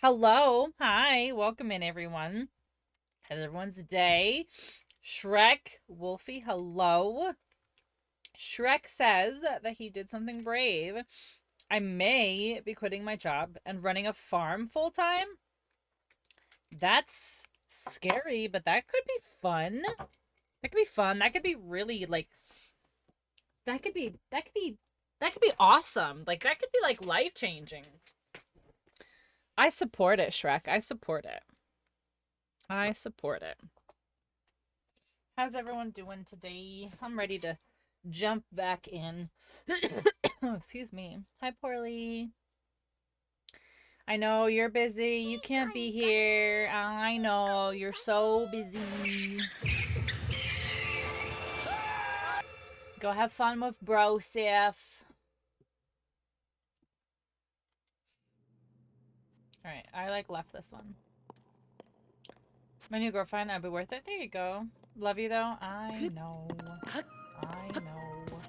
Hello. Hi. Welcome in, everyone. How's everyone's day? Shrek, Wolfie, hello. Shrek says that he did something brave. I may be quitting my job and running a farm full time. That's scary, but that could be fun. That could be fun. That could be really like that could be awesome. Like that could be like life-changing. I support it, Shrek. I support it. I support it. How's everyone doing today? I'm ready to jump back in. Oh, excuse me. Hi, Poorly. I know you're busy. You can't be here. I know you're so busy. Go have fun with bro, Sif. Alright, I left this one. My new girlfriend, I'd be worth it. There you go. Love you though. I know. I know.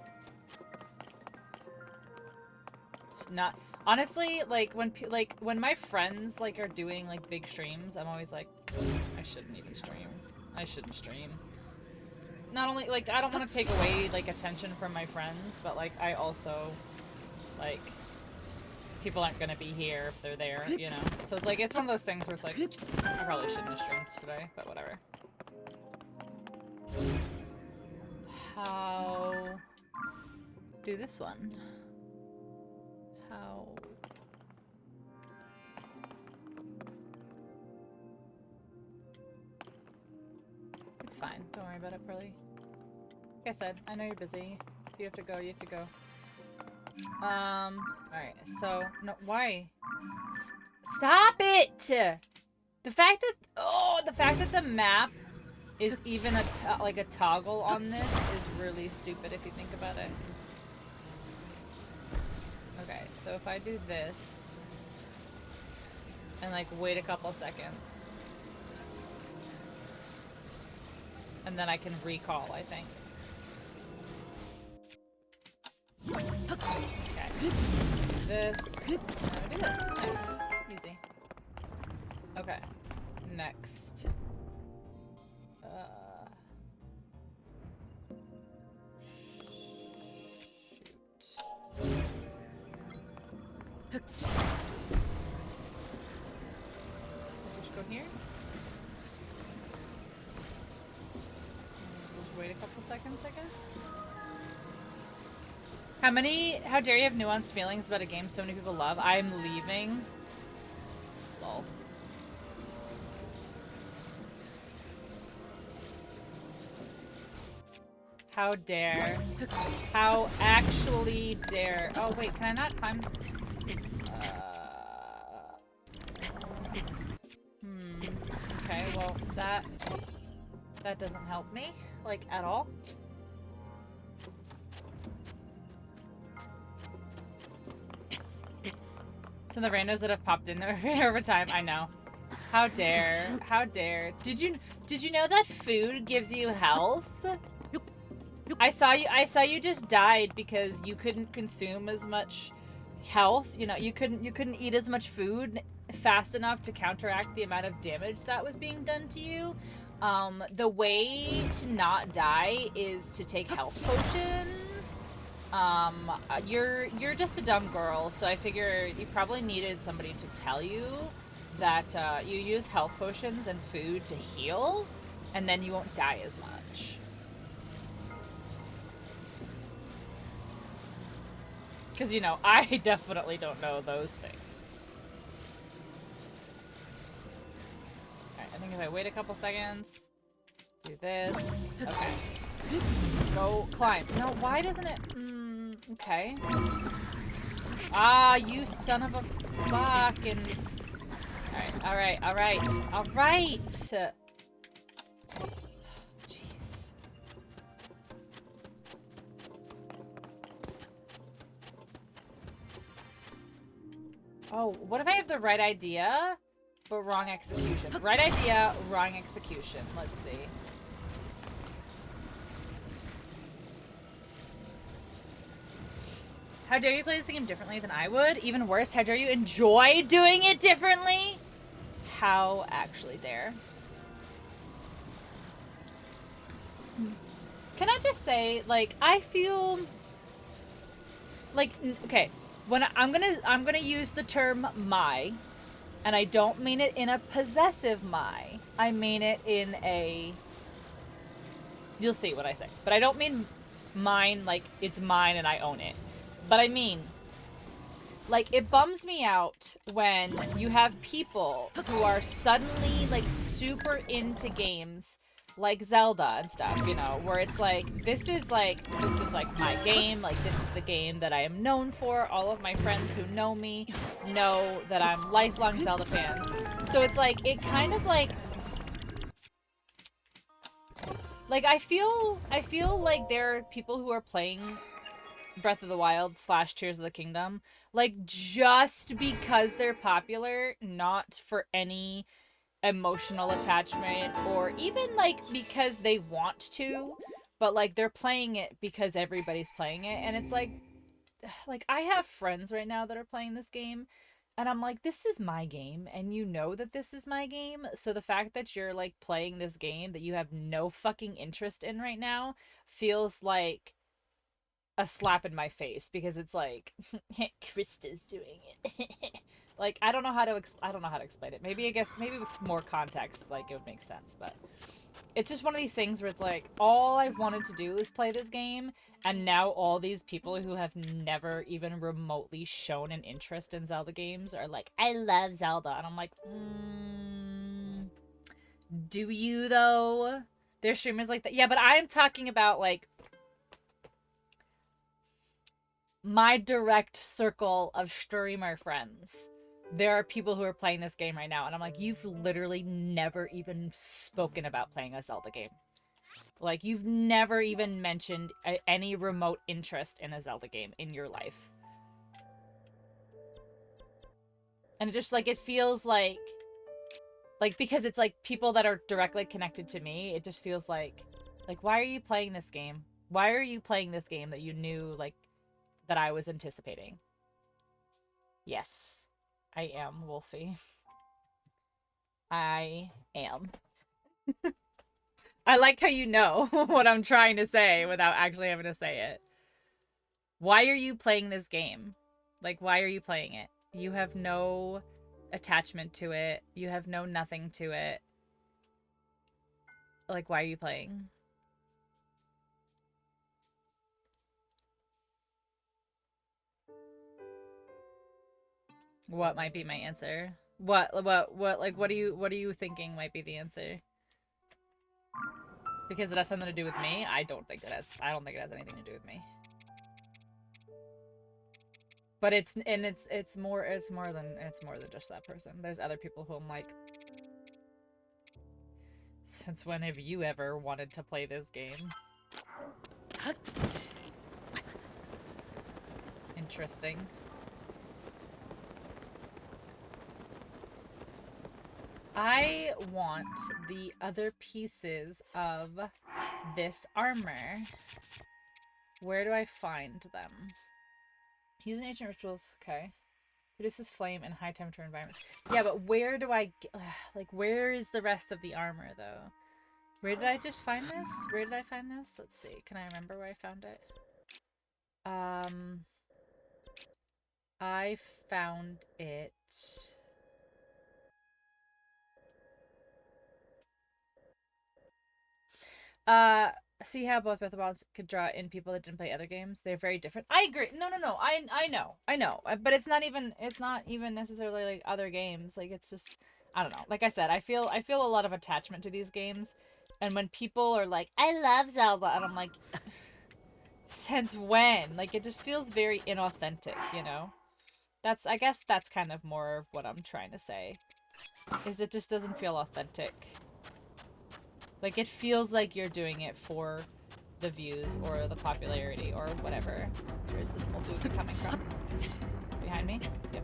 It's not honestly when my friends are doing big streams. I'm always like, I shouldn't even stream. I shouldn't stream. Not only I don't want to take away attention from my friends, but I also people aren't gonna be here if they're there, you know. So it's one of those things where it's like I probably shouldn't have streamed today, but whatever. How do this one? How? It's fine. Don't worry about it, Pearly. Like I said, I know you're busy. If you have to go, you have to go. Alright, so, no, why? Stop it! The fact that the map is even a toggle on this is really stupid if you think about it. Okay, so if I do this and wait a couple seconds and then I can recall, I think. Okay. Do this. Do this. Nice. Easy. Okay. Next. Shoot. Just go here. Just wait a couple seconds, I guess. How dare you have nuanced feelings about a game so many people love? I'm leaving. Lol. How dare. How actually dare. Oh wait, can I not climb? Okay, well that doesn't help me, at all. Some of the randos that have popped in over time, I know. How dare. How dare. Did you know that food gives you health? I saw you just died because you couldn't consume as much health. You know, you couldn't eat as much food fast enough to counteract the amount of damage that was being done to you. The way to not die is to take health potions. You're just a dumb girl, so I figure you probably needed somebody to tell you that you use health potions and food to heal, and then you won't die as much. Because, you know, I definitely don't know those things. Alright, I think if I wait a couple seconds, do this. Okay. Go climb. No, why doesn't it... okay. Ah, you son of a fucking... Alright. Jeez. Oh, what if I have the right idea, but wrong execution? Right idea, wrong execution. Let's see. How dare you play this game differently than I would? Even worse, how dare you enjoy doing it differently? How actually dare. Can I just say, like, I feel like, okay, when I'm gonna use the term my, and I don't mean it in a possessive my. I mean it in a, you'll see what I say. But I don't mean mine like it's mine and I own it. But I mean, like, it bums me out when you have people who are suddenly, like, super into games like Zelda and stuff, you know, where it's like, this is like my game, like, this is the game that I am known for. All of my friends who know me know that I'm lifelong Zelda fans. So it's like, it kind of like I feel like there are people who are playing Breath of the Wild / Tears of the Kingdom, like, just because they're popular, not for any emotional attachment, or even, like, because they want to, but, like, they're playing it because everybody's playing it, and it's like, I have friends right now that are playing this game, and I'm like, this is my game, and you know that this is my game, so the fact that you're, like, playing this game that you have no fucking interest in right now feels like a slap in my face, because it's like, Krista's doing it. Like, I don't know how to explain it. Maybe with more context, like, it would make sense, but it's just one of these things where it's like, all I've wanted to do is play this game, and now all these people who have never even remotely shown an interest in Zelda games are like, I love Zelda, and I'm like, do you though? There's streamers like that. Yeah, but I'm talking about, like, my direct circle of streamer friends. There are people who are playing this game right now, and I'm like, you've literally never even spoken about playing a Zelda game. Like, you've never even mentioned any remote interest in a Zelda game in your life. And it just, like, it feels like, because it's, like, people that are directly connected to me, it just feels like, why are you playing this game? Why are you playing this game that you knew, like, that I was anticipating? Yes, I am, Wolfie. I am. I like how you know what I'm trying to say without actually having to say it. Why are you playing this game? Like, why are you playing it? You have no attachment to it. You have no nothing to it. Like, why are you playing? What might be my answer? What, like, what are you thinking might be the answer? Because it has something to do with me? I don't think it has anything to do with me. But it's more than just that person. There's other people who I'm like, since when have you ever wanted to play this game? Interesting. I want the other pieces of this armor. Where do I find them? Using ancient rituals. Okay. Reduces flame in high temperature environments. Yeah, but where do I get, like, where is the rest of the armor, though? Where did I just find this? Where did I find this? Let's see. Can I remember where I found it? I found it... See how both Breath of the Wild could draw in people that didn't play other games? They're very different. I agree. No. I know. But it's not even necessarily, like, other games. Like, it's just, I don't know. Like I said, I feel a lot of attachment to these games. And when people are like, I love Zelda, and I'm like, since when? Like, it just feels very inauthentic, you know? I guess that's kind of more of what I'm trying to say. Is it just doesn't feel authentic. Like, it feels like you're doing it for the views or the popularity or whatever. Where's this Molduga coming from? Behind me? Yep.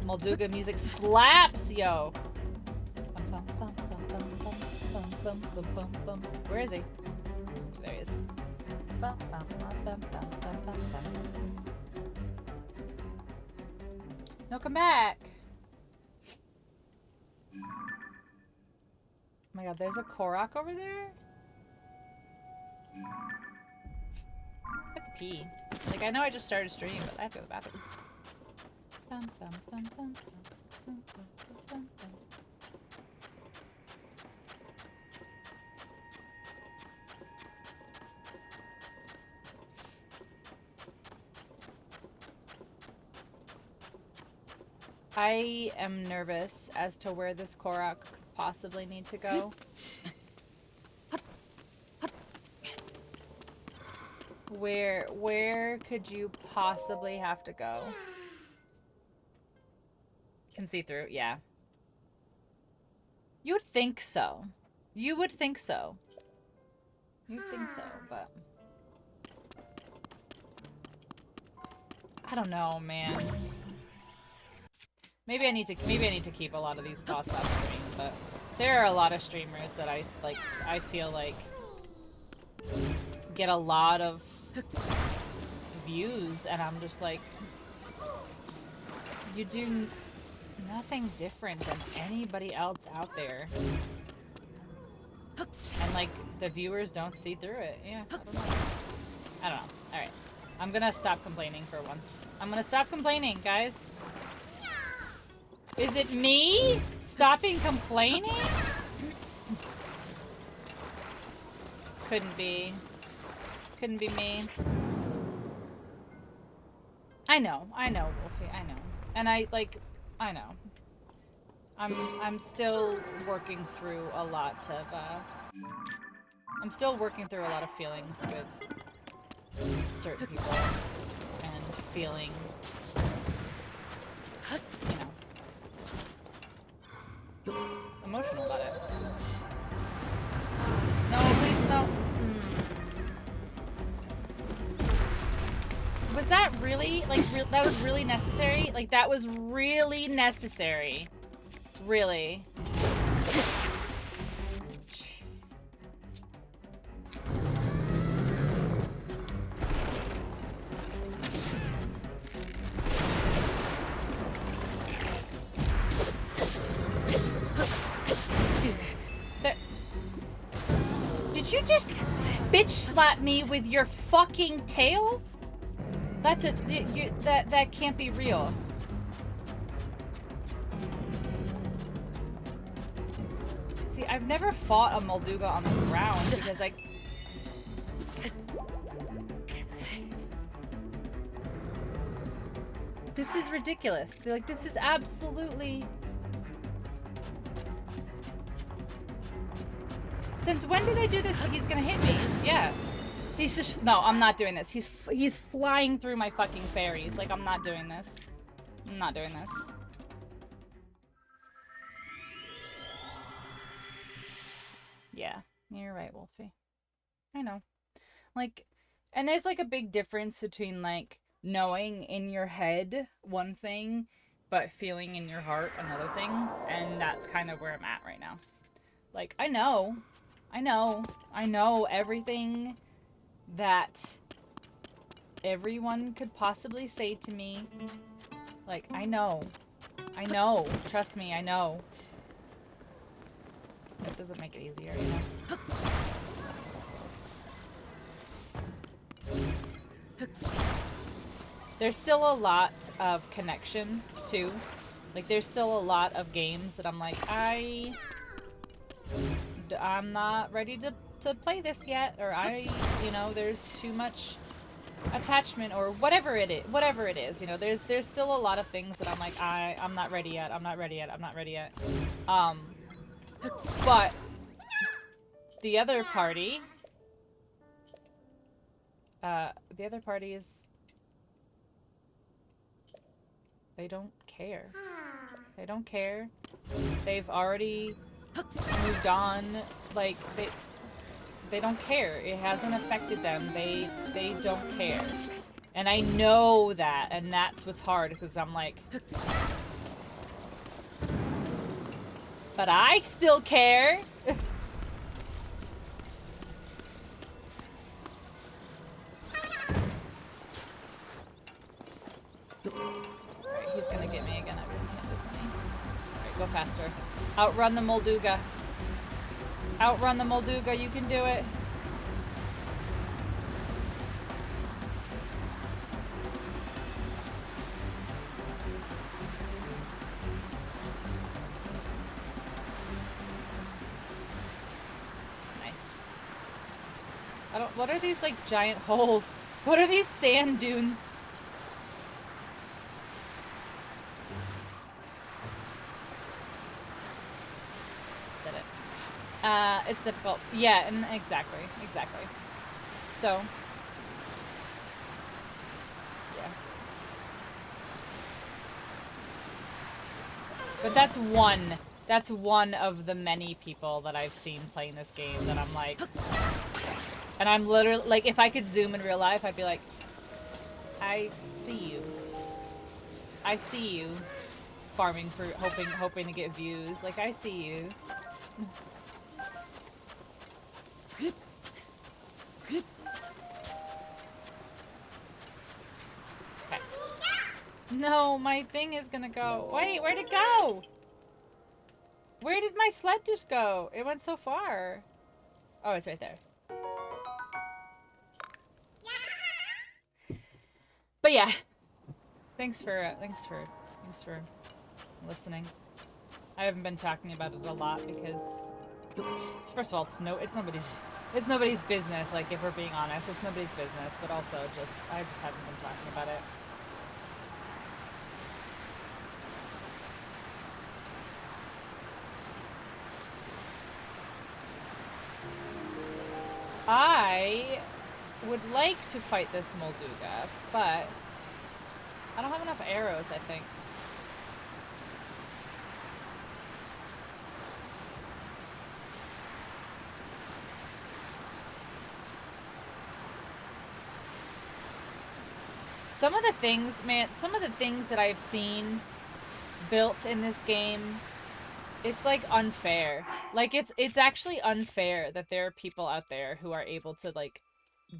Molduga music slaps, yo! Where is he? There he is. No, come back! my god, there's a Korok over there? I have to pee. Like, I know I just started streaming, but I have to go to the bathroom. Bum, bum, bum, bum, bum, bum, bum, bum. I am nervous as to where this Korok could possibly need to go. Where could you possibly have to go? Can see through, yeah. You would think so. You would think so. You'd think so, but I don't know, man. Maybe I need to keep a lot of these thoughts out of stream, but there are a lot of streamers that I feel like get a lot of views, and I'm just like, you do nothing different than anybody else out there, and like the viewers don't see through it. Yeah, I don't know. All right, I'm gonna stop complaining for once. I'm gonna stop complaining, guys. Is it me stopping complaining? Couldn't be. Couldn't be me. I know, Wolfie, I know. And I know. I'm still working through a lot of, I'm still working through a lot of feelings with certain people. And feeling, you know, emotional about it. No, please, no. Was that really, like, that was really necessary? Like, that was really necessary. Really. Jeez. Did you just bitch slap me with your fucking tail? That's that can't be real. See, I've never fought a Molduga on the ground because this is ridiculous. They're like, this is absolutely. Since when did I do this? He's gonna hit me. Yeah. He's just, no, I'm not doing this. He's flying through my fucking fairies. Like, I'm not doing this. I'm not doing this. Yeah, you're right, Wolfie. I know. Like, and there's like a big difference between like knowing in your head one thing, but feeling in your heart another thing. And that's kind of where I'm at right now. Like, I know everything that everyone could possibly say to me. Like, I know, trust me, I know. That doesn't make it easier, you know? There's still a lot of connection, too. Like, there's still a lot of games that I'm like, I'm not ready to play this yet, or you know, there's too much attachment, or whatever it is, you know, there's still a lot of things that I'm like, I'm not ready yet, I'm not ready yet. But the other party is, they don't care. They've already moved on. Like, they don't care. It hasn't affected them. They don't care. And I know that, and that's what's hard, because I'm like, but I still care. Alright, he's gonna get me again every minute, isn't he? Alright, go faster. Outrun the Molduga. Outrun the Molduga, you can do it. Nice. I don't, what are these, like, giant holes? What are these sand dunes? Did it. It's difficult. Yeah, and exactly. So, yeah. But that's one of the many people that I've seen playing this game that I'm like, and I'm literally, like, if I could zoom in real life, I'd be like, I see you. I see you. Farming for, hoping to get views. Like, I see you. Okay. No, my thing is gonna go. Wait, where'd it go? Where did my sled just go? It went so far. Oh, it's right there. But yeah. Thanks for listening. I haven't been talking about it a lot because, first of all, it's nobody's business. Like, if we're being honest, it's nobody's business. But also, I just haven't been talking about it. I would like to fight this Molduga, but I don't have enough arrows, I think. Some of the things, man, some of the things that I've seen built in this game, it's like unfair. Like, it's actually unfair that there are people out there who are able to, like,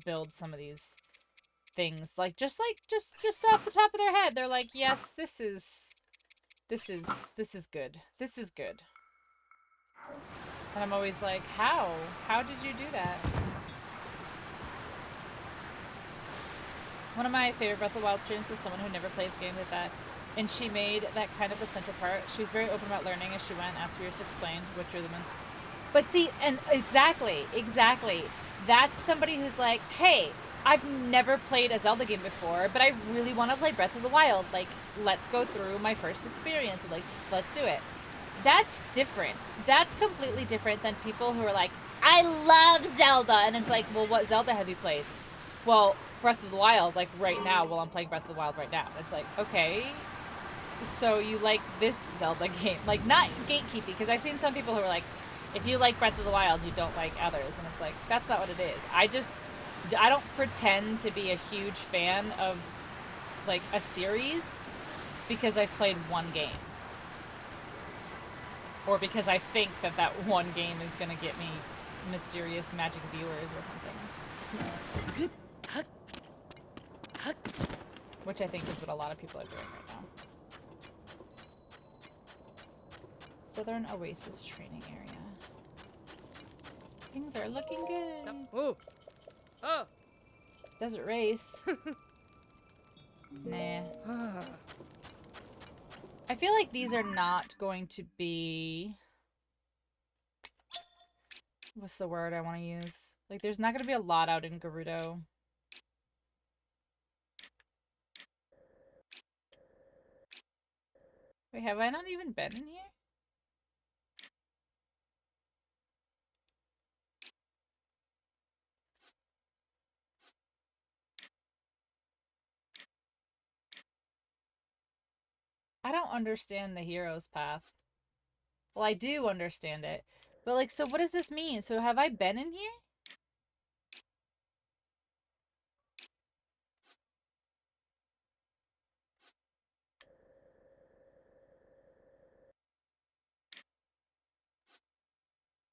build some of these things. Like, just off the top of their head, they're like, yes, this is good. This is good. And I'm always like, how? How did you do that? One of my favorite Breath of the Wild streams was someone who never plays games like that. And she made that kind of the central part. She was very open about learning as she went, asked viewers to explain which are the men. But see, and exactly. That's somebody who's like, hey, I've never played a Zelda game before, but I really want to play Breath of the Wild. Like, let's go through my first experience and, like, let's do it. That's different. That's completely different than people who are like, I love Zelda. And it's like, well, what Zelda have you played? Well, Breath of the Wild, like, right now, while I'm playing Breath of the Wild right now. It's like, okay, so you like this Zelda game. Like, not gatekeeping, because I've seen some people who are like, if you like Breath of the Wild, you don't like others. And it's like, that's not what it is. I don't pretend to be a huge fan of, like, a series because I've played one game. Or because I think that that one game is going to get me mysterious magic viewers or something. Which I think is what a lot of people are doing right now. Southern Oasis training area. Things are looking good. Oh. Oh. Desert race. Nah. I feel like these are not going to be... What's the word I want to use? Like, there's not going to be a lot out in Gerudo. Wait, have I not even been in here? I don't understand the hero's path. Well, I do understand it. But, like, so what does this mean? So have I been in here?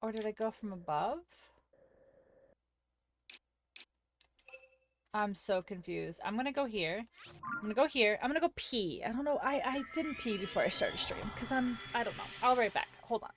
Or did I go from above? I'm so confused. I'm gonna go here. I'm gonna go here. I'm gonna go pee. I don't know. I didn't pee before I started stream because I don't know. I'll be right back. Hold on.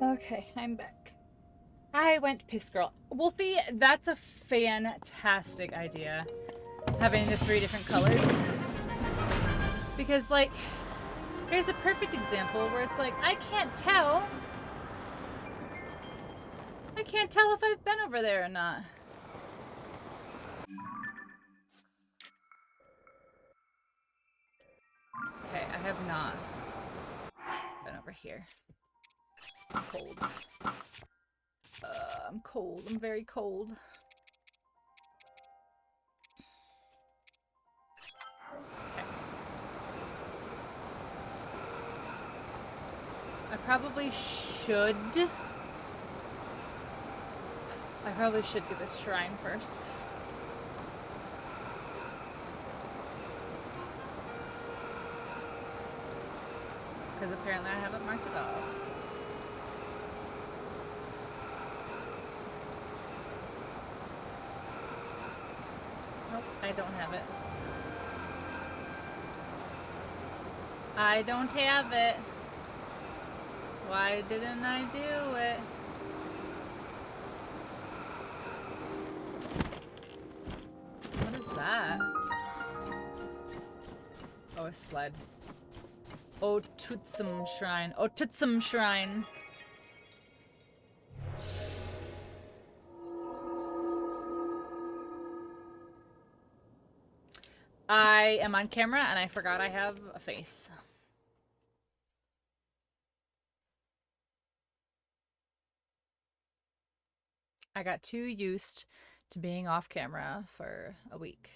Okay, I'm back. I went piss girl. Wolfie, that's a fantastic idea. Having the 3 different colors. Because, like, here's a perfect example where it's like, I can't tell. I can't tell if I've been over there or not. Okay, I have not been over here. I'm cold. I'm cold. I'm very cold. Okay. I probably should get this shrine first. Because apparently I haven't marked it off. Nope, I don't have it. I don't have it. Why didn't I do it? What is that? Oh, a sled. Oh, Tutsum Shrine. Oh, Tutsum Shrine. I am on camera and I forgot I have a face. I got too used to being off camera for a week.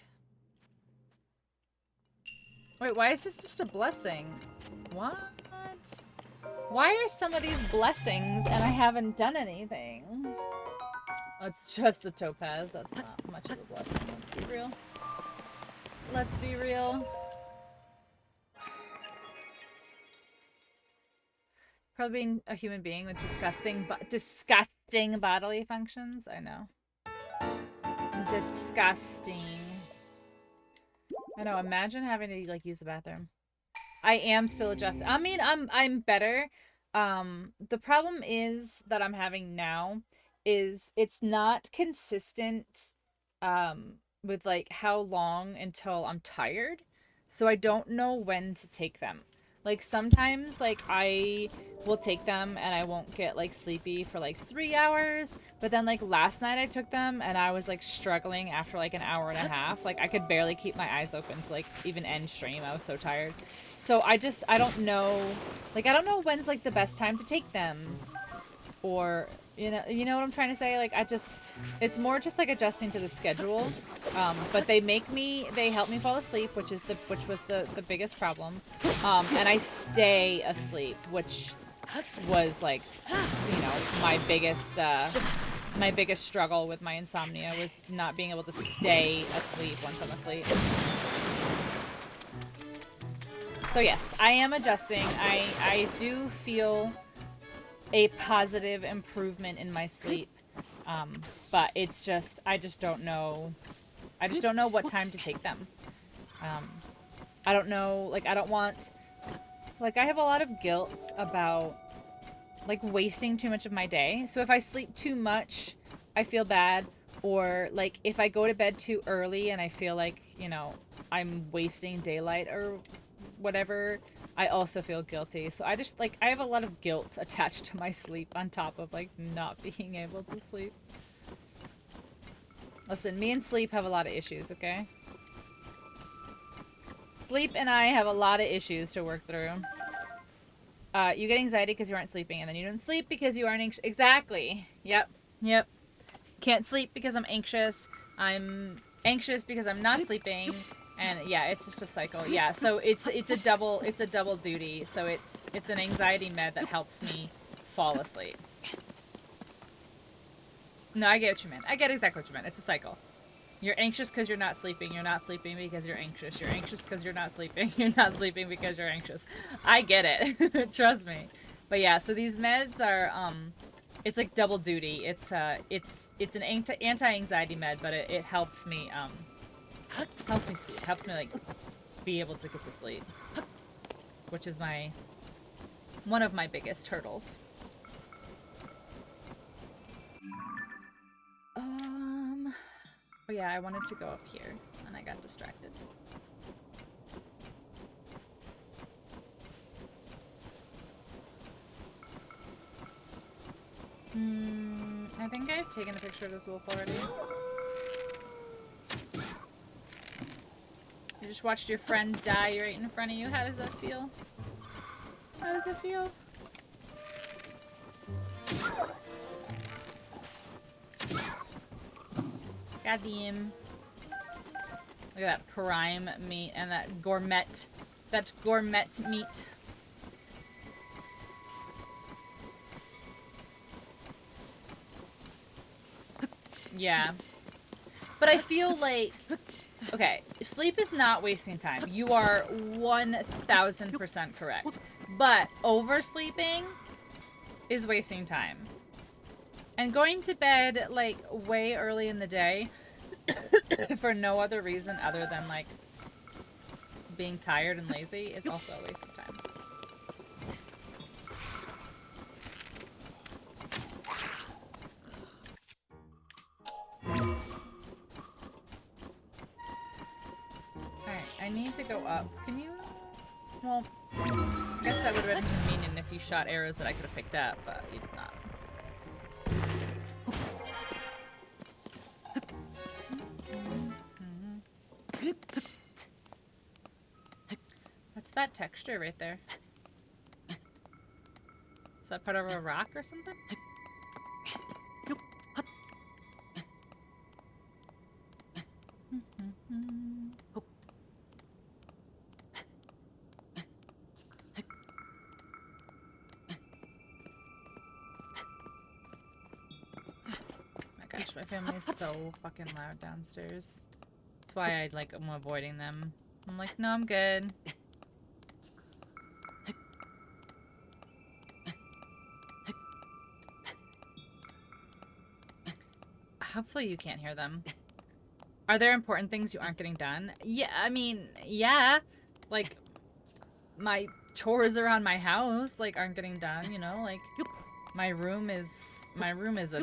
Wait, why is this just a blessing? What? Why are some of these blessings and I haven't done anything? Oh, it's just a topaz. That's not much of a blessing. Let's be real. Let's be real. Probably being a human being with disgusting bodily functions. I know. Disgusting. I know. Imagine having to like use the bathroom. I am still adjusting. I mean, I'm better. The problem is that I'm having now is it's not consistent with like how long until I'm tired. So I don't know when to take them. Like sometimes like I will take them and I won't get like sleepy for like 3 hours, but then like last night I took them and I was like struggling after like an hour and a half. Like I could barely keep my eyes open to like even end stream. I was so tired. So I don't know, like I don't know when's like the best time to take them, or you know what I'm trying to say. Like it's more just like adjusting to the schedule. But they help me fall asleep, which was the biggest problem. And I stay asleep, which was like, you know, my biggest struggle with my insomnia was not being able to stay asleep once I'm asleep. So yes, I am adjusting. I do feel a positive improvement in my sleep. But it's just, I just don't know what time to take them. I don't know, like I don't want, like I have a lot of guilt about like wasting too much of my day. So if I sleep too much, I feel bad. Or like if I go to bed too early and I feel like, you know, I'm wasting daylight or whatever, I also feel guilty. So I just like, I have a lot of guilt attached to my sleep on top of like not being able to sleep. Listen, me and sleep have a lot of issues, okay? Sleep and I have a lot of issues to work through. You get anxiety because you aren't sleeping, and then you don't sleep because you aren't anxious. Exactly. Yep. Can't sleep because I'm anxious. I'm anxious because I'm not sleeping. And yeah, it's just a cycle. Yeah, so it's a double duty. So it's an anxiety med that helps me fall asleep. No, I get what you meant. I get exactly what you meant. It's a cycle. You're anxious because you're not sleeping. You're not sleeping because you're anxious. You're anxious because you're not sleeping. You're not sleeping because you're anxious. I get it. Trust me. But yeah, so these meds are it's like double duty. It's an anti-anxiety med, but it helps me sleep. Helps me like be able to get to sleep, which is one of my biggest hurdles. yeah, I wanted to go up here, and I got distracted. I think I've taken a picture of this wolf already. You just watched your friend die right in front of you. How does that feel? How does it feel? Got him. Look at that prime meat and that gourmet meat. Yeah. But I feel like, okay, sleep is not wasting time. You are 1000% correct. But oversleeping is wasting time. And going to bed, like, way early in the day for no other reason other than, like, being tired and lazy is also a waste of time. Alright, I need to go up. Can you... Well, I guess that would have been convenient if you shot arrows that I could have picked up, but you did not. What's that texture right there? Is that part of a rock or something? My gosh, my family is so fucking loud downstairs. That's why I like I'm avoiding them. I'm like, no, I'm good. Hopefully you can't hear them. Are there important things you aren't getting done? Yeah, I mean, yeah. Like, my chores around my house, like, aren't getting done, you know? Like, my room is a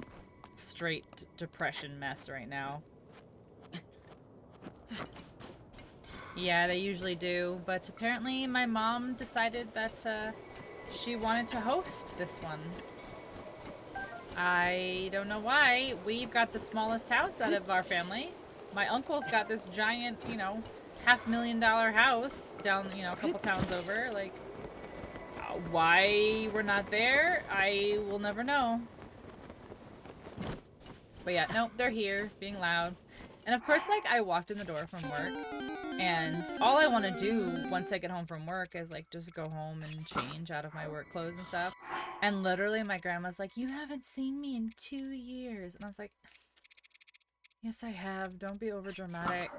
straight depression mess right now. Yeah, they usually do, but apparently my mom decided that, she wanted to host this one. I don't know why. We've got the smallest house out of our family. My uncle's got this giant, you know, $500,000 house down, you know, a couple towns over. Like, why we're not there, I will never know. But yeah, no, they're here, being loud. And of course, like, I walked in the door from work, and all I want to do once I get home from work is, like, just go home and change out of my work clothes and stuff. And literally, my grandma's like, you haven't seen me in 2 years. And I was like, yes, I have. Don't be over dramatic.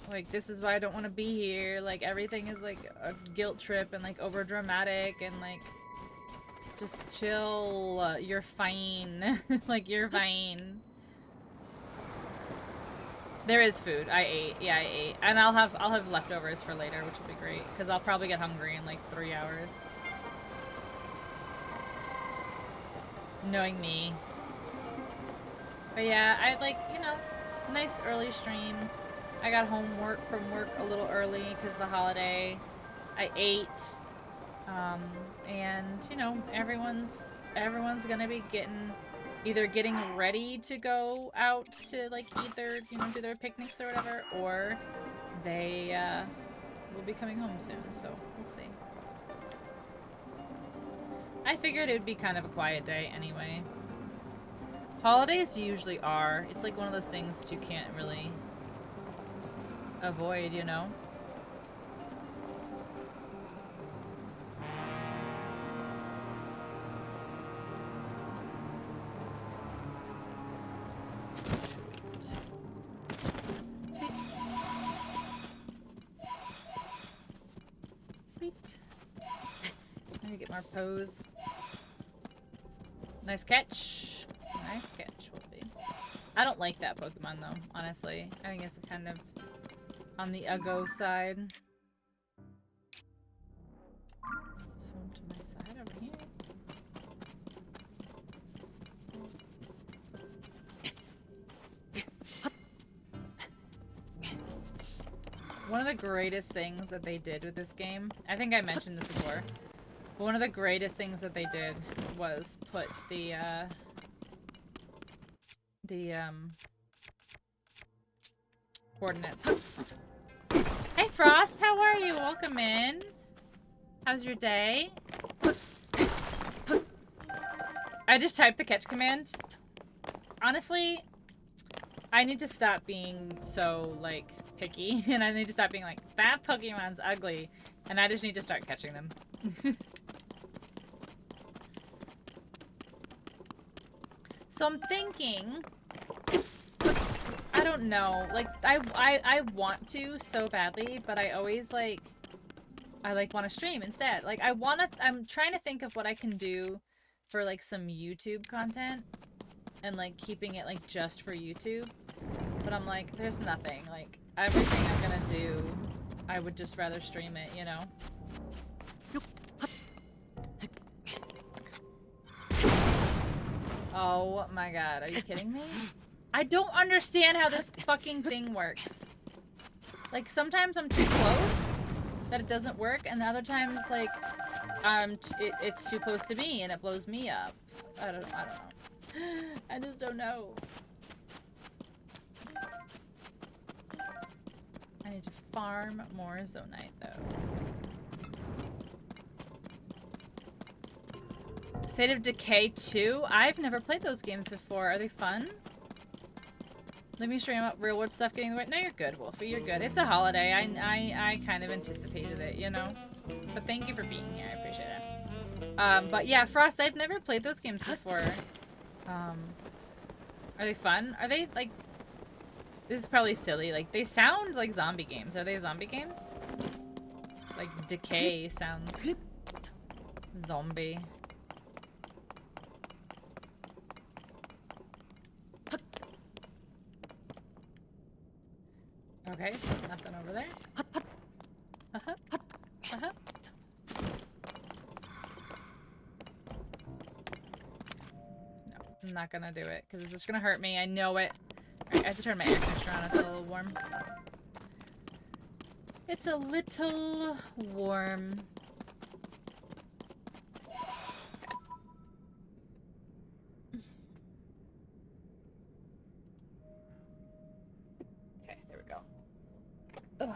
Like, this is why I don't want to be here. Like, everything is, like, a guilt trip and, like, over dramatic and, like, just chill. You're fine. Like, you're fine. There is food. I ate. Yeah, I ate. And I'll have leftovers for later, which will be great. Because I'll probably get hungry in, like, 3 hours. Knowing me. But yeah, I had, like, you know, a nice early stream. I got home from work a little early because of the holiday. I ate. And, you know, everyone's gonna be either getting ready to go out to, like, either, you know, do their picnics or whatever, or they, will be coming home soon, so we'll see. I figured it would be kind of a quiet day anyway. Holidays usually are. It's like one of those things that you can't really avoid, you know? Sweet. Sweet. I need to get more pose. Nice catch. Nice catch will be. I don't like that Pokemon though, honestly. I think it's kind of on the Uggo side. Swim to my side over here. One of the greatest things that they did with this game, I think I mentioned this before, but one of the greatest things that they did was put the coordinates. Hey Frost, how are you? Welcome in. How's your day? I just typed the catch command. Honestly, I need to stop being so, like, picky, and I need to stop being like, that Pokemon's ugly, and I just need to start catching them. So I'm thinking, I don't know, like, I want to so badly, but I always, like, I, like, want to stream instead. Like, I'm trying to think of what I can do for, like, some YouTube content, and, like, keeping it, like, just for YouTube. But I'm like, there's nothing. Like, everything I'm gonna do, I would just rather stream it, you know? Oh my god, are you kidding me? I don't understand how this fucking thing works. Like, sometimes I'm too close that it doesn't work, and other times, like, it's too close to me and it blows me up. I don't know. I just don't know. I need to farm more Zonite, though. State of Decay 2? I've never played those games before. Are they fun? Let me stream up real world stuff getting the way. No, you're good, Wolfie. You're good. It's a holiday. I kind of anticipated it, you know? But thank you for being here. I appreciate it. But yeah, Frost, I've never played those games before. Are they fun? Are they, like... This is probably silly. Like, they sound like zombie games. Are they zombie games? Like, Decay sounds... zombie. Okay, so nothing over there. No, I'm not gonna do it, because it's just gonna hurt me. I know it. Alright, I have to turn my air conditioner on. It's a little warm. It's a little warm. Okay, there we go. Ugh.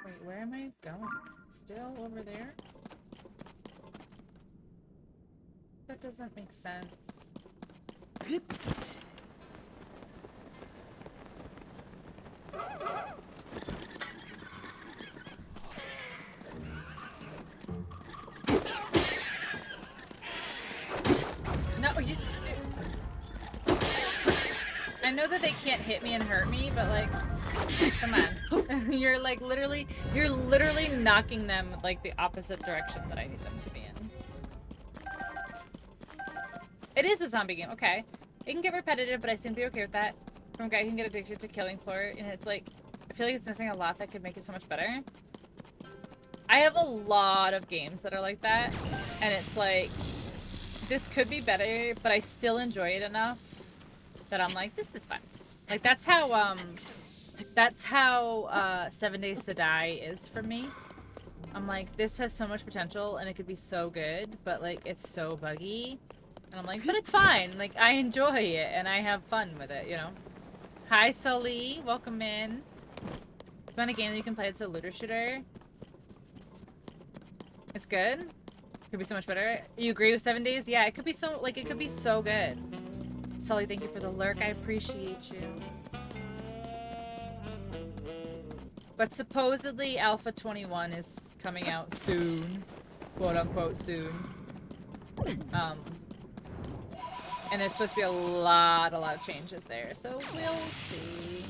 Wait, where am I going? Still over there? That doesn't make sense. No, you... I know that they can't hit me and hurt me, but like... Come on. You're literally knocking them like the opposite direction that I need them to be in. It is a zombie game, okay. It can get repetitive, but I seem to be okay with that. From a guy who can get addicted to killing floor, and it's like, I feel like it's missing a lot that could make it so much better. I have a lot of games that are like that, and it's like, this could be better, but I still enjoy it enough that I'm like, this is fun. Like, that's how 7 Days to Die is for me. I'm like, this has so much potential, and it could be so good, but like, it's so buggy. And I'm like, but it's fine. Like, I enjoy it, and I have fun with it, you know? Hi, Sully. Welcome in. It's been a game that you can play. It's a looter shooter. It's good. Could be so much better. You agree with 7 Days? Yeah, it could be so, like, it could be so good. Sully, thank you for the lurk. I appreciate you. But supposedly Alpha 21 is coming out soon. Quote unquote soon. And there's supposed to be a lot of changes there, so we'll see.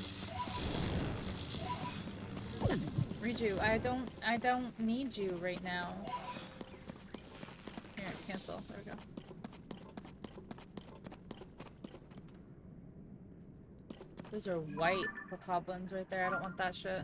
Reju, I don't need you right now. Here, cancel. There we go. Those are white goblins right there. I don't want that shit.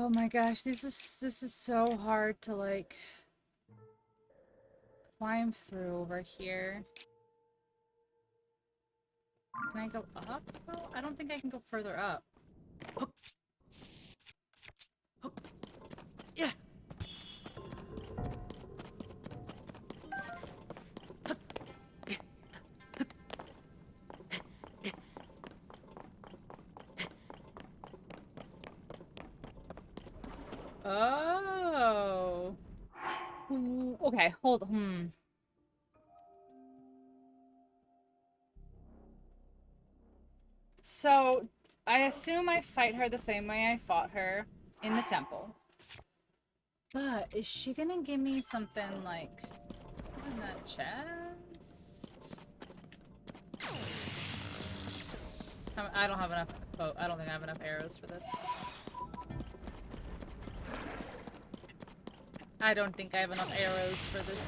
Oh my gosh, this is so hard to like climb through over here. Can I go up? Oh, I don't think I can go further up. Yeah. Oh. Ooh, okay, hold. So, I assume I fight her the same way I fought her in the temple. But is she gonna give me something like in that chest? I don't have enough. Oh, I don't think I have enough arrows for this. I don't think I have enough arrows for this.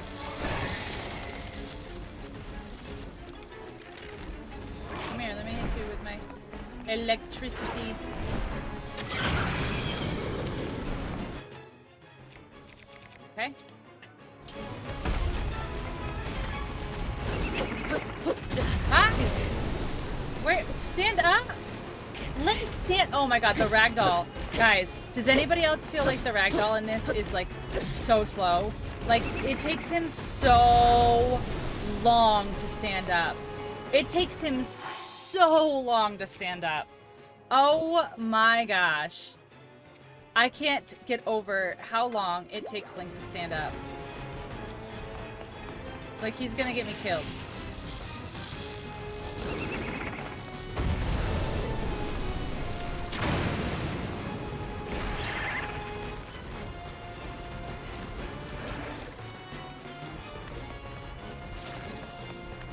Come here, let me hit you with my electricity. Okay. Ah! Where? Stand up! Link, stand- Oh my god, the ragdoll. Guys, does anybody else feel like the ragdoll in this is like so slow? Like, it takes him so long to stand up. It takes him so long to stand up. Oh my gosh. I can't get over how long it takes Link to stand up. Like, he's gonna get me killed.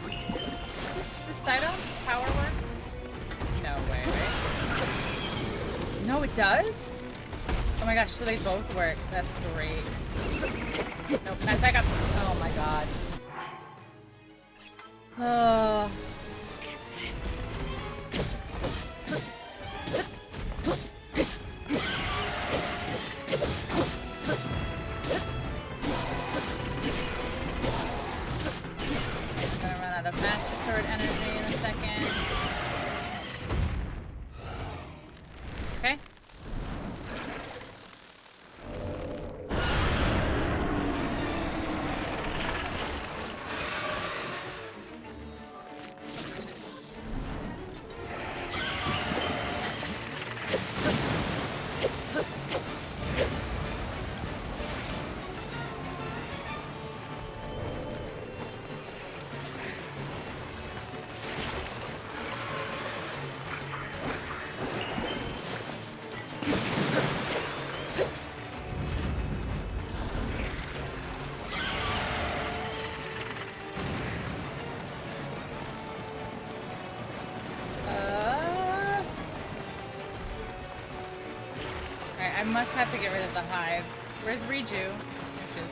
Does the Sidon's power work? No way, right? No, it does? Oh my gosh, so they both work. That's great. Nope, back up. Oh my god. Oh. Gonna run out of Master Sword energy in a second. Okay. Alright, I must have to get rid of the hives. Where's Riju? There she is.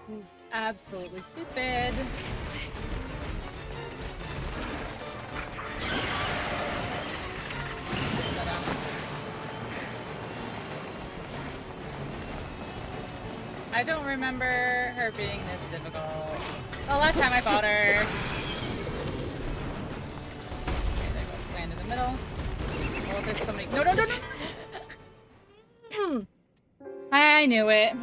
He's absolutely stupid. I don't remember her being this difficult. The last time I fought her. Okay, there we go. Land in the middle. Oh, there's so many. No, no, no, no! I knew it.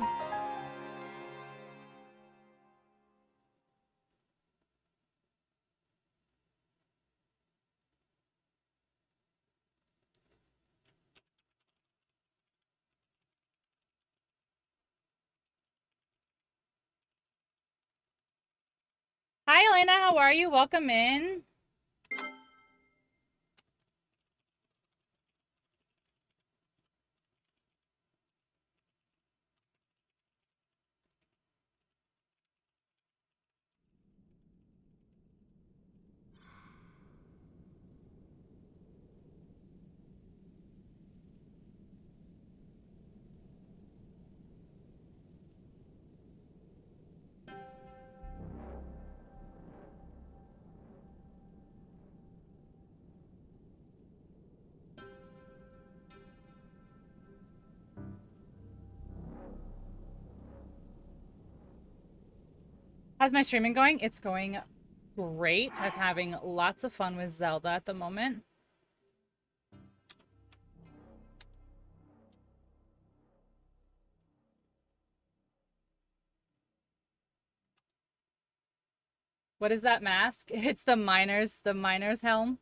Hi, Elena. How are you? Welcome in. How's my streaming going? It's going great. I'm having lots of fun with Zelda at the moment. What is that mask? It's the miner's helm.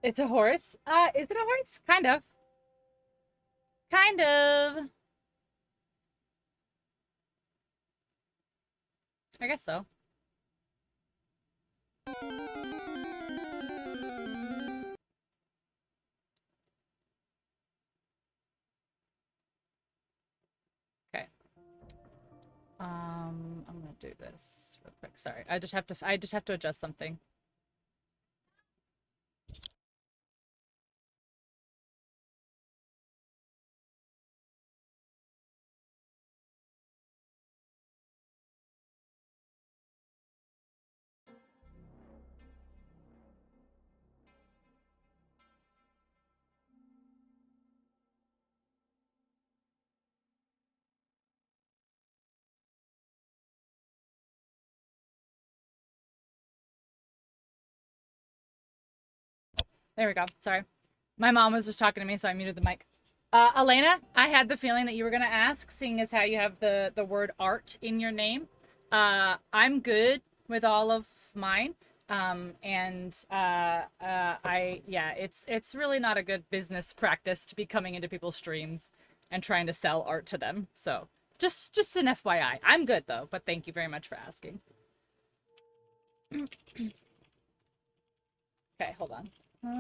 It's a horse. Is it a horse? Kind of. Kind of. I guess so. Okay. I'm gonna do this real quick. Sorry. I just have to adjust something. There we go. Sorry. My mom was just talking to me, so I muted the mic. Elena, I had the feeling that you were going to ask, seeing as how you have the word art in your name. I'm good with all of mine. It's really not a good business practice to be coming into people's streams and trying to sell art to them. So just an FYI. I'm good though, but thank you very much for asking. Okay, hold on. Okay,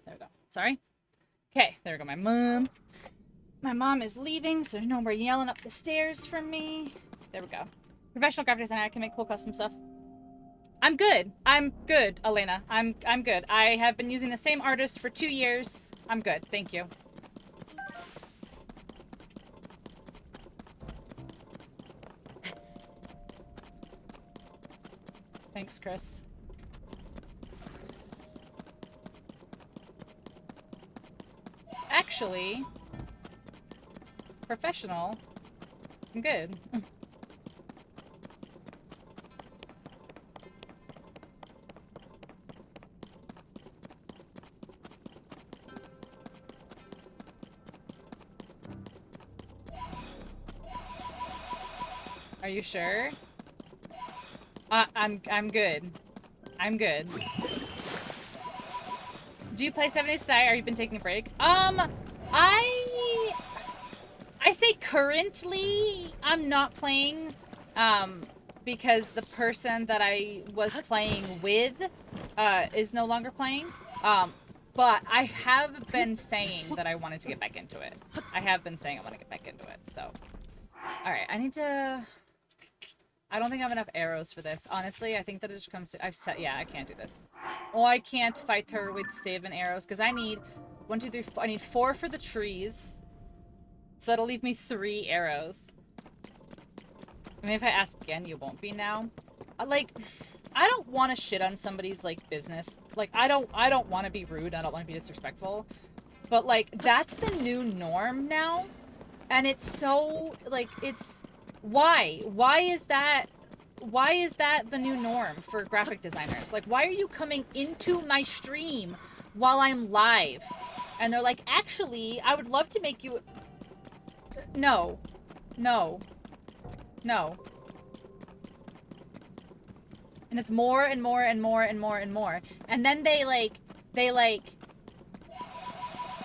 there we go. Sorry. Okay, there we go. My mom is leaving, so no more yelling up the stairs from me. There we go. Professional graphic designer, I can make cool custom stuff. I'm good. I'm good, Elena. I'm good. I have been using the same artist for 2 years. I'm good. Thank you. Thanks, Chris. Actually, professional, I'm good. Are you sure? I'm good. I'm good. Do you play 7 Days to Die, or you've been taking a break? I say currently I'm not playing, because the person that I was playing with, is no longer playing. But I have been saying that I wanted to get back into it. I have been saying I want to get back into it, so. Alright, I need to... I don't think I have enough arrows for this. Honestly, I think that it just comes to... Yeah, I can't do this. Oh, I can't fight her with 7 arrows, because I need 1, 2, 3, 4... I need 4 for the trees. So that'll leave me 3 arrows. I mean, if I ask again, you won't be now. Like, I don't want to shit on somebody's, like, business. Like, I don't want to be rude. I don't want to be disrespectful. But, like, that's the new norm now. And it's so, like, it's... Why? Why is that the new norm for graphic designers? Like, why are you coming into my stream while I'm live? And they're like, actually, I would love to make you... No. No. No. And it's more and more and more and more and more. And then they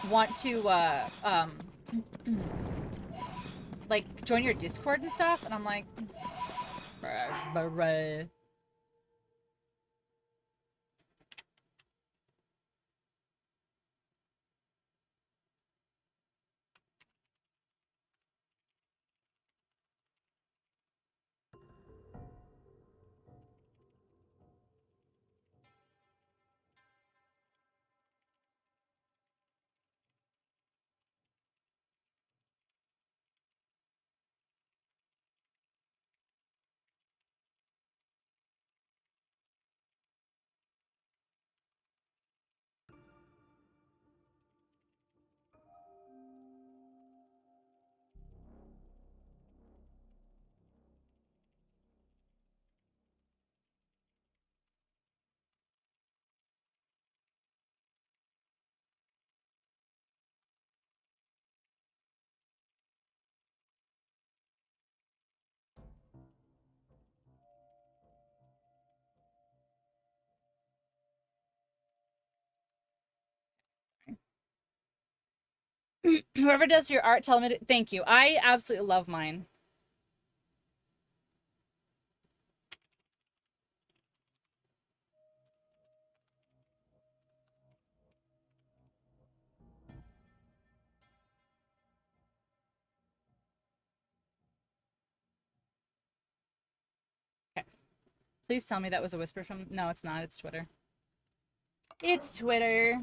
want to, like, join your Discord and stuff. And I'm like, bruh. Whoever does your art, tell them to... Thank you. I absolutely love mine. Okay. Please tell me that was a whisper from... No, it's not. It's Twitter. It's Twitter.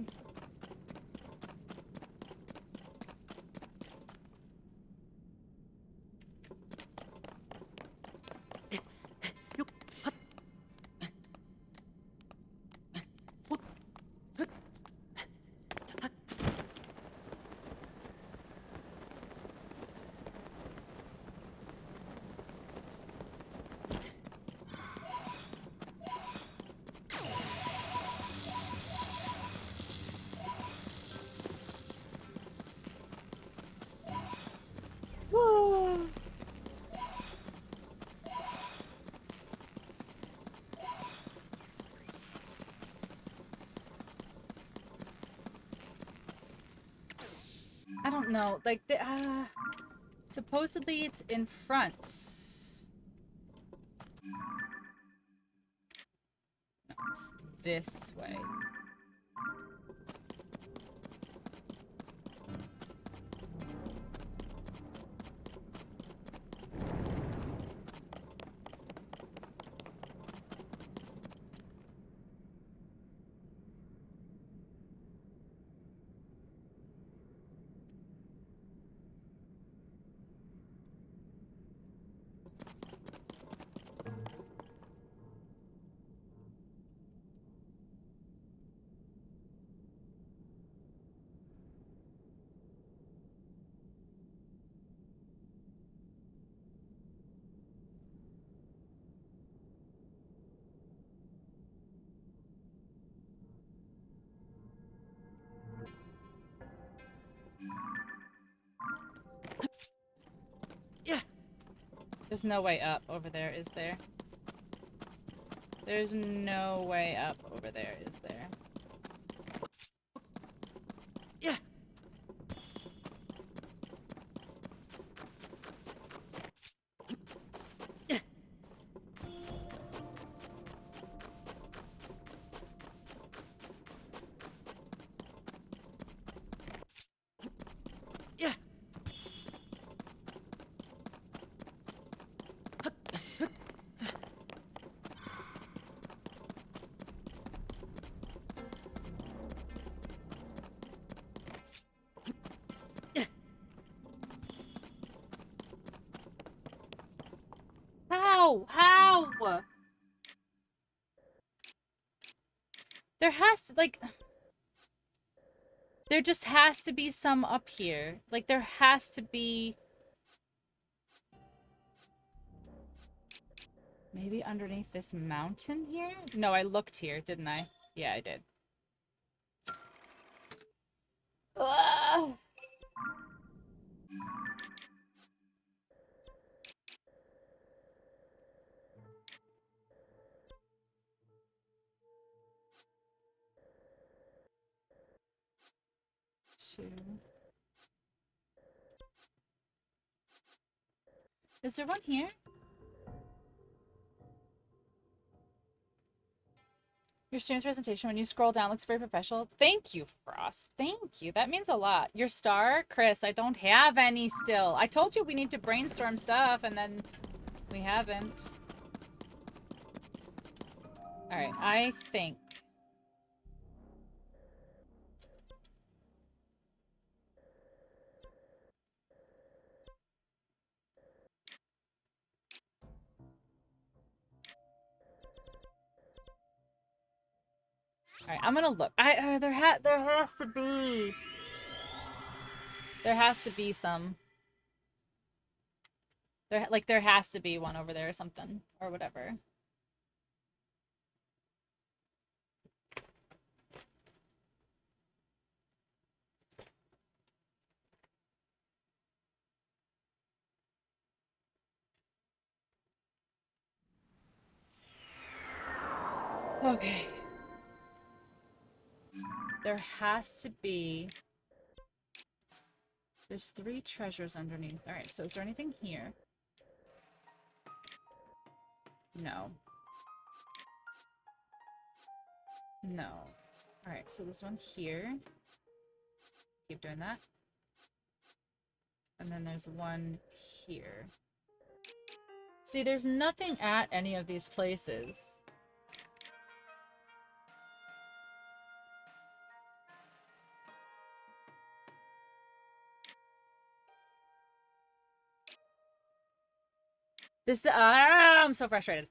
I don't know. Like, supposedly it's in front. No, it's this way. There's no way up over there, is there? There's no way up over there, is there? Yeah. Yeah. What? There has to, like... There just has to be some up here. Like, there has to be... Maybe underneath this mountain here? No, I looked here, didn't I? Yeah, I did. Ugh. Two. Is there one here? Your student's presentation, when you scroll down, looks very professional. Thank you, Frost. Thank you. That means a lot. Your star? Chris, I don't have any still. I told you we need to brainstorm stuff, and then we haven't. Alright, I think... Alright, I'm gonna look. There has to be... There has to be some... There has to be one over there or something. Or whatever. Okay. There has to be... There's 3 treasures underneath. Alright, so is there anything here? No. No. Alright, so this one here. Keep doing that. And then there's one here. See, there's nothing at any of these places. This, I'm so frustrated.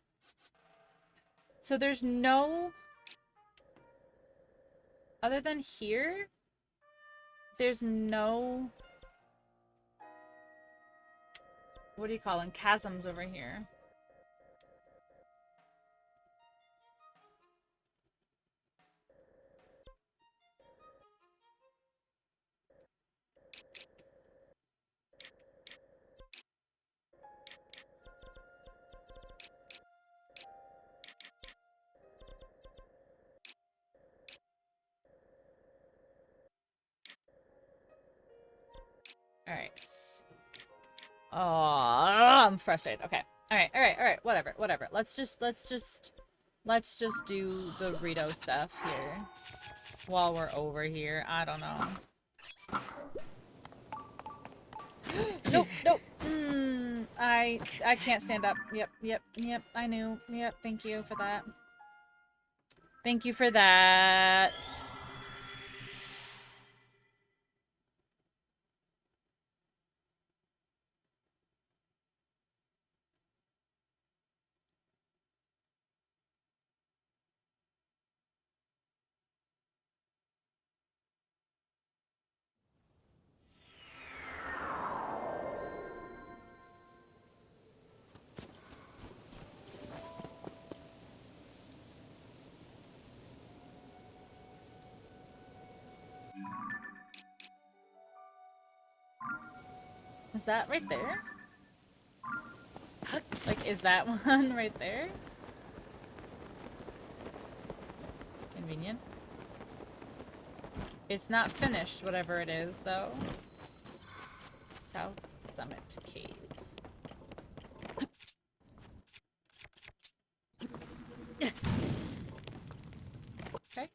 So there's no... Other than here, there's no... What do you call them? Chasms over here. Alright. Oh, I'm frustrated. Okay. Alright, whatever. Let's just do the Rito stuff here. While we're over here. I don't know. Nope. I can't stand up. Yep. I knew. Yep, thank you for that. Thank you for that. Is that right there? Like, is that one right there? Convenient. It's not finished, whatever it is, though. South Summit Cave. Okay.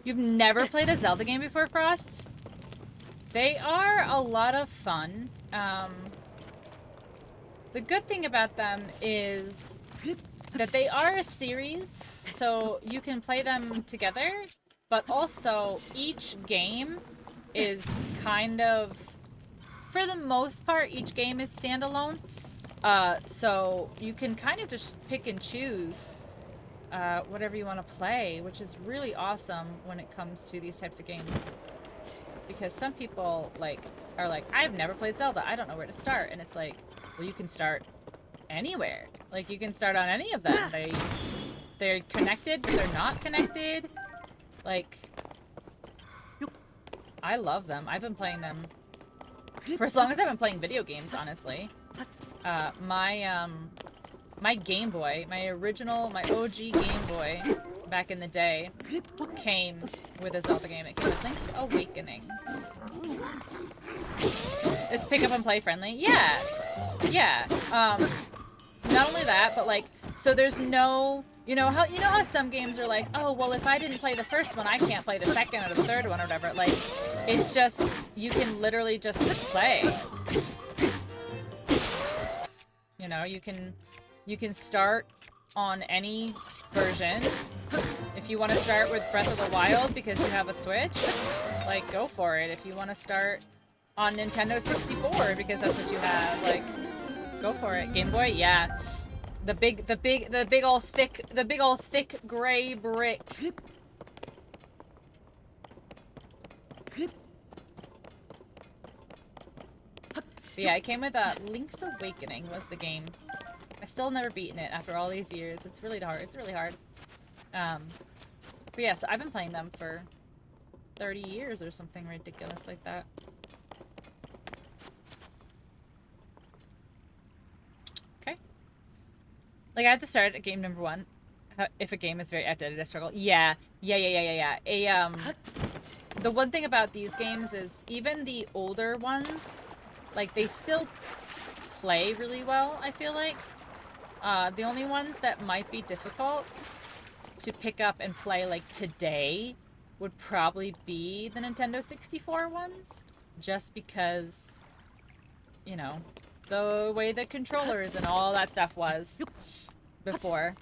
You've never played a Zelda game before, Frost? They are a lot of fun. The good thing about them is that they are a series, so you can play them together, but also each game is kind of, for the most part, each game is standalone. So you can kind of just pick and choose whatever you want to play, which is really awesome when it comes to these types of games. Because some people are like, I've never played Zelda, I don't know where to start. And it's like, well, you can start anywhere. Like, you can start on any of them. They're connected, but they're not connected. Like, I love them. I've been playing them for as long as I've been playing video games, honestly. My Game Boy, my OG Game Boy, back in the day, came with a Zelda game. It came with Link's Awakening. It's pick up and play friendly. Yeah. Yeah. Not only that, but like, so there's no, you know how some games are like, oh, well, if I didn't play the first one, I can't play the second or the third one or whatever. Like, it's just, you can literally just play. You know, you can start on any version. If you want to start with Breath of the Wild because you have a Switch, like, go for it. If you want to start on Nintendo 64 because that's what you have, like, go for it. Game Boy, yeah. The big old thick gray brick. But yeah, it came with Link's Awakening was the game. I still never beaten it after all these years. It's really hard. It's really hard. But yeah, so I've been playing them for 30 years or something ridiculous like that. Okay. Like, I had to start at game number 1. If a game is very outdated, I struggle. Yeah. The one thing about these games is even the older ones, like, they still play really well, I feel like. The only ones that might be difficult to pick up and play, like, today would probably be the Nintendo 64 ones. Just because, you know, the way the controllers and all that stuff was before.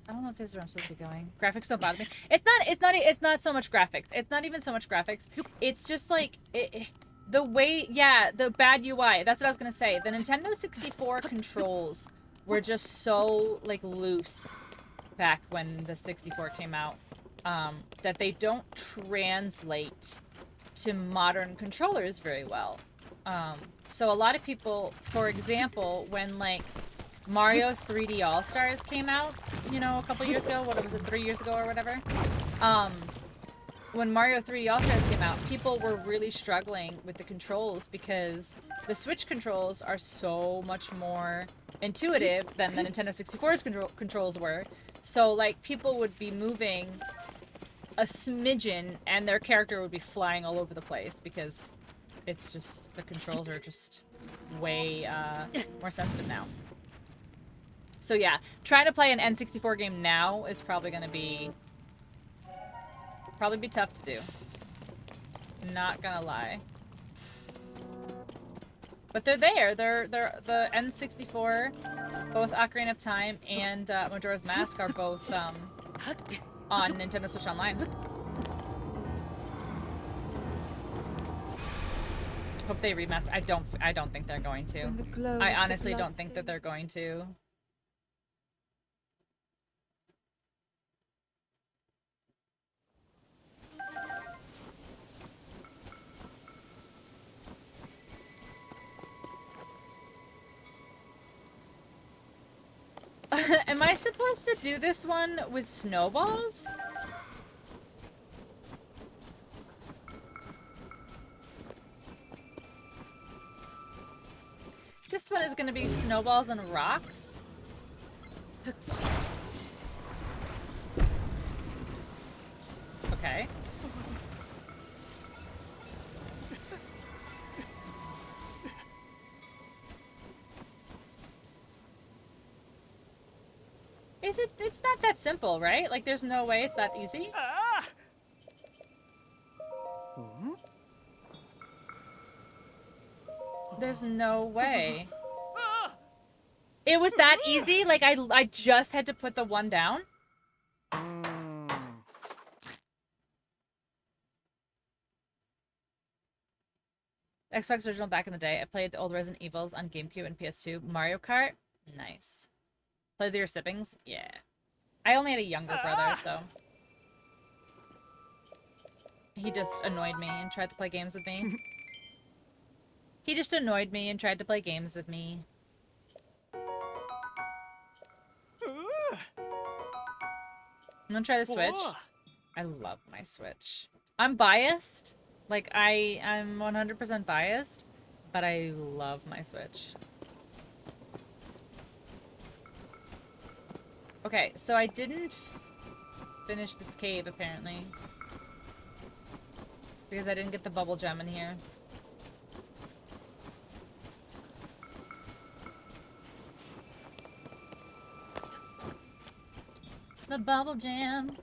I don't know if this is where I'm supposed to be going. Graphics don't bother me. It's not so much graphics. It's not even so much graphics. It's just like the way, yeah, the bad UI. That's what I was gonna say. The Nintendo 64 controls were just so, like, loose back when the 64 came out, that they don't translate to modern controllers very well. So a lot of people, for example, when, like, Mario 3D All-Stars came out, you know, a couple years ago. What was it, 3 years ago or whatever? When Mario 3D All-Stars came out, people were really struggling with the controls because the Switch controls are so much more intuitive than the Nintendo 64's controls were. So, like, people would be moving a smidgen and their character would be flying all over the place because it's just, the controls are just way more sensitive now. So yeah, trying to play an N64 game now is probably gonna be tough to do. Not gonna lie. But they're there. They're the N64, both Ocarina of Time and Majora's Mask are both on Nintendo Switch Online. Hope they remaster. I don't think they're going to. I honestly don't think that they're going to. Am I supposed to do this one with snowballs? This one is gonna be snowballs and rocks. Okay. It's not that simple, right? Like, there's no way it's that easy. There's no way. It was that easy? Like, I just had to put the one down? Xbox original back in the day. I played the old Resident Evils on GameCube and PS2. Mario Kart? Nice. Played with your siblings? Yeah. I only had a younger brother, so... He just annoyed me and tried to play games with me. He just annoyed me and tried to play games with me. I'm gonna try the Switch. I love my Switch. I'm biased. Like, I'm 100% biased, but I love my Switch. Okay, so I didn't finish this cave, apparently. Because I didn't get the bubble gem in here. The bubble jam.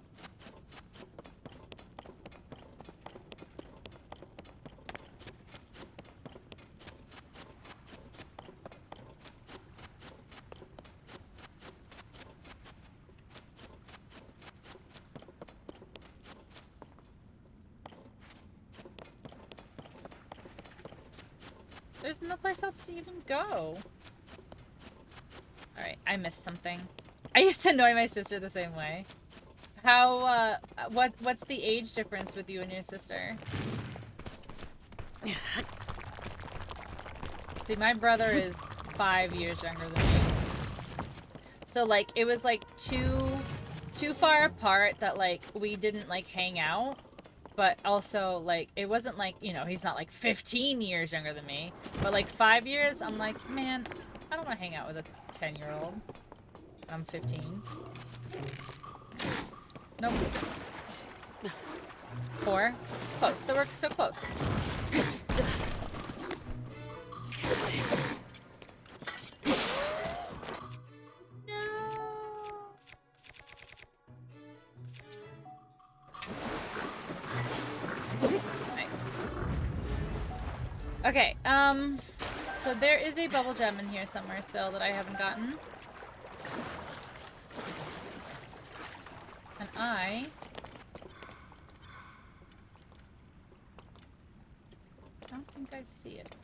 There's no place else to even go. Alright, I missed something. I used to annoy my sister the same way. How, what's the age difference with you and your sister? See, my brother is 5 years younger than me. So, like, it was, like, too far apart that, like, we didn't, like, hang out. But also, like, it wasn't like, you know, he's not, like, 15 years younger than me. But, like, 5 years, I'm like, man, I don't want to hang out with a 10-year-old. I'm 15. Nope. 4. Close. So we're so close. Nice. Okay, so there is a bubble gem in here somewhere still that I haven't gotten. And I don't think I see it.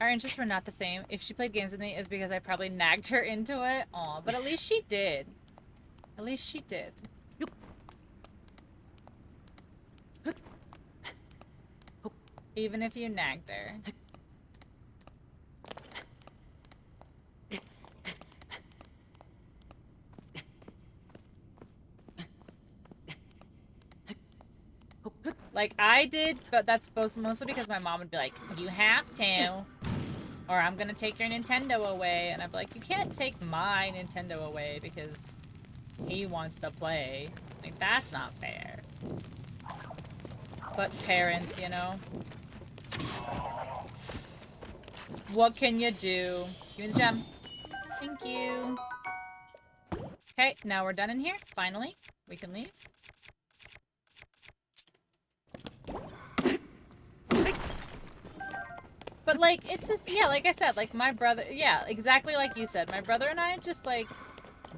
Our interests were not the same. If she played games with me, it's because I probably nagged her into it. Aw, but at least she did. At least she did. Even if you nagged her. Like, I did, but that's mostly because my mom would be like, you have to. Or I'm gonna take your Nintendo away. And I'd be like, you can't take my Nintendo away because he wants to play. Like, that's not fair. But parents, you know? What can you do? Give me the gem. Thank you. Okay, now we're done in here. Finally, we can leave. But, like, it's just, yeah, like I said, like, my brother, yeah, exactly like you said. My brother and I just, like,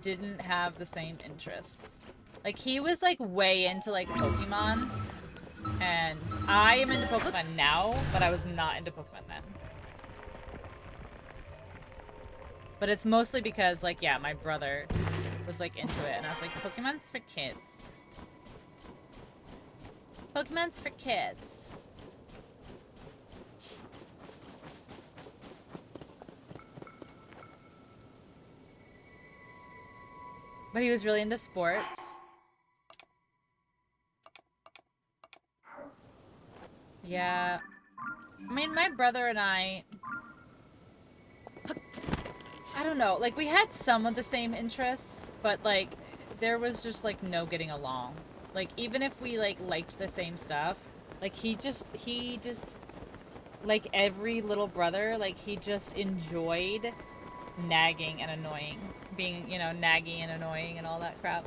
didn't have the same interests. Like, he was, like, way into, like, Pokemon. And I am into Pokemon now, but I was not into Pokemon then. But it's mostly because, like, yeah, my brother was, like, into it. And I was like, Pokemon's for kids. Pokemon's for kids. But he was really into sports. Yeah. I mean, my brother and I don't know. Like, we had some of the same interests, but, like, there was just, like, no getting along. Like, even if we, like, liked the same stuff, like, he just, like every little brother, like, he just enjoyed nagging and annoying. Being, you know, naggy and annoying and all that crap.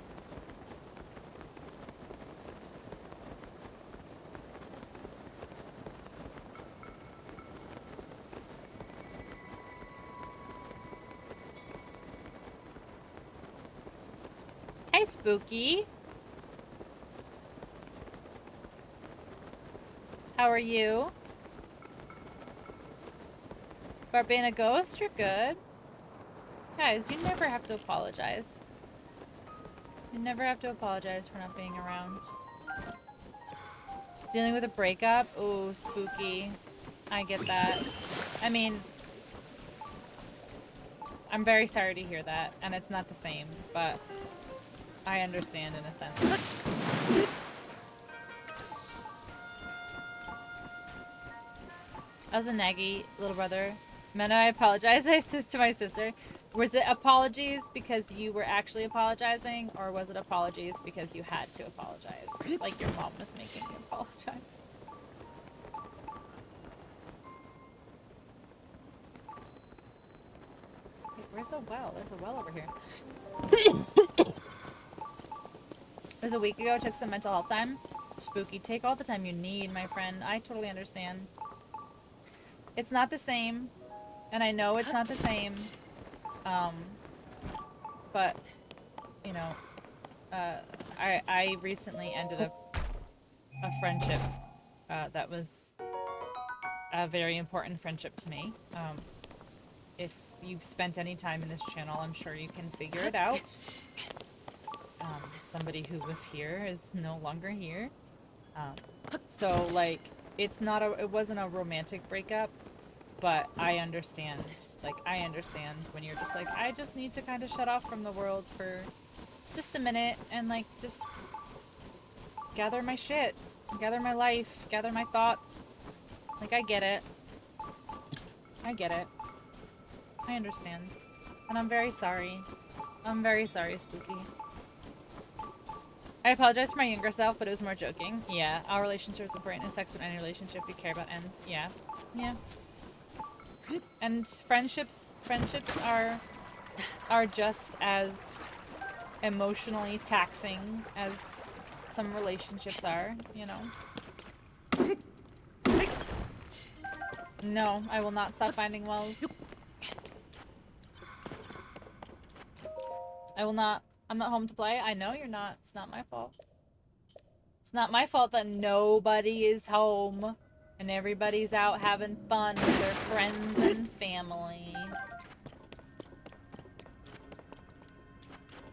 Hi, Spooky. How are you? Barbana Ghost, you're good. Guys, you never have to apologize. You never have to apologize for not being around. Dealing with a breakup? Ooh, spooky. I get that. I mean, I'm very sorry to hear that, and it's not the same, but I understand in a sense. I was a naggy little brother. Mena, I apologize. I said to my sister. Was it apologies because you were actually apologizing, or was it apologies because you had to apologize? Like your mom was making you apologize. Wait, where's the well? There's a well over here. It was a week ago. I took some mental health time. Spooky. Take all the time you need, my friend. I totally understand. It's not the same. And I know it's not the same. But, you know, I recently ended a friendship that was a very important friendship to me. If you've spent any time in this channel, I'm sure you can figure it out. Somebody who was here is no longer here. So, like, it wasn't a romantic breakup, but I understand. Like, I understand when you're just like, I just need to kind of shut off from the world for just a minute and, like, just gather my shit, gather my life, gather my thoughts. Like, I get it. I get it. I understand. And I'm very sorry. I'm very sorry, Spooky. I apologize for my younger self, but it was more joking. Yeah, our relationship with the brain and sex with any relationship we care about ends. Yeah. Yeah. And friendships are just as emotionally taxing as some relationships are, you know. No, I will not stop finding wells. I will not. I'm not home to play. I know you're not. It's not my fault. It's not my fault that nobody is home and everybody's out having fun with their friends and family.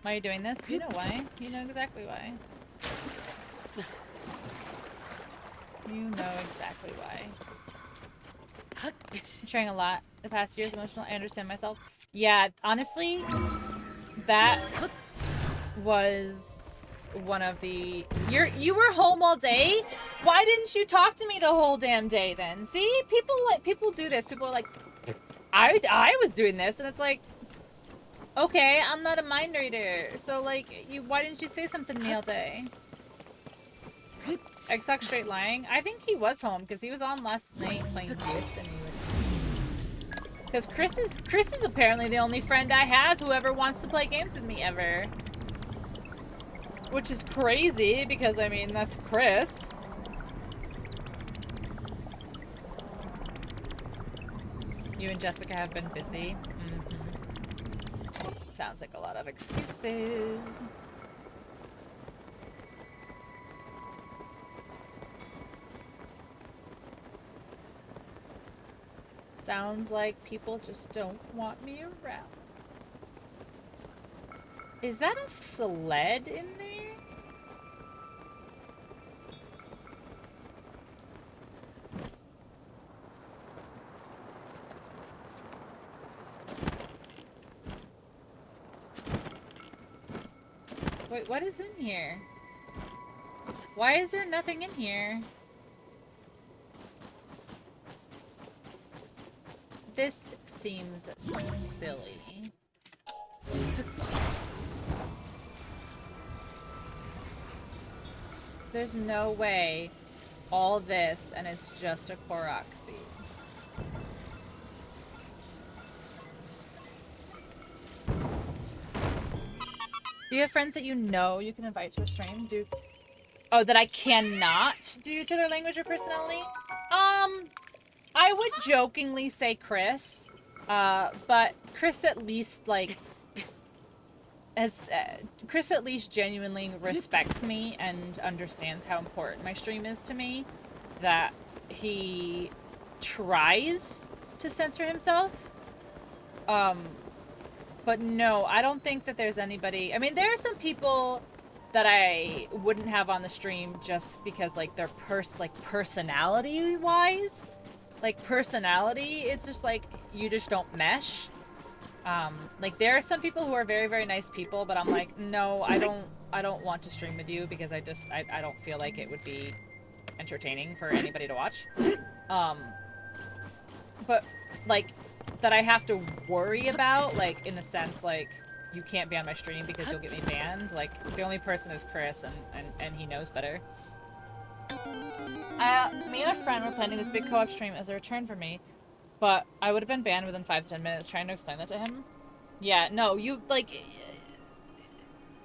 Why are you doing this? You know why. You know exactly why. You know exactly why. I'm sharing a lot. The past years emotional. I understand myself. Yeah, honestly, that was one of the... You were home all day? Why didn't you talk to me the whole damn day then? See? People do this. People are like, I was doing this, and it's like, okay, I'm not a mind reader. So, like, why didn't you say something to me all day? Egg suck straight lying. I think he was home because he was on last night playing Destiny with me. Because Chris is apparently the only friend I have who ever wants to play games with me ever. Which is crazy because I mean that's Chris. You and Jessica have been busy. Sounds like a lot of excuses. Sounds like people just don't want me around. Is that a sled in there? Wait, what is in here? Why is there nothing in here? This seems silly. There's no way all this and it's just a Korok seed. Do you have friends that you know you can invite to a stream? Oh, that I cannot due to their language or personality? I would jokingly say Chris, but Chris at least, like, Chris at least genuinely respects me and understands how important my stream is to me, that he tries to censor himself. But no, I don't think that there's anybody. I mean, there are some people that I wouldn't have on the stream just because, like, they're personality-wise. Like, personality, it's just like, you just don't mesh. Like, there are some people who are very, very nice people, but I'm like, no, I don't want to stream with you because I don't feel like it would be entertaining for anybody to watch. But, like, that I have to worry about, like, in the sense, like, you can't be on my stream because you'll get me banned. Like, the only person is Chris, and he knows better. Me and a friend were planning this big co-op stream as a return for me, but I would have been banned within 5 to 10 minutes trying to explain that to him. Yeah, no, you, like,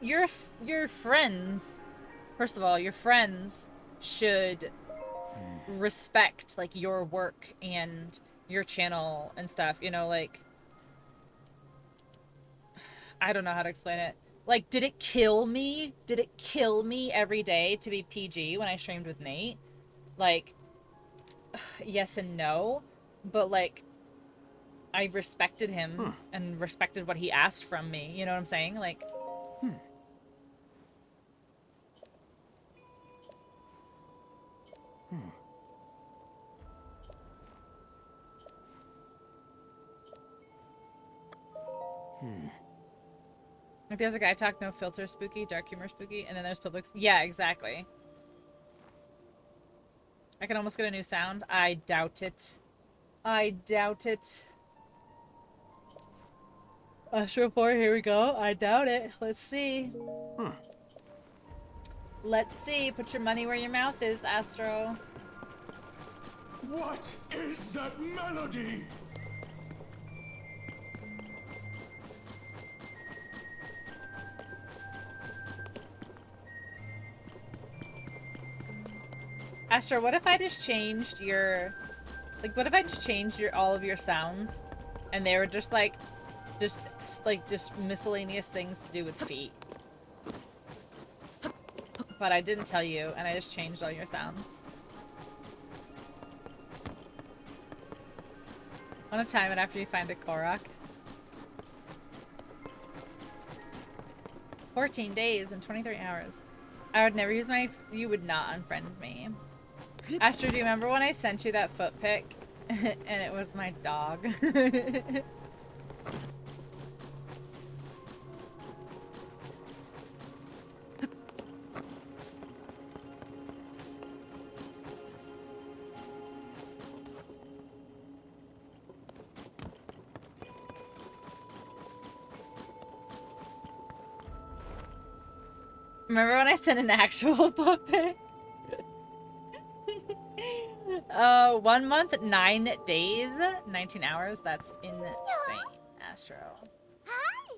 your friends, first of all, your friends should respect, like, your work and your channel and stuff, you know, like, I don't know how to explain it. Like, did it kill me? Did it kill me every day to be PG when I streamed with Nate? Like, yes and no, but, like, I respected him and respected what he asked from me, you know what I'm saying? Like, Like, there's a guy talk no filter spooky, dark humor spooky, and then there's public. Yeah, exactly. I can almost get a new sound. I doubt it. I doubt it. Astro 4, here we go. I doubt it. Let's see. Let's see. Put your money where your mouth is, Astro. What is that melody? Astro, what if I just changed your... Like, what if I just changed all of your sounds? And they were just, like, just miscellaneous things to do with feet. But I didn't tell you, and I just changed all your sounds. Want to time it after you find a Korok? 14 days and 23 hours. I would never use my... You would not unfriend me. Astro, do you remember when I sent you that foot pic? And it was my dog. Remember when I sent an actual foot pic? 1 month, 9 days, 19 hours. That's insane, Astro. Hi.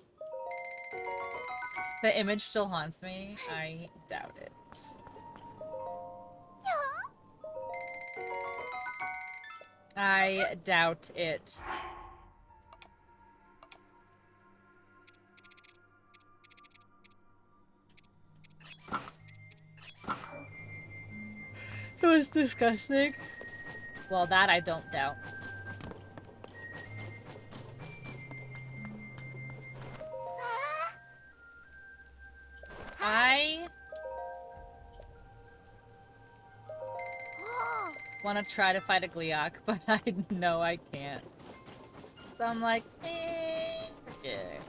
The image still haunts me. I doubt it. I doubt it. It was disgusting. Well, that I don't doubt. I want to try to fight a Gleeok, but I know I can't. So I'm like, eh, forget it.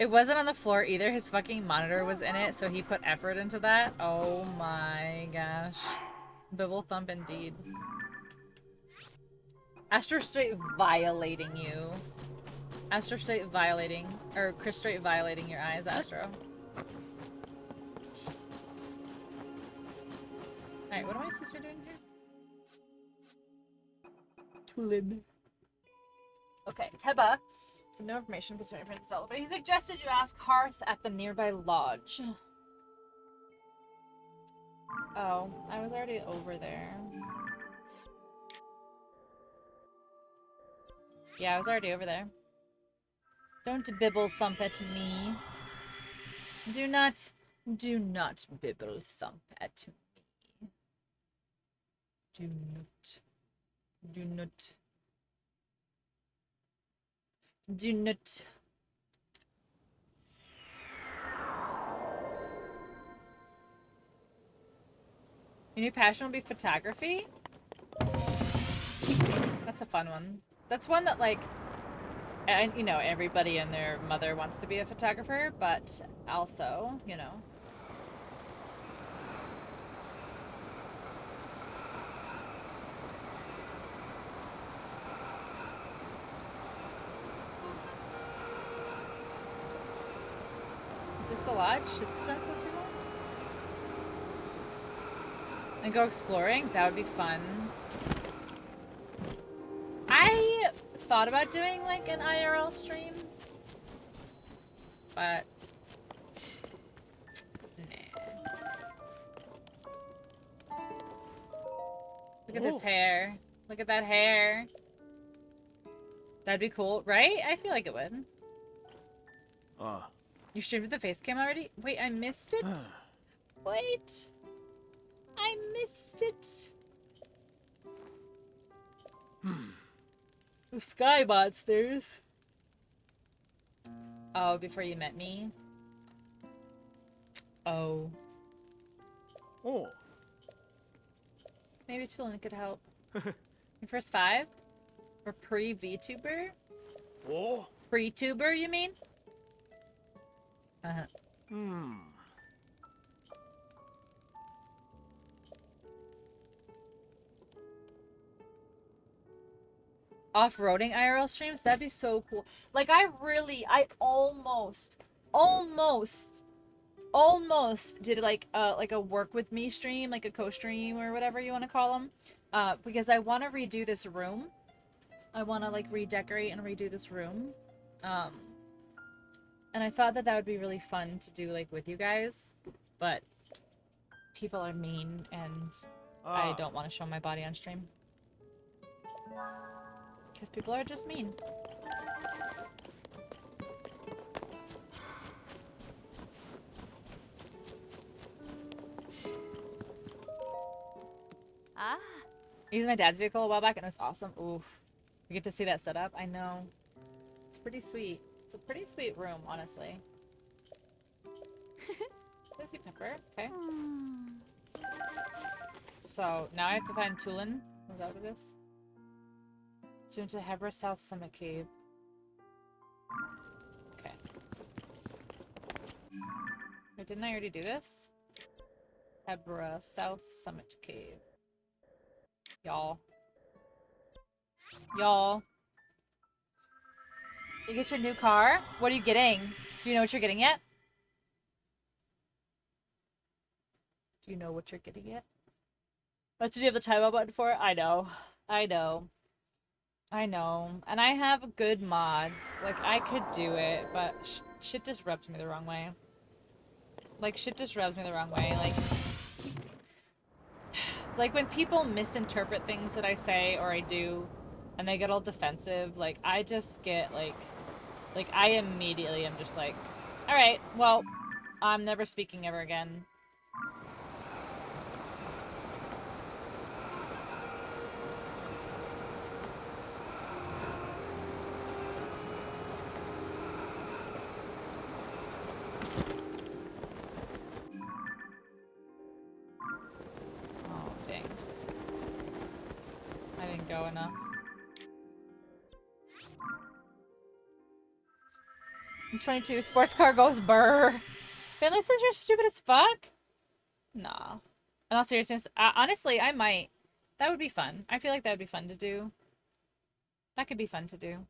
It wasn't on the floor either. His fucking monitor was in it, so he put effort into that. Oh my gosh. Bibble thump indeed. Astro straight violating you. Astro straight violating, or Chris straight violating your eyes, Astro. Alright, what am I supposed to be doing here? Tulin. Okay, Teba. No information concerning Princess Zelda, but he suggested you ask Hearth at the nearby lodge. Oh, I was already over there. Yeah, I was already over there. Don't bibble thump at me. Do not bibble thump at me. Do not. Do not. Do not. Your new passion will be photography? That's a fun one. That's one that, like, and you know, everybody and their mother wants to be a photographer, but also, you know. Is this the lodge? Is this where I'm supposed to be going? And go exploring? That would be fun. I thought about doing like an IRL stream, but nah. Look at this hair. Look at that hair. That'd be cool, right? I feel like it would. You streamed with the face cam already? Wait, I missed it? Wait. I missed it. The sky monsters. Oh, before you met me? Oh. Oh. Maybe Tulin could help. Your first 5? Or pre-VTuber? Oh. Pre-tuber, you mean? Uh-huh. Off-roading IRL streams? That'd be so cool. Like, I almost did like a work with me stream, like a co-stream or whatever you want to call them. Because I want to redo this room. I want to like redecorate and redo this room. And I thought that that would be really fun to do like with you guys, but people are mean and I don't want to show my body on stream. Because people are just mean. I used my dad's vehicle a while back and it was awesome. Oof. You get to see that setup. I know. It's pretty sweet. It's a pretty sweet room, honestly. There's you, Pepper. Okay. So, now I have to find Tulin. Is that what it is? Zoom to Hebra South Summit Cave. Okay. Wait, didn't I already do this? Hebra South Summit Cave. Y'all. Y'all. You get your new car? What are you getting? Do you know what you're getting yet? Do you know what you're getting yet? What did you have the timeout button for? I know. I know. I know. And I have good mods. Like, I could do it, but shit just rubs me the wrong way. Like, shit just rubs me the wrong way. Like when people misinterpret things that I say or I do, and they get all defensive, like, I just get, like, I immediately am just like, alright, well, I'm never speaking ever again. Oh, dang. I didn't go enough. I'm 22. Sports car goes burr. Family says you're stupid as fuck? Nah. In all seriousness, honestly, I might. That would be fun. I feel like that would be fun to do. That could be fun to do.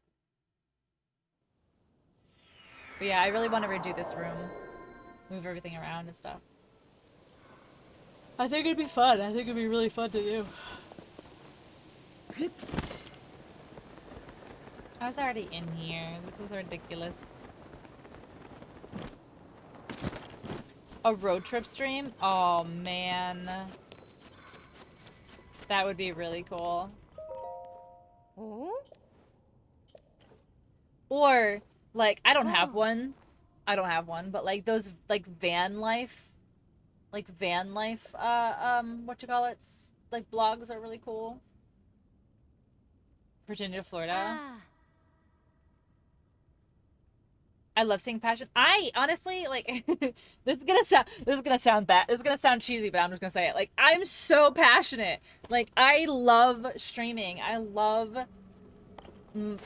But yeah, I really want to redo this room. Move everything around and stuff. I think it'd be fun. I think it'd be really fun to do. I was already in here. This is ridiculous. A road trip stream? Oh, man. That would be really cool. Oh? Or, like, I don't have one. I don't have one, but, like, those, like, van life, what you call it? Like, blogs are really cool. Virginia to Florida. I love seeing passion. I honestly like this is gonna sound bad. This is gonna sound cheesy, but I'm just gonna say it. Like, I'm so passionate. Like, I love streaming. I love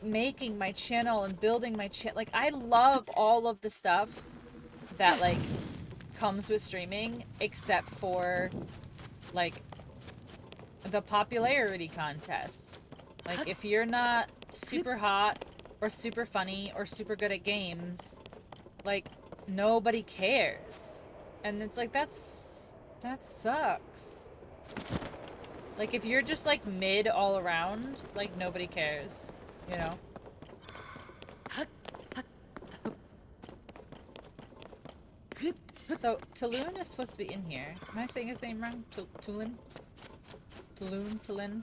making my channel and building my channel. Like, I love all of the stuff that like comes with streaming, except for like the popularity contests. Like, if you're not super hot or super funny or super good at games, like, nobody cares. And it's like, that sucks. Like, if you're just like mid all around, like, nobody cares, you know? So Tulun is supposed to be in here. Am I saying his name wrong? Tulun? Tulun?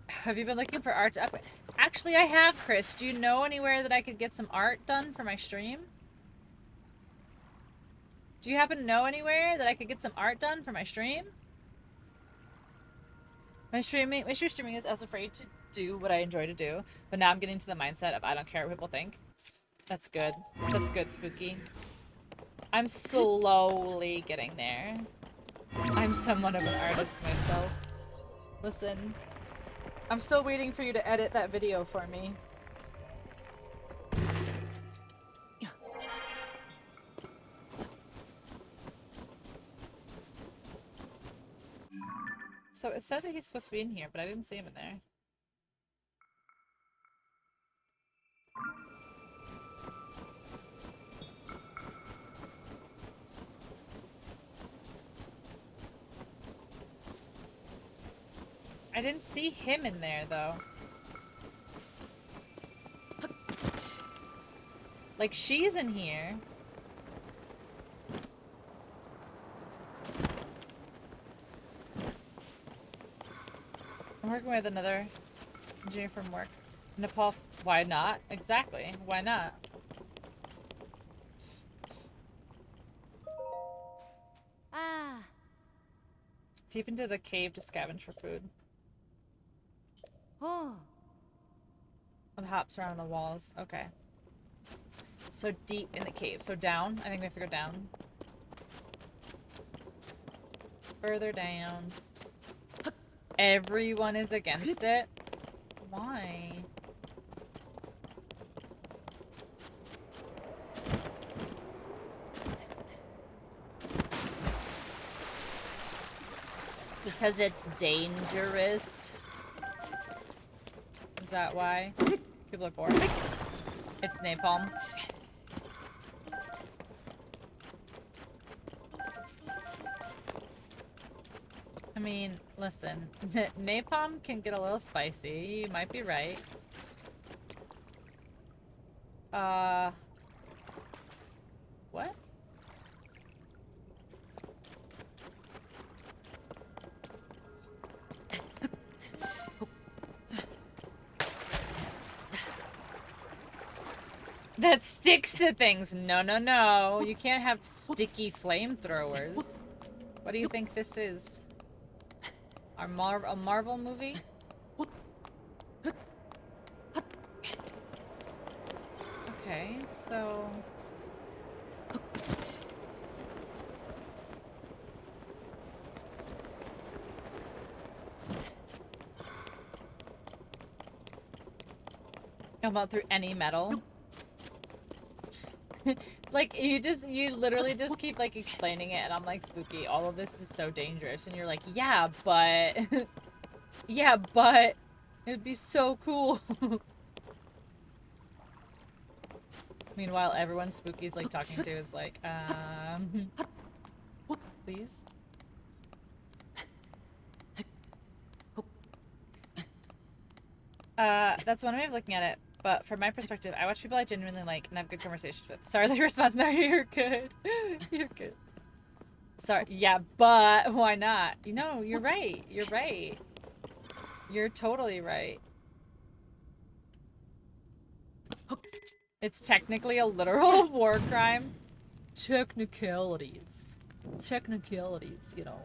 Have you been looking for art to upgrade? Actually, I have, Chris. Do you know anywhere that I could get some art done for my stream? Do you happen to know anywhere that I could get some art done for my stream? My streaming is as afraid to do what I enjoy to do, but now I'm getting to the mindset of I don't care what people think. That's good. That's good, Spooky. I'm slowly getting there. I'm somewhat of an artist myself. Listen. I'm still waiting for you to edit that video for me. So it said that he's supposed to be in here, but I didn't see him in there. I didn't see him in there, though. Like, she's in here. I'm working with another engineer from work. Nepal, why not? Exactly. Why not? Deep into the cave to scavenge for food. It hops around the walls. Okay. So deep in the cave. So down. I think we have to go down. Further down. Everyone is against it? Why? Because it's dangerous. Is that why? People are bored. It's napalm. I mean, listen. Napalm can get a little spicy. You might be right. What? That sticks to things. No, no, no. You can't have sticky flamethrowers. What do you think this is? A Marvel movie? Okay, so... come out through any metal. Like, you literally just keep, like, explaining it, and I'm like, Spooky, all of this is so dangerous. And you're like, yeah, but... yeah, but... It'd be so cool. Meanwhile, everyone Spooky's, like, talking to is like, please? That's one way of looking at it. But from my perspective, I watch people I genuinely like and have good conversations with. Sorry, the response. No, you're good. You're good. Sorry. Yeah, but why not? You know, you're right. You're right. You're totally right. It's technically a literal war crime. Technicalities. Technicalities, you know.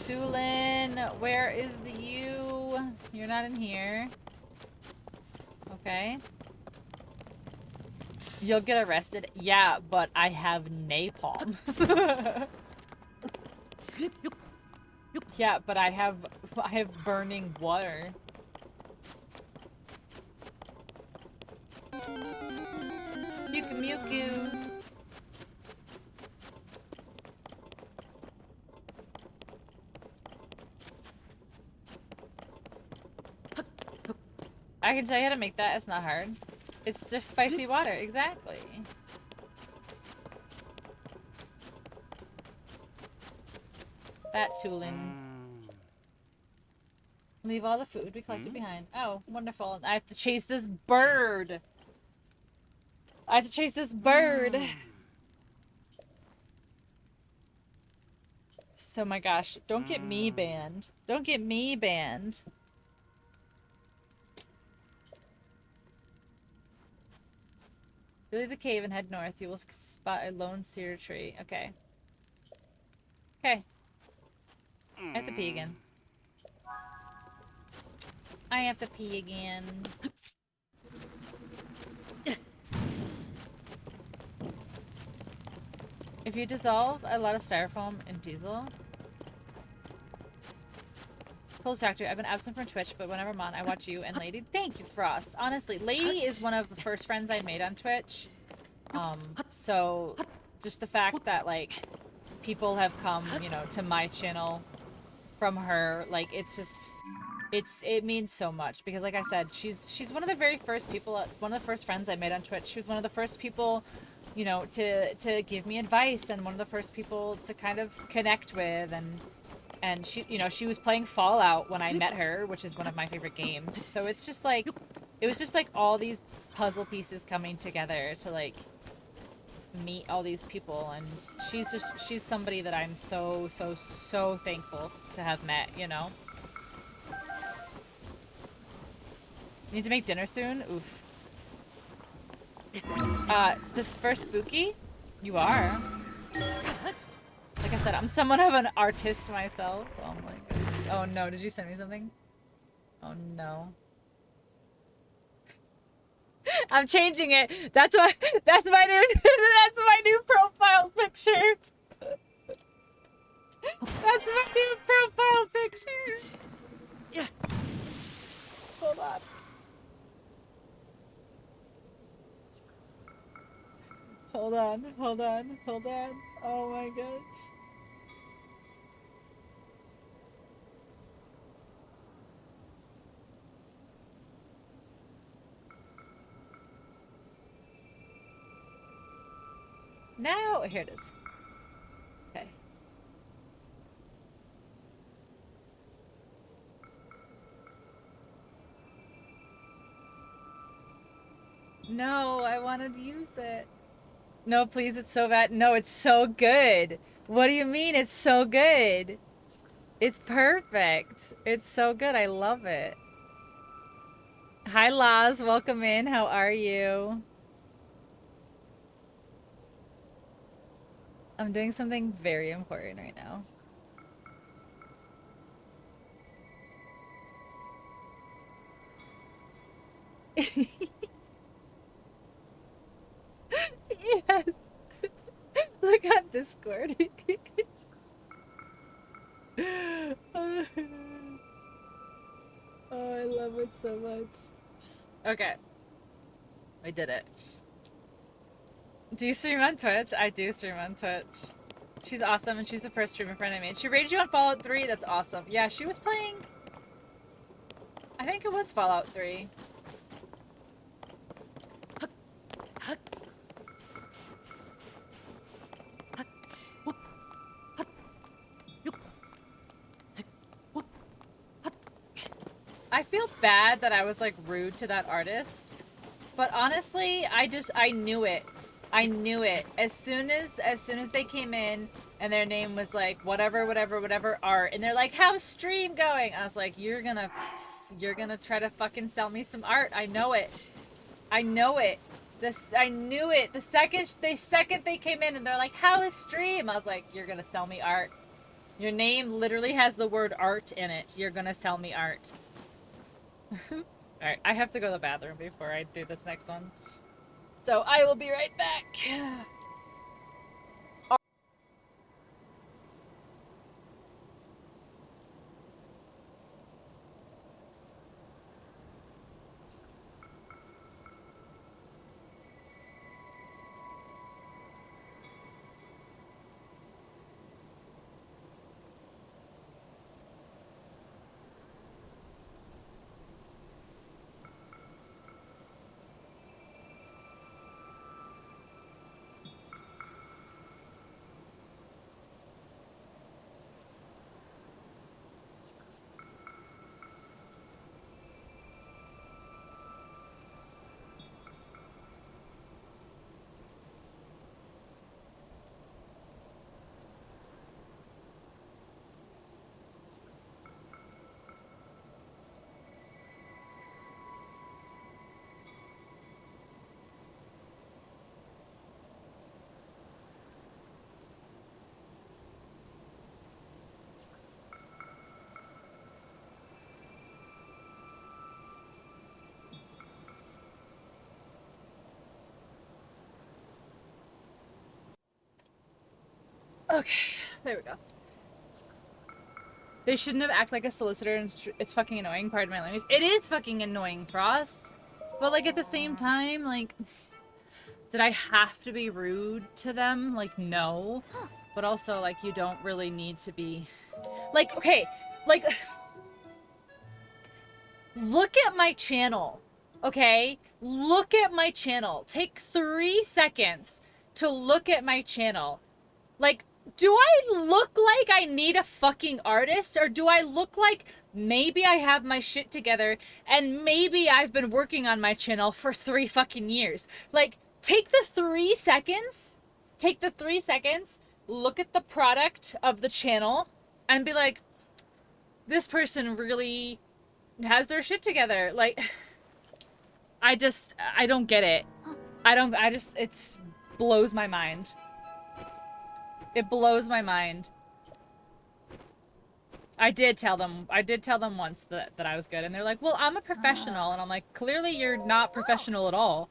Tulin, where is the you? You're not in here. Okay. You'll get arrested. Yeah, but I have napalm. Yeah, but I have burning water. Muku Muku. I can tell you how to make that. It's not hard. It's just spicy water. Exactly. That Tulin. Leave all the food we collected behind. Oh, wonderful. I have to chase this bird. I have to chase this bird. So my gosh, don't get me banned. Don't get me banned. You leave the cave and head north. You will spot a lone cedar tree. Okay. Okay. I have to pee again. I have to pee again. If you dissolve a lot of styrofoam in diesel... Full distractor. I've been absent from Twitch, but whenever I'm on, I watch you and Lady. Thank you, Frost. Honestly, Lady is one of the first friends I made on Twitch. So just the fact that, like, people have come, you know, to my channel from her, like, it's just... It means so much because, like I said, she's one of the very first people, one of the first friends I made on Twitch. She was one of the first people, you know, to give me advice and one of the first people to kind of connect with, and she, you know, she was playing Fallout when I met her, which is one of my favorite games. So it's just like, it was just like all these puzzle pieces coming together to like meet all these people, and she's somebody that I'm so thankful to have met, you know. Need to make dinner soon? Oof. This first Spooky? You are. Like I said, I'm somewhat of an artist myself. Oh my god. Oh no, did you send me something? Oh no. I'm changing it. That's my new that's my new profile picture. That's my new profile picture. Yeah. Hold on. Hold on, hold on, hold on. Oh my gosh. Now, here it is. Okay. No, I wanted to use it. No, please, it's so bad. No, it's so good. What do you mean it's so good? It's perfect. It's so good. I love it. Hi, Laz. Welcome in. How are you? I'm doing something very important right now. Yes. Look how Discord. Oh, I love it so much. Okay. We did it. Do you stream on Twitch? I do stream on Twitch. She's awesome, and she's the first streamer friend I made. She rated you on Fallout 3. That's awesome. Yeah, she was playing... I think it was Fallout 3. I feel bad that I was, like, rude to that artist. But honestly, I knew it. I knew it. As soon as they came in and their name was like, whatever art, and they're like, how's stream going? I was like, you're gonna try to fucking sell me some art. I know it. I know it. I knew it. The second they came in and they're like, how is stream? I was like, you're gonna sell me art. Your name literally has the word art in it. You're gonna sell me art. Alright, I have to go to the bathroom before I do this next one. So I will be right back. Okay, there we go. They shouldn't have acted like a solicitor, and it's fucking annoying. Pardon my language. It is fucking annoying, Frost. But, like, at the same time, like, did I have to be rude to them? Like, no. But also, like, you don't really need to be... Like, okay, like... Look at my channel, okay? Look at my channel. Take 3 seconds to look at my channel. Like, do I look like I need a fucking artist? Or do I look like maybe I have my shit together and maybe I've been working on my channel for 3 fucking years? Like, take the 3 seconds, look at the product of the channel and be like, this person really has their shit together. Like, I don't get it. It blows my mind. It blows my mind. I did tell them once that I was good, and they're like, well, I'm a professional, and I'm like, clearly you're not professional at all.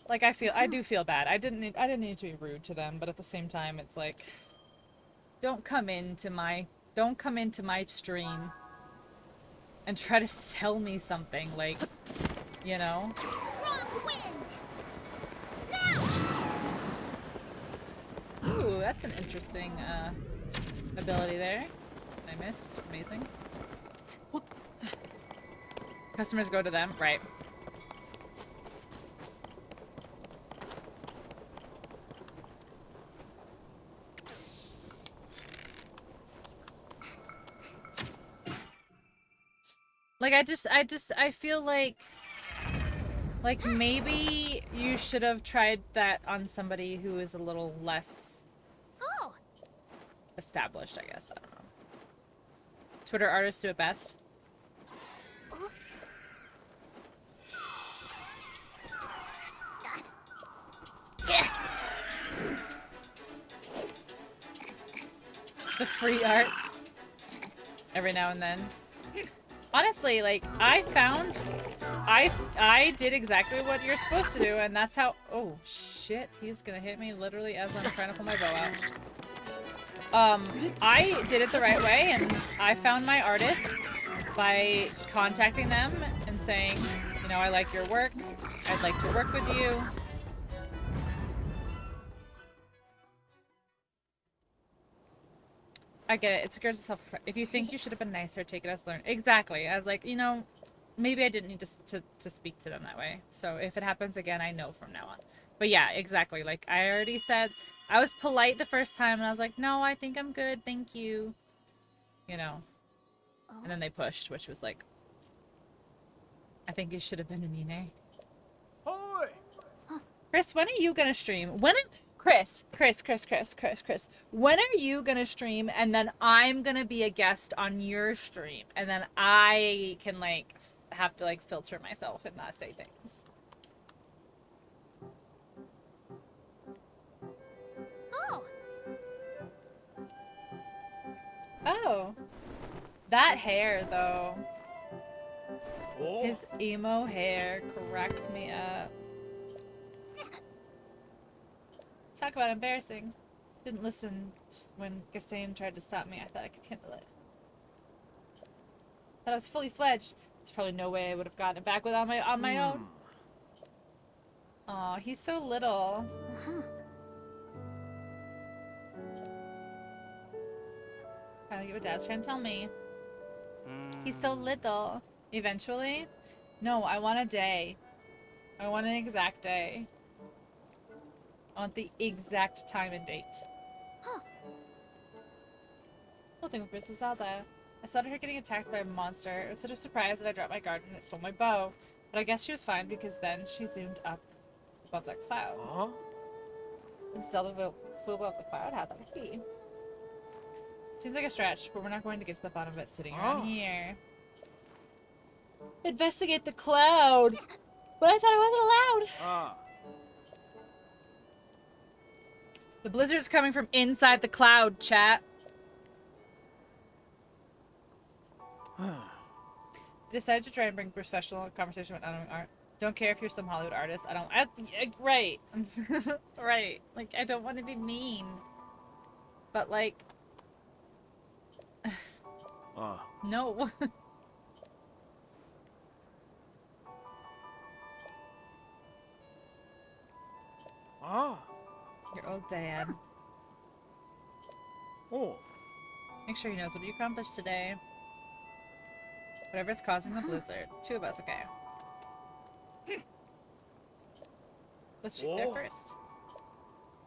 Like, I do feel bad. I didn't need to be rude to them, but at the same time, it's like, don't come into my stream and try to sell me something, like, you know? Strong wind. Ooh, that's an interesting ability there. I missed. Amazing. Customers go to them, right? Like, I feel like maybe you should have tried that on somebody who is a little less established, I guess. I don't know. Twitter artists do it best. The free art. Every now and then. Honestly, like, I found I did exactly what you're supposed to do, and that's how. Oh shit! He's gonna hit me literally as I'm trying to pull my bow out. I did it the right way, and I found my artist by contacting them and saying, you know, I like your work. I'd like to work with you. I get it. It's a girl's self. If you think you should have been nicer, take it as learned. Exactly. As like, you know, maybe I didn't need to speak to them that way. So if it happens again, I know from now on. But yeah, exactly. Like I already said, I was polite the first time, and I was like, no, I think I'm good. Thank you. You know. And then they pushed, which was like, I think you should have been a meanie. Hoy! Chris, when are you gonna stream? Chris. When are you gonna stream? And then I'm gonna be a guest on your stream, and then I can like have to like filter myself and not say things. Oh, that hair though. Oh. His emo hair cracks me up. Talk about embarrassing. Didn't listen when Gassane tried to stop me. I thought I could handle it. Thought I was fully fledged. There's probably no way I would have gotten it back without on my own. Aw, he's so little. I like what Dad's trying to tell me. He's so little. Eventually? No, I want a day. I want an exact day. I want the exact time and date. Whole thing with Princess Zelda. I spotted her getting attacked by a monster. It was such a surprise that I dropped my guard and it stole my bow. But I guess she was fine because then she zoomed up above that cloud. Huh? And Zelda flew above the cloud? How'd that be? Seems like a stretch, but we're not going to get to the bottom of it sitting around here. Investigate the cloud! But I thought I wasn't allowed! Ah. The blizzard's coming from inside the cloud, chat. Decided to try and bring professional conversation with honoring art. Don't care if you're some Hollywood artist. Right. Right. Like, I don't want to be mean. But, like... No. Your old dad. Oh. Make sure he knows what you accomplished today. Whatever's causing the blizzard. Two of us, okay. Let's shoot there first.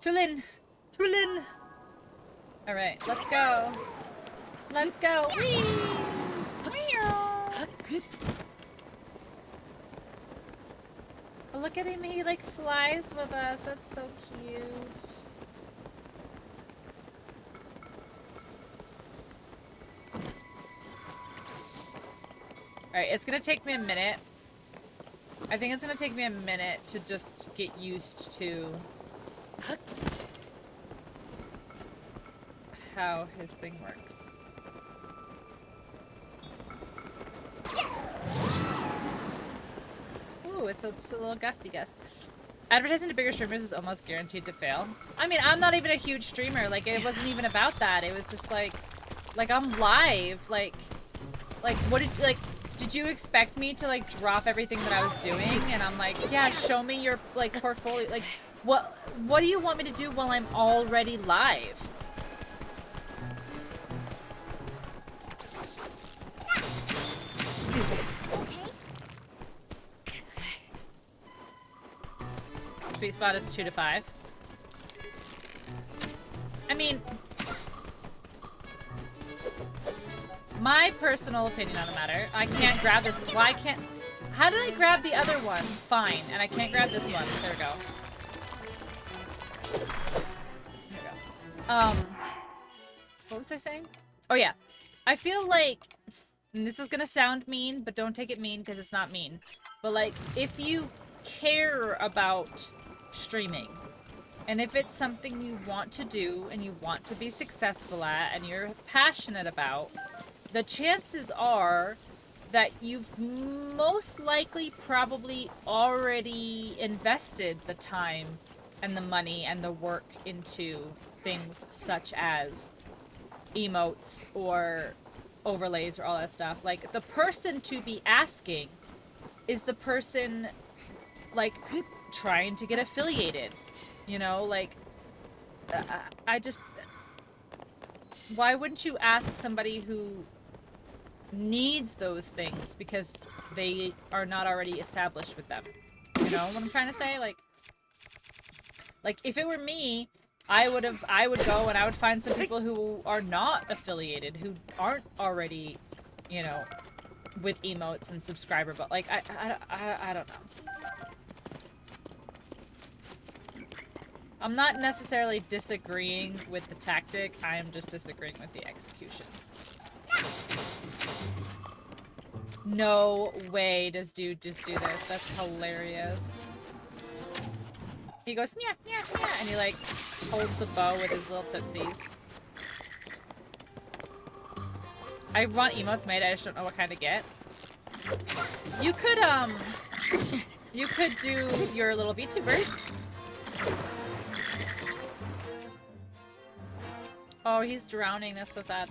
Tulin! Tulin! Alright, let's go. Let's go. Whee! Oh, look at him, he like flies with us. That's so cute. Alright, it's gonna take me a minute. I think it's gonna take me a minute to just get used to how his thing works. Yes! Ooh, it's a little gusty gust. Advertising to bigger streamers is almost guaranteed to fail. I mean, I'm not even a huge streamer. Like, it wasn't even about that. It was just like I'm live. Like, what did you, like, did you expect me to, like, drop everything that I was doing? And I'm like, yeah, show me your, like, portfolio. Like, what do you want me to do while I'm already live? Sweet spot is 2 to 5. I mean, my personal opinion on the matter, I can't grab this. Why can't... How did I grab the other one? Fine. And I can't grab this one. There we go. There we go. What was I saying? Oh, yeah. I feel like... And this is gonna sound mean, but don't take it mean because it's not mean. But, like, if you care about streaming, and if it's something you want to do and you want to be successful at and you're passionate about, the chances are that you've most likely probably already invested the time and the money and the work into things such as emotes or overlays or all that stuff. Like, the person to be asking is the person, like, trying to get affiliated. You know, like, I just... Why wouldn't you ask somebody who needs those things because they are not already established with them? You know what I'm trying to say? Like if it were me, I would go and I would find some people who are not affiliated, who aren't already, you know, with emotes and subscriber, but like I don't know. I'm not necessarily disagreeing with the tactic, I am just disagreeing with the execution. No way does dude just do this. That's hilarious. He goes, yeah, yeah, yeah, and he like holds the bow with his little tootsies. I want emotes made, I just don't know what kind to get. You could do your little VTuber. Oh, he's drowning, that's so sad.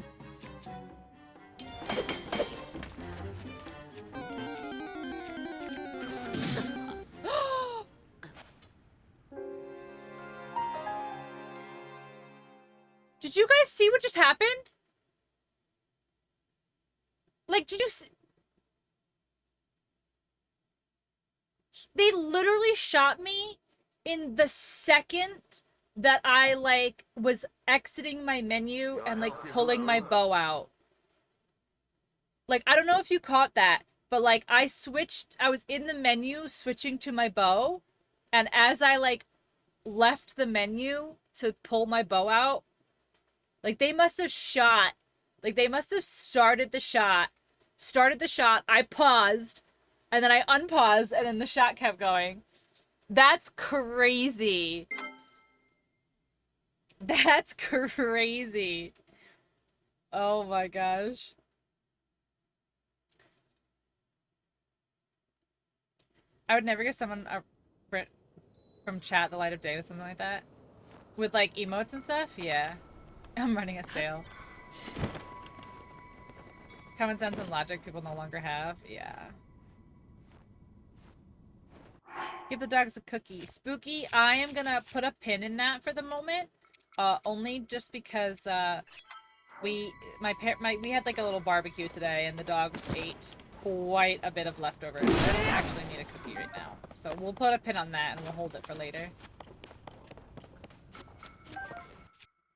Did you guys see what just happened? Like, did you see? They literally shot me in the second that I, like, was exiting my menu and, like, pulling my bow out. Like, I don't know if you caught that, but, like, I was in the menu switching to my bow, and as I, like, left the menu to pull my bow out, like, they must have shot. Like, they must have started the shot, I paused, and then I unpaused, and then the shot kept going. That's crazy. That's crazy. Oh my gosh. I would never give someone a print from chat the light of day with something like that. With, like, emotes and stuff? Yeah. I'm running a sale. Common sense and logic people no longer have. Yeah. Give the dogs a cookie. Spooky, I am gonna put a pin in that for the moment. Only just because, we had like a little barbecue today and the dogs ate quite a bit of leftovers. I don't actually need a cookie right now. So we'll put a pin on that and we'll hold it for later.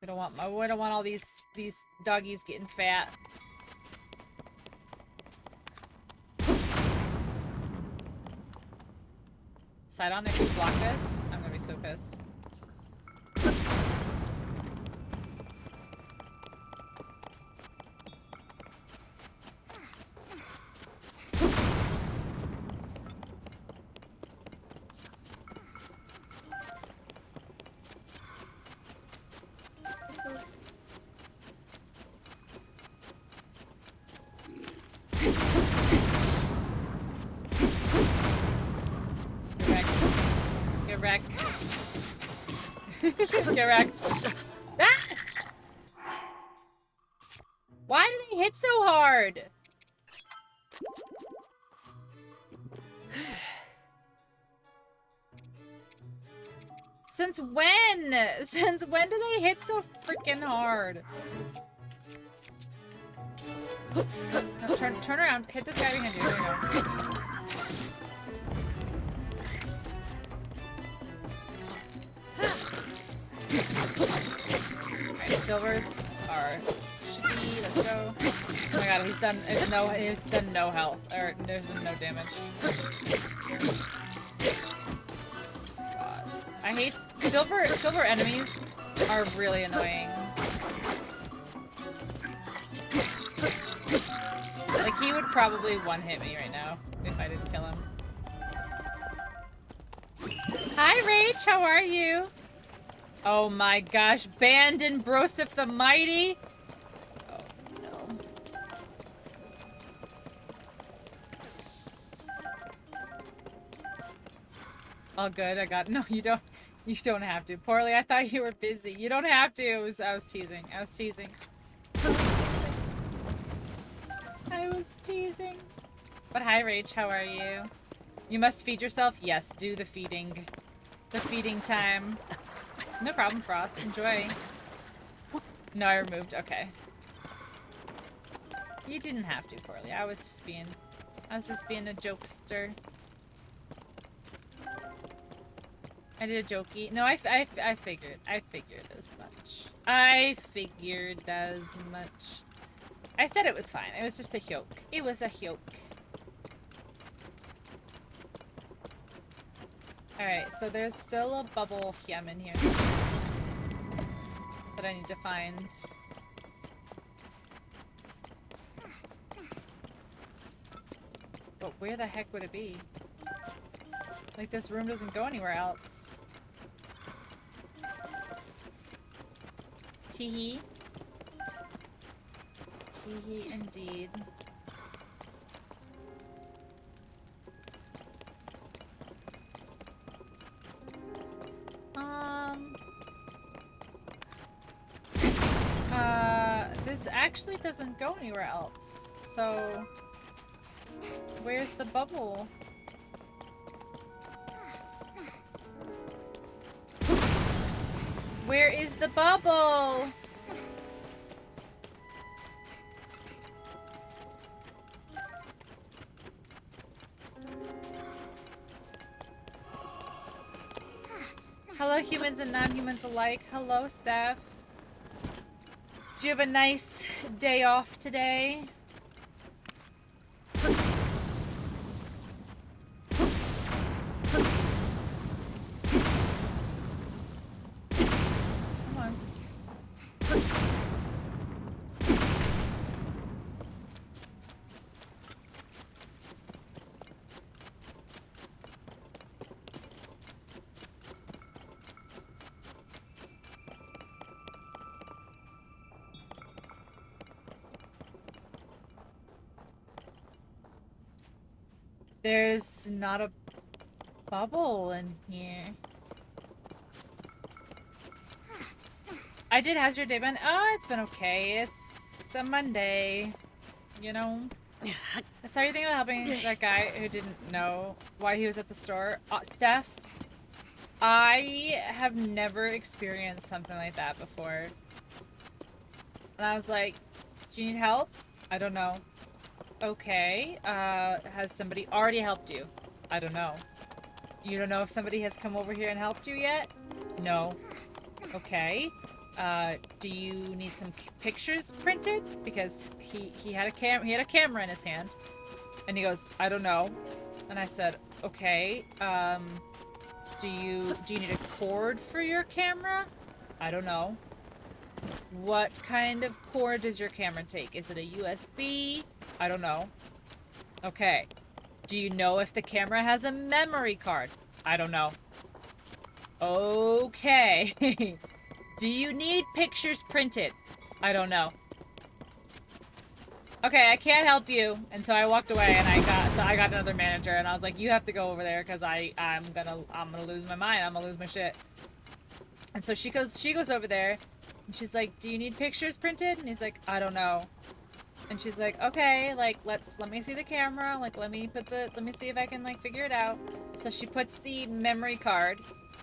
We don't want all these doggies getting fat. Sidon, if you block this, I'm gonna be so pissed. Get wrecked. Get wrecked. Ah! Why do they hit so hard? Since when? Since when do they hit so freaking hard? No, turn around. Hit this guy behind you. There you go. Alright, silvers are shitty. Let's go. Oh my god, he's done no health. Or there's been no damage. God. I hate silver enemies are really annoying. Like, he would probably one-hit me right now if I didn't kill him. Hi, Rach, how are you? Oh my gosh, Bandon Broseph the Mighty? Oh no. All good. I got no. You don't. You don't have to. Poorly. I thought you were busy. You don't have to. I was teasing. I was teasing. I was teasing. But hi, Rach. How are you? You must feed yourself. Yes. Do the feeding. The feeding time. No problem, Frost. Enjoy. No, I removed. Okay. You didn't have to, Poorly. I was just being a jokester. I did a jokey. No, I figured. I figured as much. I figured as much. I said it was fine. It was just a joke. It was a joke. Alright, so there's still a bubble gem in here that I need to find. But where the heck would it be? Like, this room doesn't go anywhere else. Teehee. Teehee indeed. This actually doesn't go anywhere else. So, where's the bubble? Where is the bubble? Hello, humans and non-humans alike. Hello, Steph. Do you have a nice day off today? Come on. There's not a bubble in here. I did. How's your day been? Oh, it's been okay. It's a Monday, you know. Sorry, you think about helping that guy who didn't know why he was at the store? Steph, I have never experienced something like that before. And I was like, do you need help? I don't know. Okay, has somebody already helped you? I don't know. You don't know if somebody has come over here and helped you yet? No. Okay. Do you need some pictures printed? Because he had a camera in his hand. And he goes, I don't know. And I said, okay, do you need a cord for your camera? I don't know. What kind of cord does your camera take? Is it a USB? I don't know. Okay. Do you know if the camera has a memory card? I don't know. Okay. Do you need pictures printed? I don't know. Okay, I can't help you. And so I walked away and I got another manager and I was like, you have to go over there because I'm gonna lose my mind. I'm gonna lose my shit. And so she goes over there and she's like, do you need pictures printed? And he's like, I don't know. And she's like, okay, like, let me see the camera. Like, let me see if I can, like, figure it out. So she puts the memory card.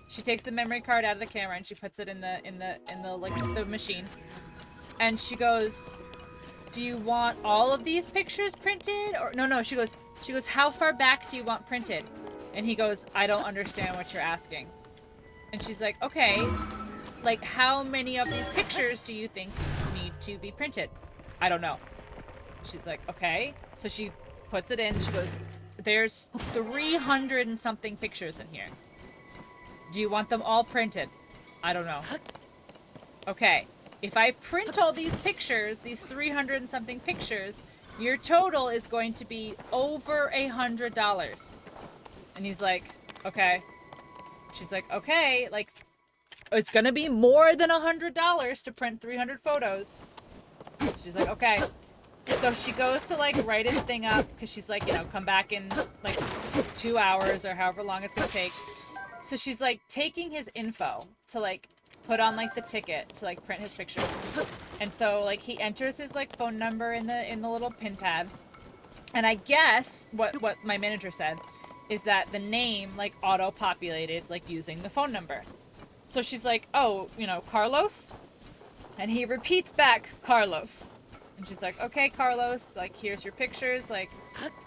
She takes the memory card out of the camera and she puts it in the machine. And she goes, do you want all of these pictures printed? Or, no, she goes, how far back do you want printed? And he goes, I don't understand what you're asking. And she's like, okay, like, how many of these pictures do you think need to be printed? I don't know. She's like, okay. So she puts it in. She goes, there's 300 and something pictures in here. Do you want them all printed? I don't know. Okay. If I print all these pictures, these 300 and something pictures, your total is going to be over $100. And he's like, okay. She's like, okay, like, it's gonna be more than $100 to print 300 photos. She's like, okay. So she goes to, like, write his thing up, because she's like, you know, come back in, like, 2 hours or however long it's gonna take. So she's like taking his info to like put on like the ticket to like print his pictures. And so like he enters his like phone number in the little pin pad. And I guess what my manager said is that the name like auto-populated like using the phone number. So she's like, "Oh, you know, Carlos?" And he repeats back, "Carlos." And she's like, "Okay, Carlos, like here's your pictures, like,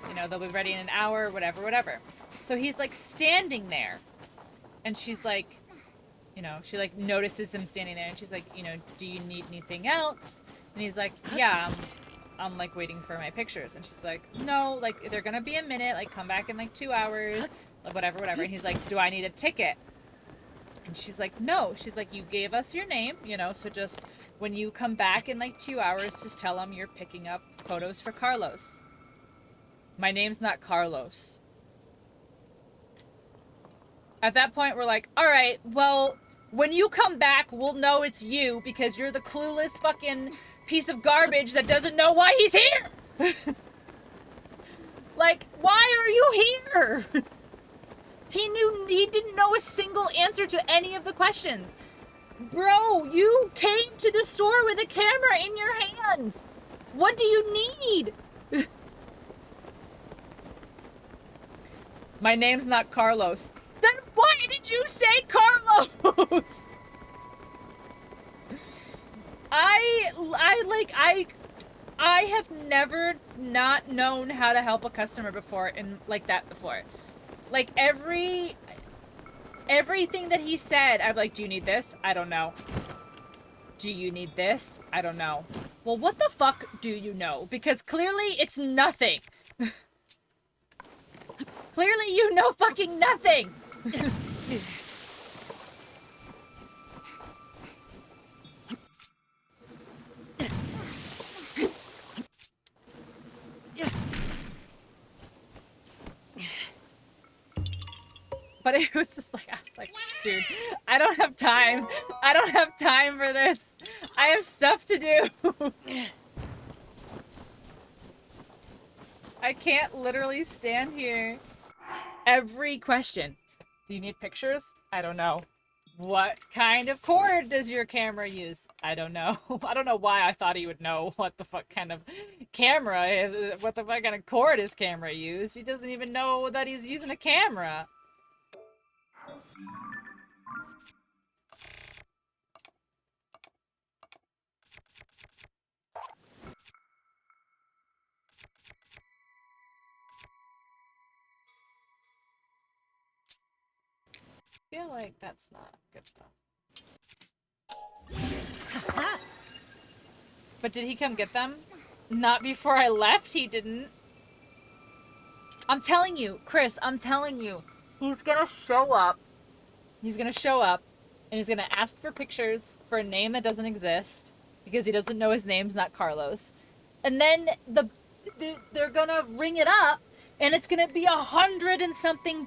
you know, they'll be ready in an hour, whatever, whatever." So he's like standing there. And she's like, you know, she like notices him standing there and she's like, you know, "Do you need anything else?" And he's like, "Yeah, I'm like waiting for my pictures." And she's like, "No, like they're gonna be a minute, like come back in like 2 hours, like whatever, whatever." And he's like, "Do I need a ticket?" And she's like, "No." She's like, "You gave us your name, you know, so just when you come back in like 2 hours, just tell them you're picking up photos for Carlos. My name's not Carlos." At that point, we're like, "All right, well, when you come back, we'll know it's you because you're the clueless fucking piece of garbage that doesn't know why he's here." Like, why are you here? He didn't know a single answer to any of the questions. Bro, you came to the store with a camera in your hands. What do you need? My name's not Carlos. Then why did you say Carlos? I have never not known how to help a customer before and like that before. Like everything that he said, I'm like, "Do you need this? I don't know. Do you need this? I don't know." Well, what the fuck do you know? Because clearly it's nothing. Clearly you know fucking nothing. But it was just like, I was like, "Dude, I don't have time. I don't have time for this. I have stuff to do." I can't literally stand here. Every question. "Do you need pictures? I don't know. What kind of cord does your camera use? I don't know." I don't know why I thought he would know what the fuck kind of camera is, what the fuck kind of cord his camera use. He doesn't even know that he's using a camera. I feel like that's not good enough. But did he come get them? Not before I left, he didn't. I'm telling you, Chris, I'm telling you. He's gonna show up. He's gonna show up, and he's gonna ask for pictures for a name that doesn't exist, because he doesn't know his name's not Carlos. And then they're gonna ring it up, and it's gonna be $100 and something.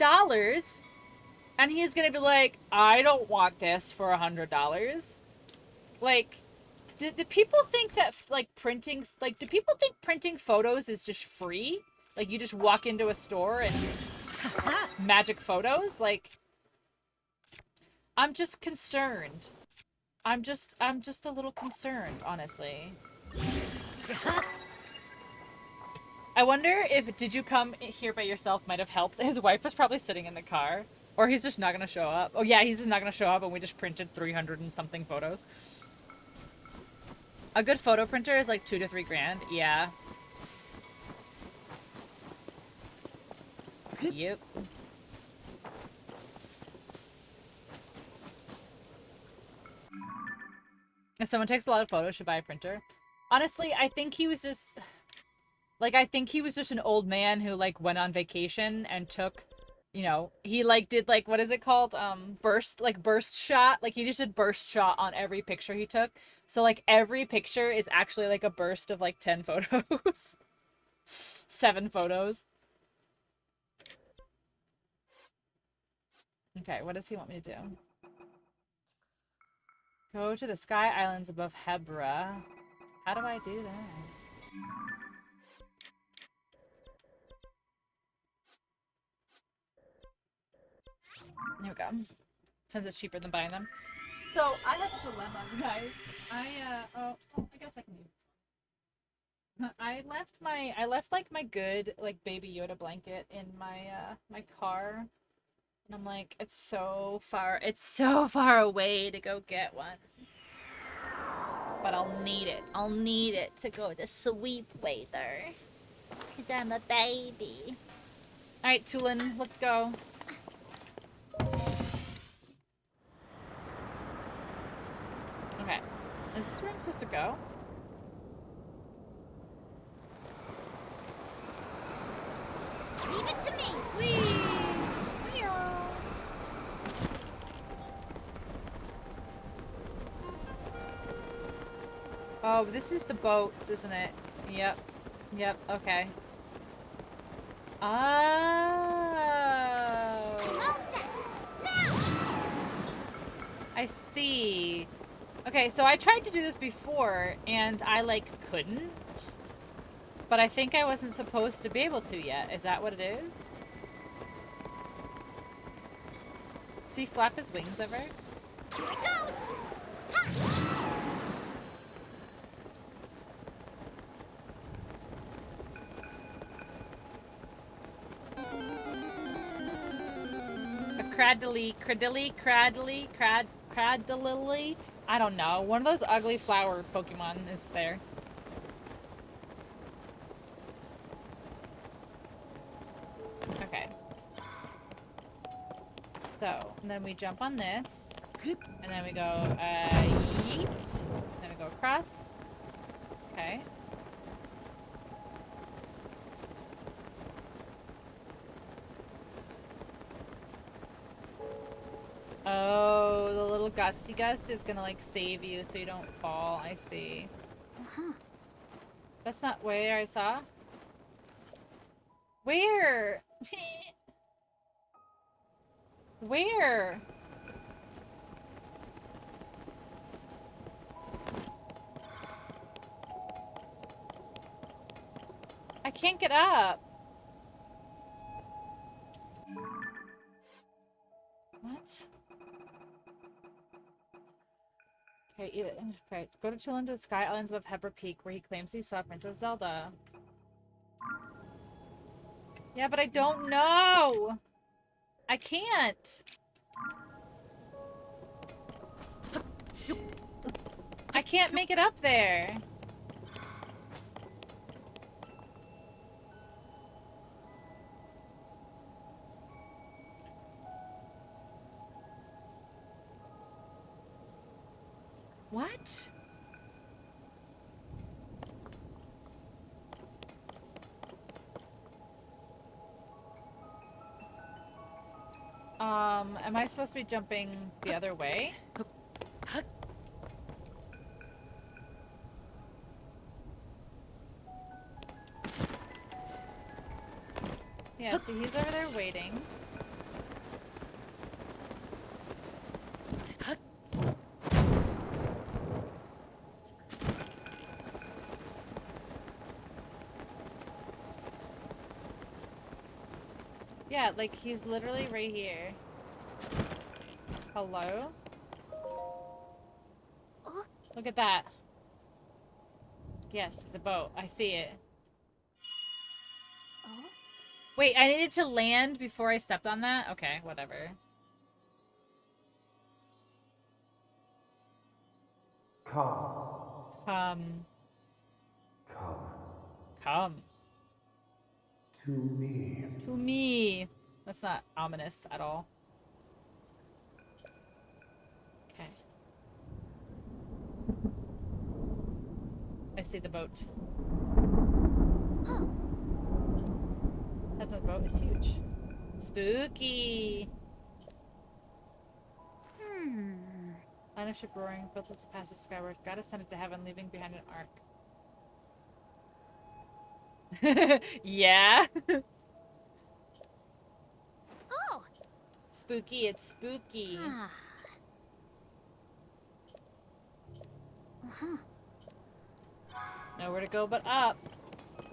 And he's gonna be like, "I don't want this for $100. Like, do people think that, like, printing, like, do people think printing photos is just free? Like, you just walk into a store and magic photos? Like, I'm just concerned. I'm just a little concerned, honestly. I wonder if "Did you come here by yourself" might have helped. His wife was probably sitting in the car. Or he's just not gonna show up. Oh yeah, he's just not gonna show up and we just printed 300 and something photos. A good photo printer is like $2 to $3 grand. Yeah. Yep. If someone takes a lot of photos, should buy a printer. Honestly, I think he was just... Like, I think he was just an old man who, like, went on vacation and took... You know, he, like, did, like, what is it called? Burst shot. Like, he just did burst shot on every picture he took. So, like, every picture is actually, like, a burst of, like, 10 photos. 7 photos. Okay, what does he want me to do? Go to the Sky Islands above Hebra. How do I do that? There we go. Since it's cheaper than buying them. So I have a dilemma, guys. I guess I can use this one. I left like my good like Baby Yoda blanket in my car. And I'm like, it's so far away to go get one. But I'll need it. I'll need it to go to sweet weather. Cause I'm a baby. Alright, Tulin, let's go. Okay. Is this where I'm supposed to go? Leave it to me. Whee! Oh, this is the boats, isn't it? Yep. Yep, okay. Oh. All set. Now. I see. Okay, so I tried to do this before, and I, like, couldn't. But I think I wasn't supposed to be able to yet. Is that what it is? See, flap his wings over? Here it goes. Ha! A cradily. I don't know. One of those ugly flower Pokemon is there. Okay. So, and then we jump on this. And then we go, yeet. Then we go across. Okay. Oh, the little gusty gust is gonna, like, save you so you don't fall. I see. That's not where I saw. Where? Where? I can't get up. What? Okay, go to Chillin to the Sky Islands above Pepper Peak, where he claims he saw Princess Zelda. Yeah, but I don't know! I can't! I can't make it up there! What? Am I supposed to be jumping the other way? Yeah, see, he's over there waiting. Yeah, like, he's literally right here. Hello? Look at that. Yes, it's a boat. I see it. Wait, I needed to land before I stepped on that? Okay, whatever. Come. Come. Come. Come. To me. To me. That's not ominous at all. Okay. I see the boat. Is that the boat? It's huge. Spooky. Line of ship roaring, built as a passage skyward. God ascended to heaven, leaving behind an ark. Yeah. Oh. Spooky, it's spooky. Nowhere to go but up.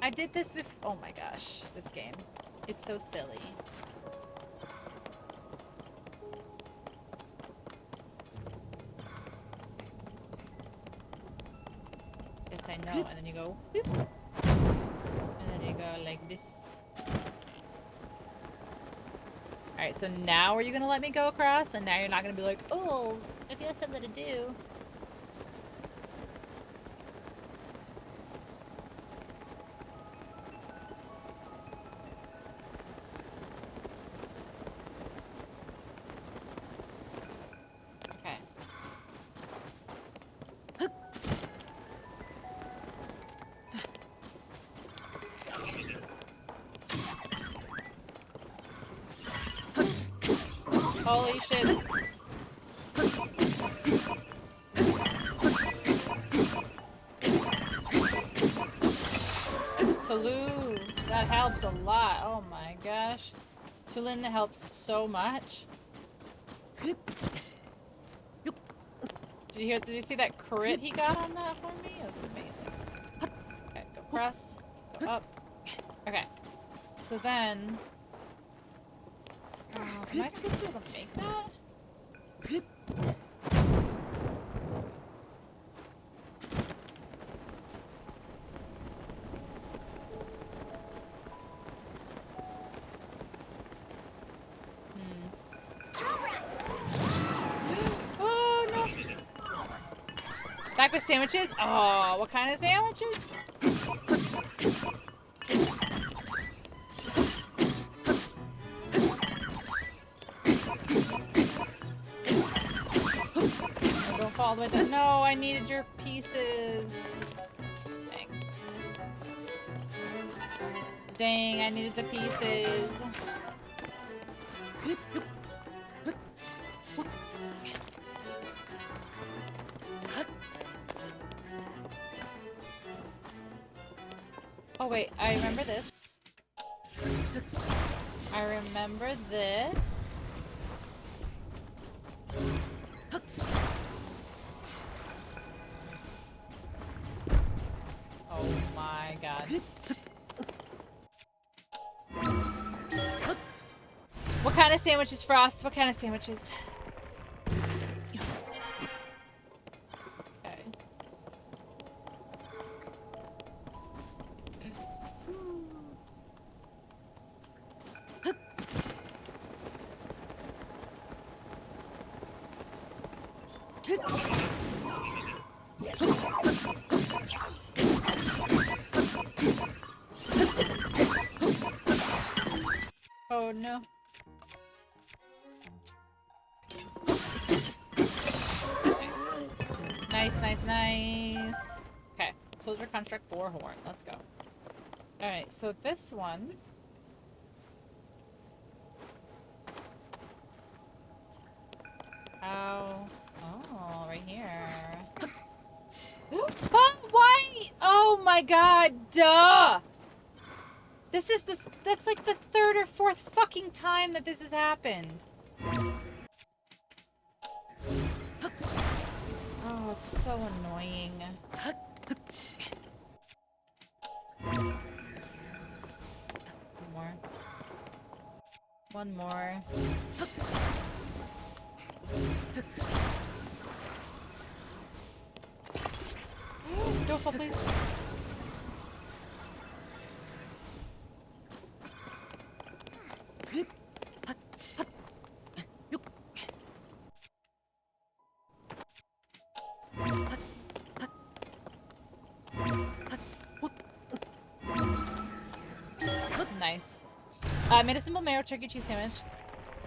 I did this before. Oh my gosh, this game. It's so silly. I know. And then you go, boop. And then you go like this. Alright, so now are you gonna let me go across? And now you're not gonna be like, oh, if you have something to do. Okay. Holy shit. Tulu, that helps a lot. Oh my gosh. Tulin helps so much. Did you see that crit he got on that for me? It was amazing. Okay, go press, go up. Okay. So then am I supposed to be able to make that? Oh no! Back with sandwiches? Oh, what kind of sandwiches? Oh, don't fall all the way down. No, I needed your pieces. Dang. Dang, I needed the pieces. Oh wait, I remember this. I remember this. Oh my god. What kind of sandwiches, Frost? What kind of sandwiches? Okay. Oh no. Nice, nice, nice. Okay, soldier construct 4 horn. Let's go. Alright, so this one. How? Oh, right here. Oh, why? Oh my god, duh! That's like the 3rd or 4th fucking time that this has happened. Oh, it's so annoying. One more. One more. Don't fall, please. Nice. I made a simple mayo turkey cheese sandwich.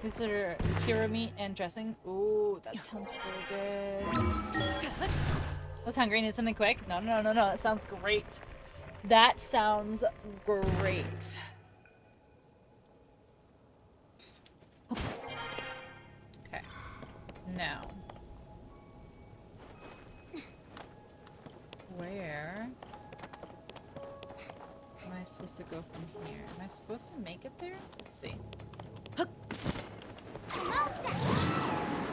These are hero meat and dressing. Ooh, that sounds really good. I was hungry. Need something quick? No, no, no, no. That sounds great. That sounds great. Okay. Now. Where am I supposed to go from here? Am I supposed to make it there? Let's see.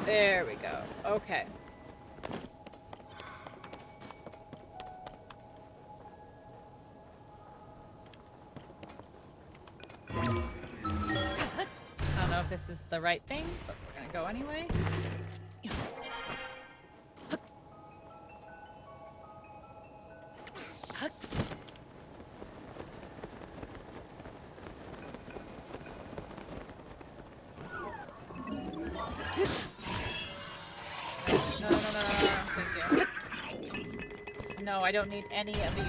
There we go. Okay. I don't know if this is the right thing, but we're gonna go anyway. No, I don't need any of you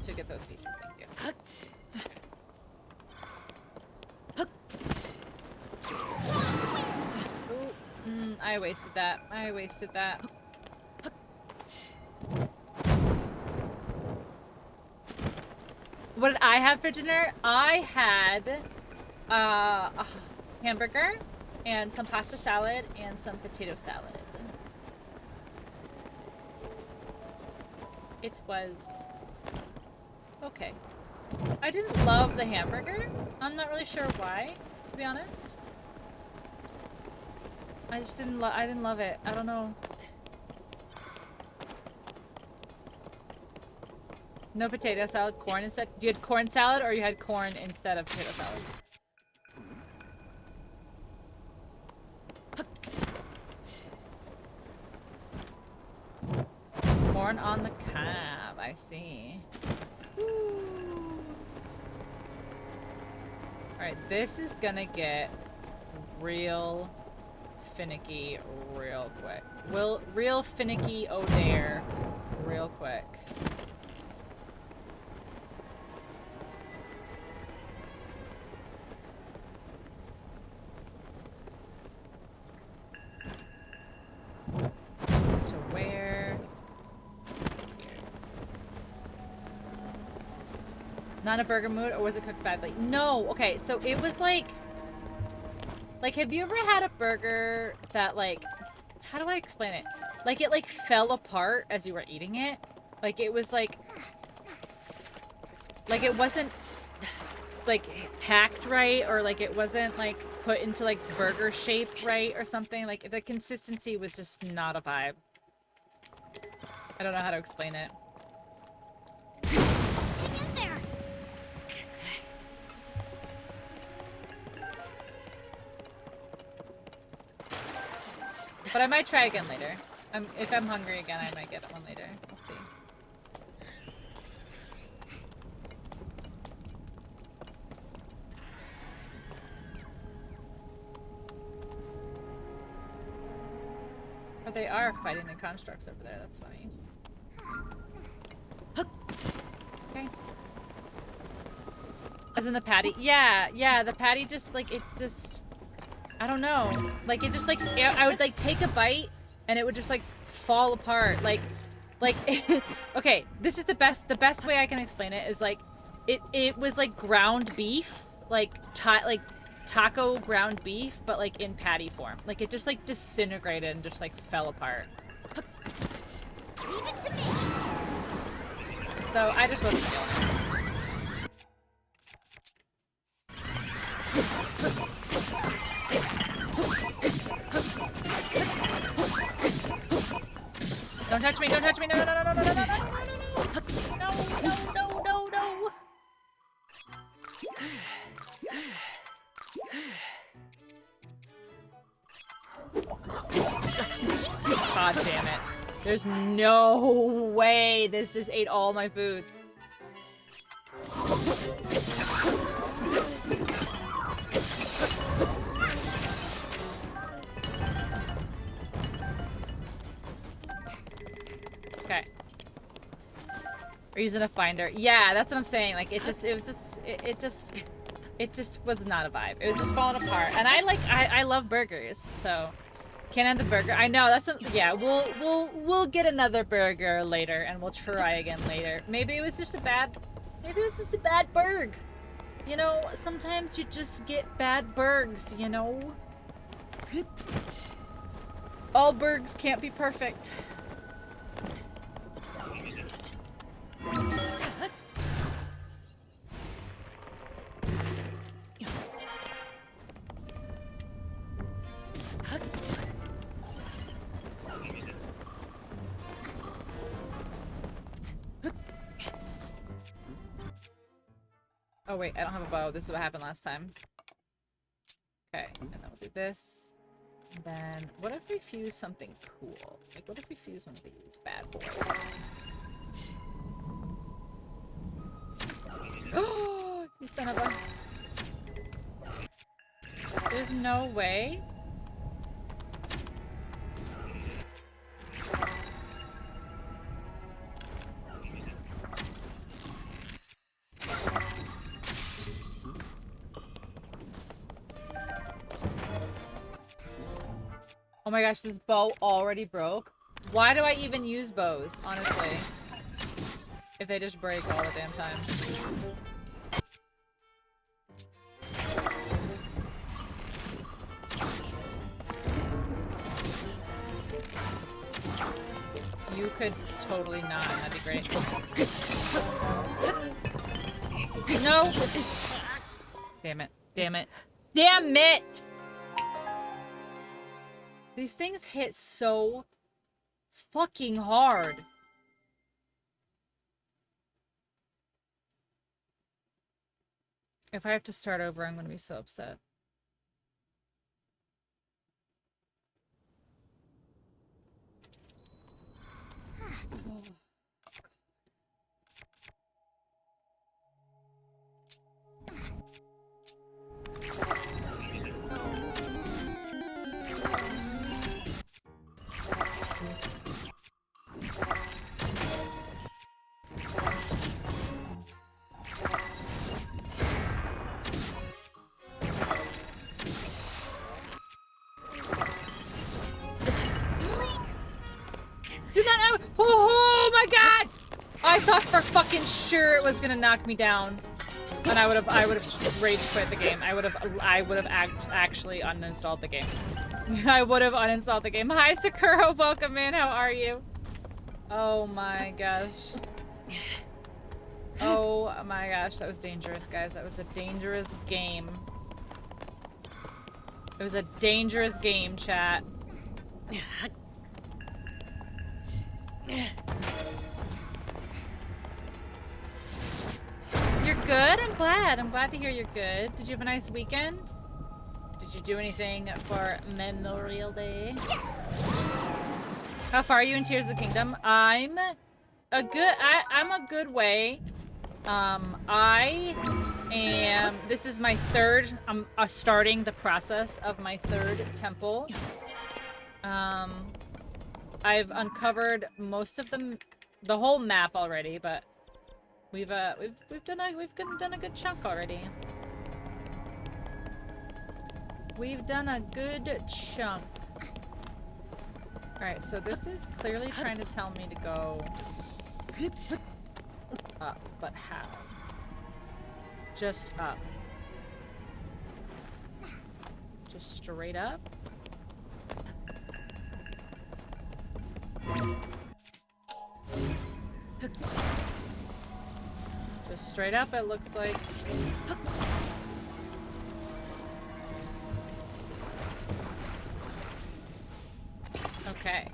to get those pieces. Thank you. I wasted that. I wasted that. What did I have for dinner? I had a hamburger and some pasta salad and some potato salad. It was okay. I didn't love the hamburger. I'm not really sure why, to be honest. I just didn't love it. I don't know. No potato salad, corn instead. You had corn salad or you had corn instead of potato salad? Corn on the cob, I see. Alright, this is gonna get real finicky real quick. Real finicky O'Dare real quick. To where? Here. Not a burger mood, or was it cooked badly? No, okay, so it was like, have you ever had a burger that, like, how do I explain it? Like, it, like, fell apart as you were eating it? Like, it was, like, it wasn't, like, packed right, or, like, it wasn't, like, put into, like, burger shape right, or something. Like, the consistency was just not a vibe. I don't know how to explain it. Get in there. But I might try again later. If I'm hungry again, I might get one later. We'll see. But they are fighting the constructs over there. That's funny. Okay. As in the patty? Yeah, the patty just, like, it just... I don't know. Like, it just, like, I would, like, take a bite, and it would just, like, fall apart. Like, okay, this is the best way I can explain it is, like, it was, like, ground beef, like, taco ground beef, but, like, in patty form. Like, it just, like, disintegrated and just, like, fell apart. Leave it to me. So, I just wasn't feeling it. Don't touch me, don't touch me, no, no, no, no, no, no, no, no, no, no, no, no. God damn it. There's no way this just ate all my food. Okay. Are you using a binder? Yeah, that's what I'm saying. Like, it just was not a vibe. It was just falling apart. And I love burgers, so can't have the burger. I know that's yeah. We'll get another burger later, and we'll try again later. Maybe it was just a bad burg. You know, sometimes you just get bad burgs. You know, all burgs can't be perfect. Oh wait, I don't have a bow. This is what happened last time. Okay, and then we'll do this. And then, what if we fuse something cool? Like, what if we fuse one of these bad boys? Oh, you son of a... There's no way. Oh my gosh, this bow already broke. Why do I even use bows, honestly? If they just break all the damn time. You could totally not. That'd be great. No! Damn it. Damn it. Damn it! These things hit so fucking hard. If I have to start over, I'm gonna be so upset. Do not know. Oh my god! I thought for fucking sure it was gonna knock me down, and I would have rage quit the game. I would have actually uninstalled the game. I would have uninstalled the game. Hi Sakura, welcome in. How are you? Oh my gosh. Oh my gosh, that was dangerous, guys. That was a dangerous game. It was a dangerous game, chat. You're good? I'm glad. I'm glad to hear you're good. Did you have a nice weekend? Did you do anything for Memorial Day? Yes. How far are you in Tears of the Kingdom? I'm a good way. This is my third, I'm starting the process of my third temple. I've uncovered most of the whole map already, but we've done a good chunk already. We've done a good chunk. Alright, so this is clearly trying to tell me to go up, but how? Just up. Just straight up? Just straight up, it looks like. Okay.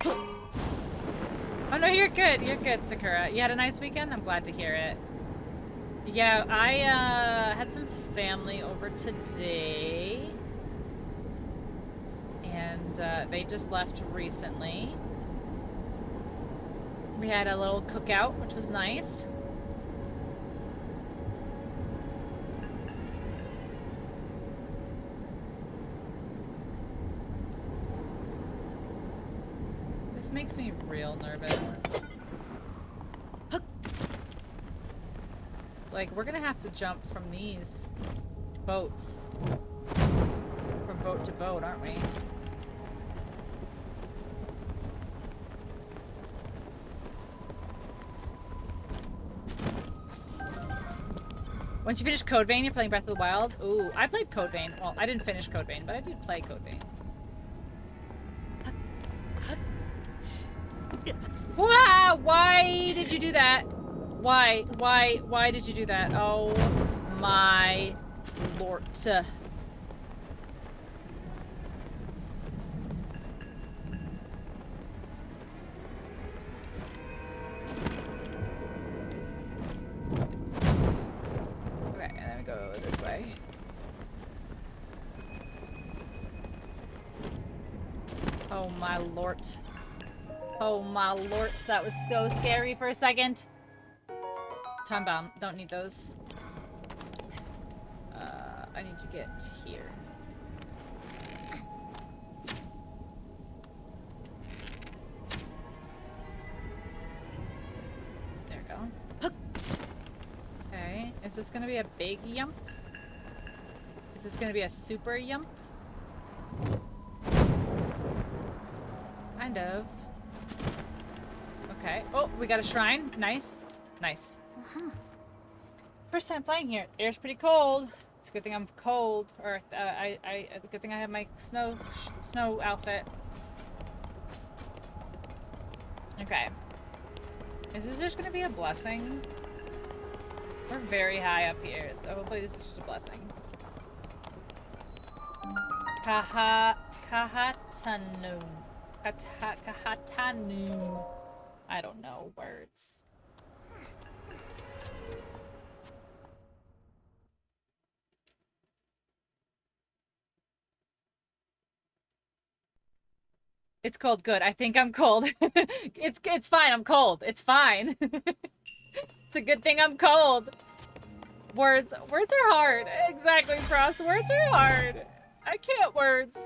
Oh no, you're good. You're good, Sakura. You had a nice weekend? I'm glad to hear it. Yeah, I had some family over today. And they just left recently. We had a little cookout, which was nice. This makes me real nervous. Like, we're gonna have to jump from these boats. From boat to boat, aren't we? Once you finish Code Vein, you're playing Breath of the Wild? Ooh, I played Code Vein. Well, I didn't finish Code Vein, but I did play Code Vein. Wow, why did you do that? Why did you do that? Oh my lord. Okay, let me go this way. Oh my lord. Oh my lord, that was so scary for a second. Time bomb, don't need those. I need to get here. There we go. Okay, is this gonna be a big yump? Is this gonna be a super yump? Kind of. Okay. Oh, we got a shrine. Nice. Nice. First time flying here. Air's pretty cold. It's a good thing I'm cold. Or, good thing I have my snow outfit. Okay. Is this just gonna be a blessing? We're very high up here, so hopefully this is just a blessing. Kahatanu. Kahatanu. I don't know words. It's cold. Good. I think I'm cold. It's fine. I'm cold. It's fine. It's a good thing I'm cold. Words are hard. Exactly, Frost. Words are hard. I can't words.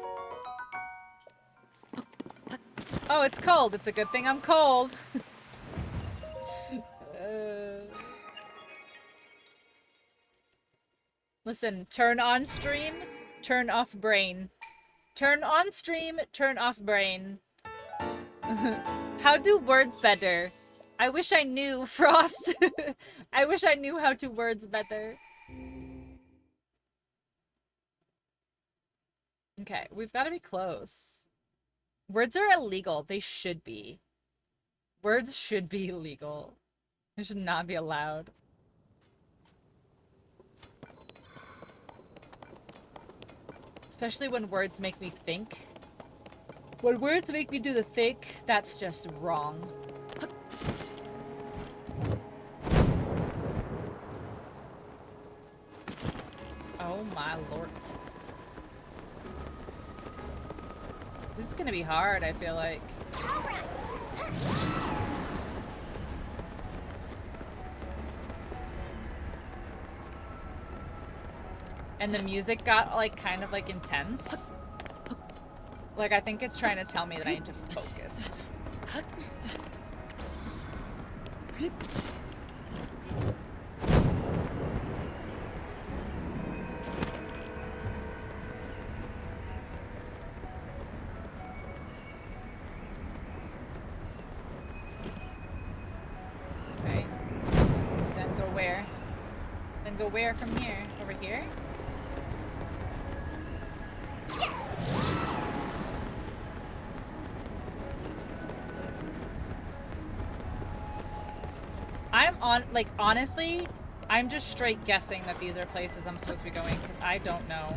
Oh, it's cold. It's a good thing I'm cold. Listen, turn on stream, turn off brain. Turn on stream, turn off brain. How do words better? I wish I knew, Frost. I wish I knew how to words better. Okay, we've got to be close. Words are illegal. They should be. Words should be illegal. They should not be allowed. Especially when words make me think. When words make me do the think, that's just wrong. Oh my lord. This is gonna be hard, I feel like. All right. And the music got, like, kind of, like, intense. Like, I think it's trying to tell me that I need to focus. Okay. Then go where? Then go where from here? Over here? Yes. I'm on, like, honestly, I'm just straight guessing that these are places I'm supposed to be going, because I don't know.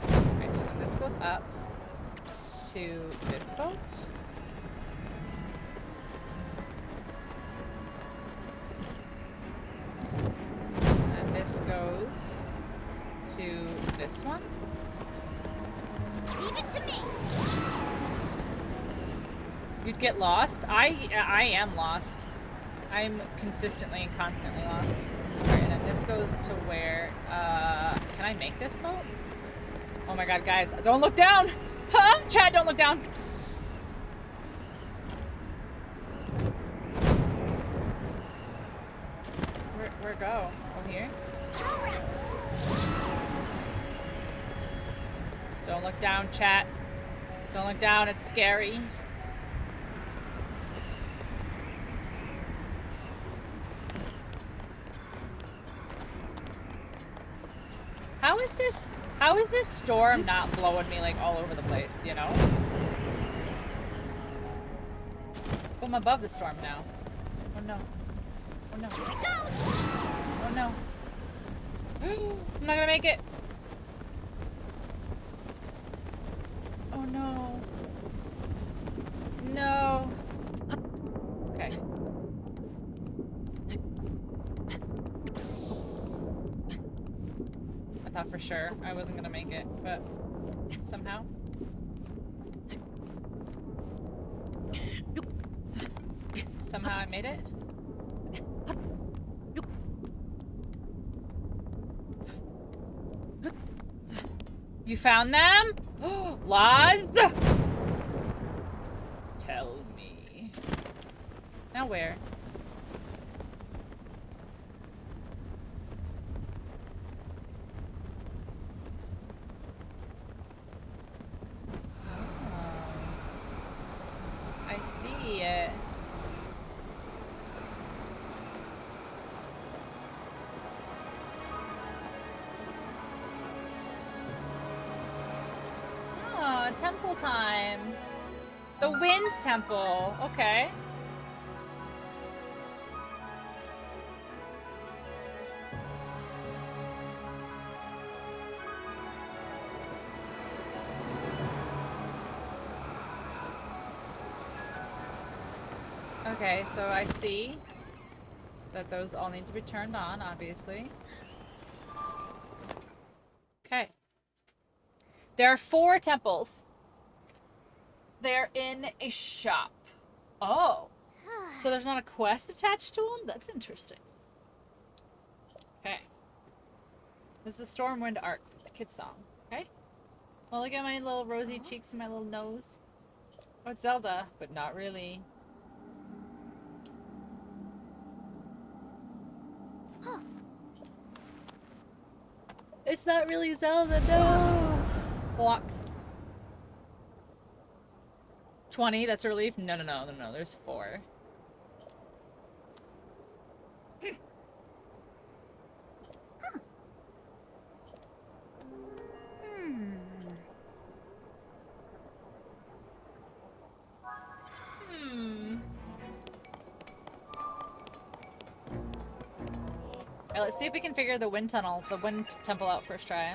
Okay, so then this goes up to this boat. And this goes to this one. Leave it to me. You'd get lost? I am lost. I'm consistently and constantly lost. Alright, and then this goes to where, can I make this boat? Oh my god, guys, don't look down! Huh? Chad, don't look down! Where go? Over here? All right. Don't look down, chat. Don't look down, it's scary. How is this storm not blowing me, like, all over the place, you know? Oh, I'm above the storm now. Oh no. Oh no. Here it goes. Oh no. I'm not gonna make it. Oh no. No. Okay. I thought for sure I wasn't gonna make it, but somehow. Somehow I made it. You found them? Lost? Tell me. Now where? see it. Oh, temple time. The wind temple. Okay. Okay, so I see that those all need to be turned on, obviously. Okay. There are 4 temples. They're in a shop. Oh. So there's not a quest attached to them? That's interesting. Okay. This is Stormwind Arc, a kid's song. Okay. Well, look at my little rosy cheeks and my little nose. Oh, it's Zelda, but not really. It's not really Zelda, no! Block. 20, that's a relief? No, there's 4. Alright, let's see if we can figure the wind temple out first try.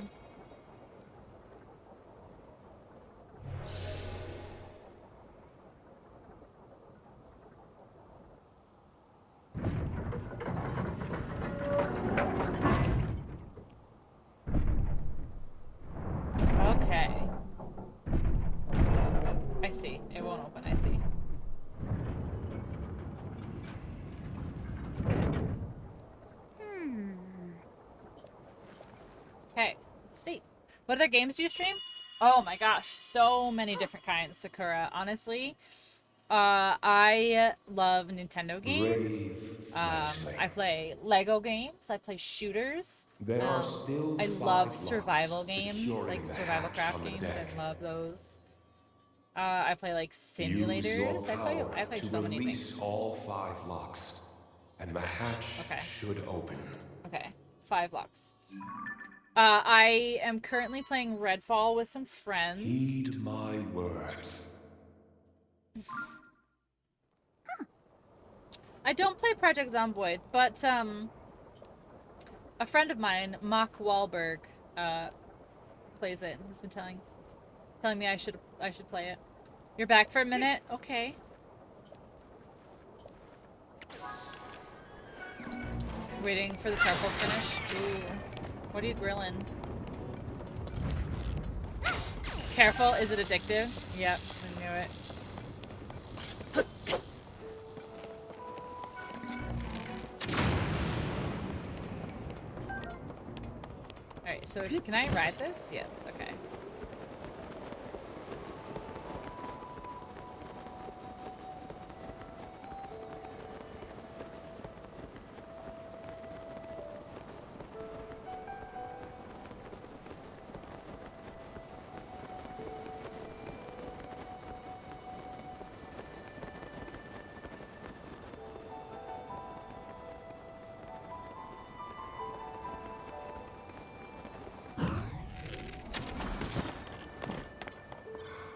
Okay. I see. It won't open, I see. Okay, let's see. What other games do you stream? Oh my gosh, so many different kinds, Sakura. Honestly, I love Nintendo games. I play Lego games. I play shooters. There are still I 5 love locks survival games, securing like the survival hatch craft on the games. deck. I love those. I play like Use your simulators. power I play to so many release things. all 5 locks, and the hatch Okay. should open. Okay, 5 locks. I am currently playing Redfall with some friends. Heed my words. I don't play Project Zomboid, but a friend of mine, Mock Wahlberg, plays it. He's been telling me I should play it. You're back for a minute? Okay. Waiting for the charcoal finish. Ooh. What are you grilling? Careful, is it addictive? Yep, I knew it. Alright, so can I ride this? Yes, okay.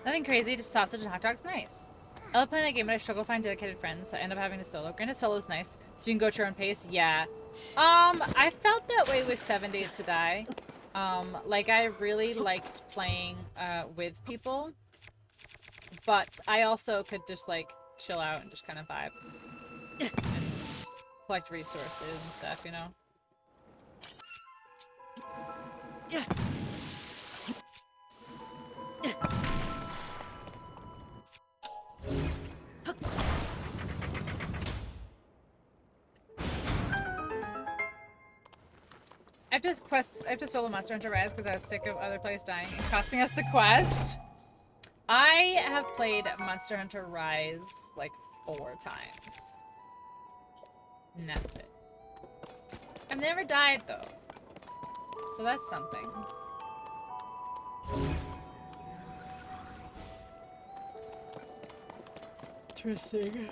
Nothing crazy, just sausage and hot dogs. Nice. I love playing that game, but I struggle to find dedicated friends, so I end up having to solo. Granted, solo's nice, so you can go at your own pace. Yeah. I felt that way with 7 Days to Die. Like, I really liked playing, with people. But I also could just, like, chill out and just kind of vibe. And collect resources and stuff, you know? Yeah. I have to solo Monster Hunter Rise because I was sick of other players dying and costing us the quest. I have played Monster Hunter Rise like 4 times. And that's it. I've never died though. So that's something. Interesting.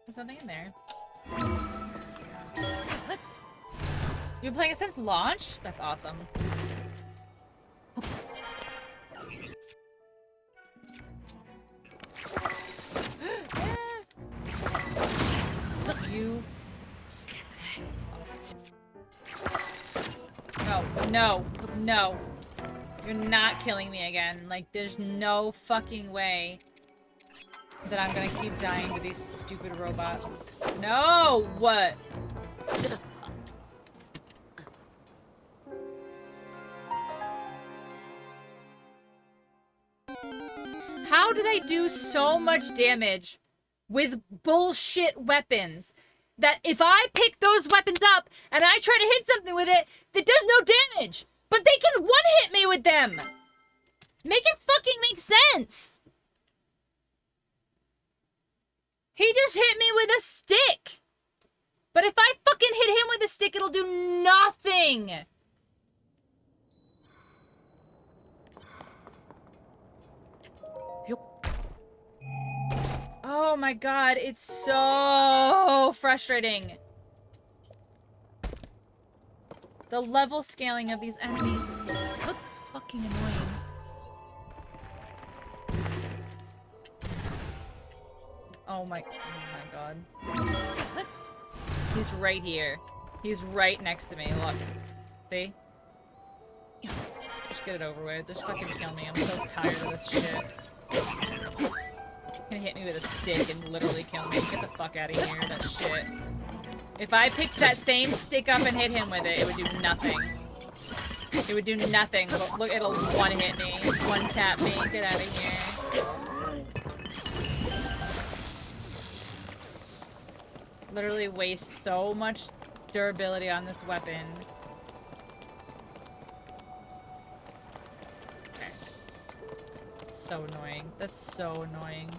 There's nothing in there. You've been playing it since launch? That's awesome. You. No, no, no. You're not killing me again. Like, there's no fucking way that I'm gonna keep dying to these stupid robots. No! What? How do they do so much damage with bullshit weapons that if I pick those weapons up and I try to hit something with it, that does no damage? But they can one-hit me with them! Make it fucking make sense! He just hit me with a stick! But if I fucking hit him with a stick, it'll do nothing! Oh my god, it's so frustrating. The level scaling of these enemies is so fucking annoying. Oh my god. He's right here. He's right next to me, look. See? Just get it over with. Just fucking kill me. I'm so tired of this shit. Gonna hit me with a stick and literally kill me. Get the fuck out of here, that shit. If I picked that same stick up and hit him with it, it would do nothing. It would do nothing. Look, it'll one-hit me. One-tap me. Get out of here. Literally waste so much durability on this weapon. Okay. So annoying. That's so annoying.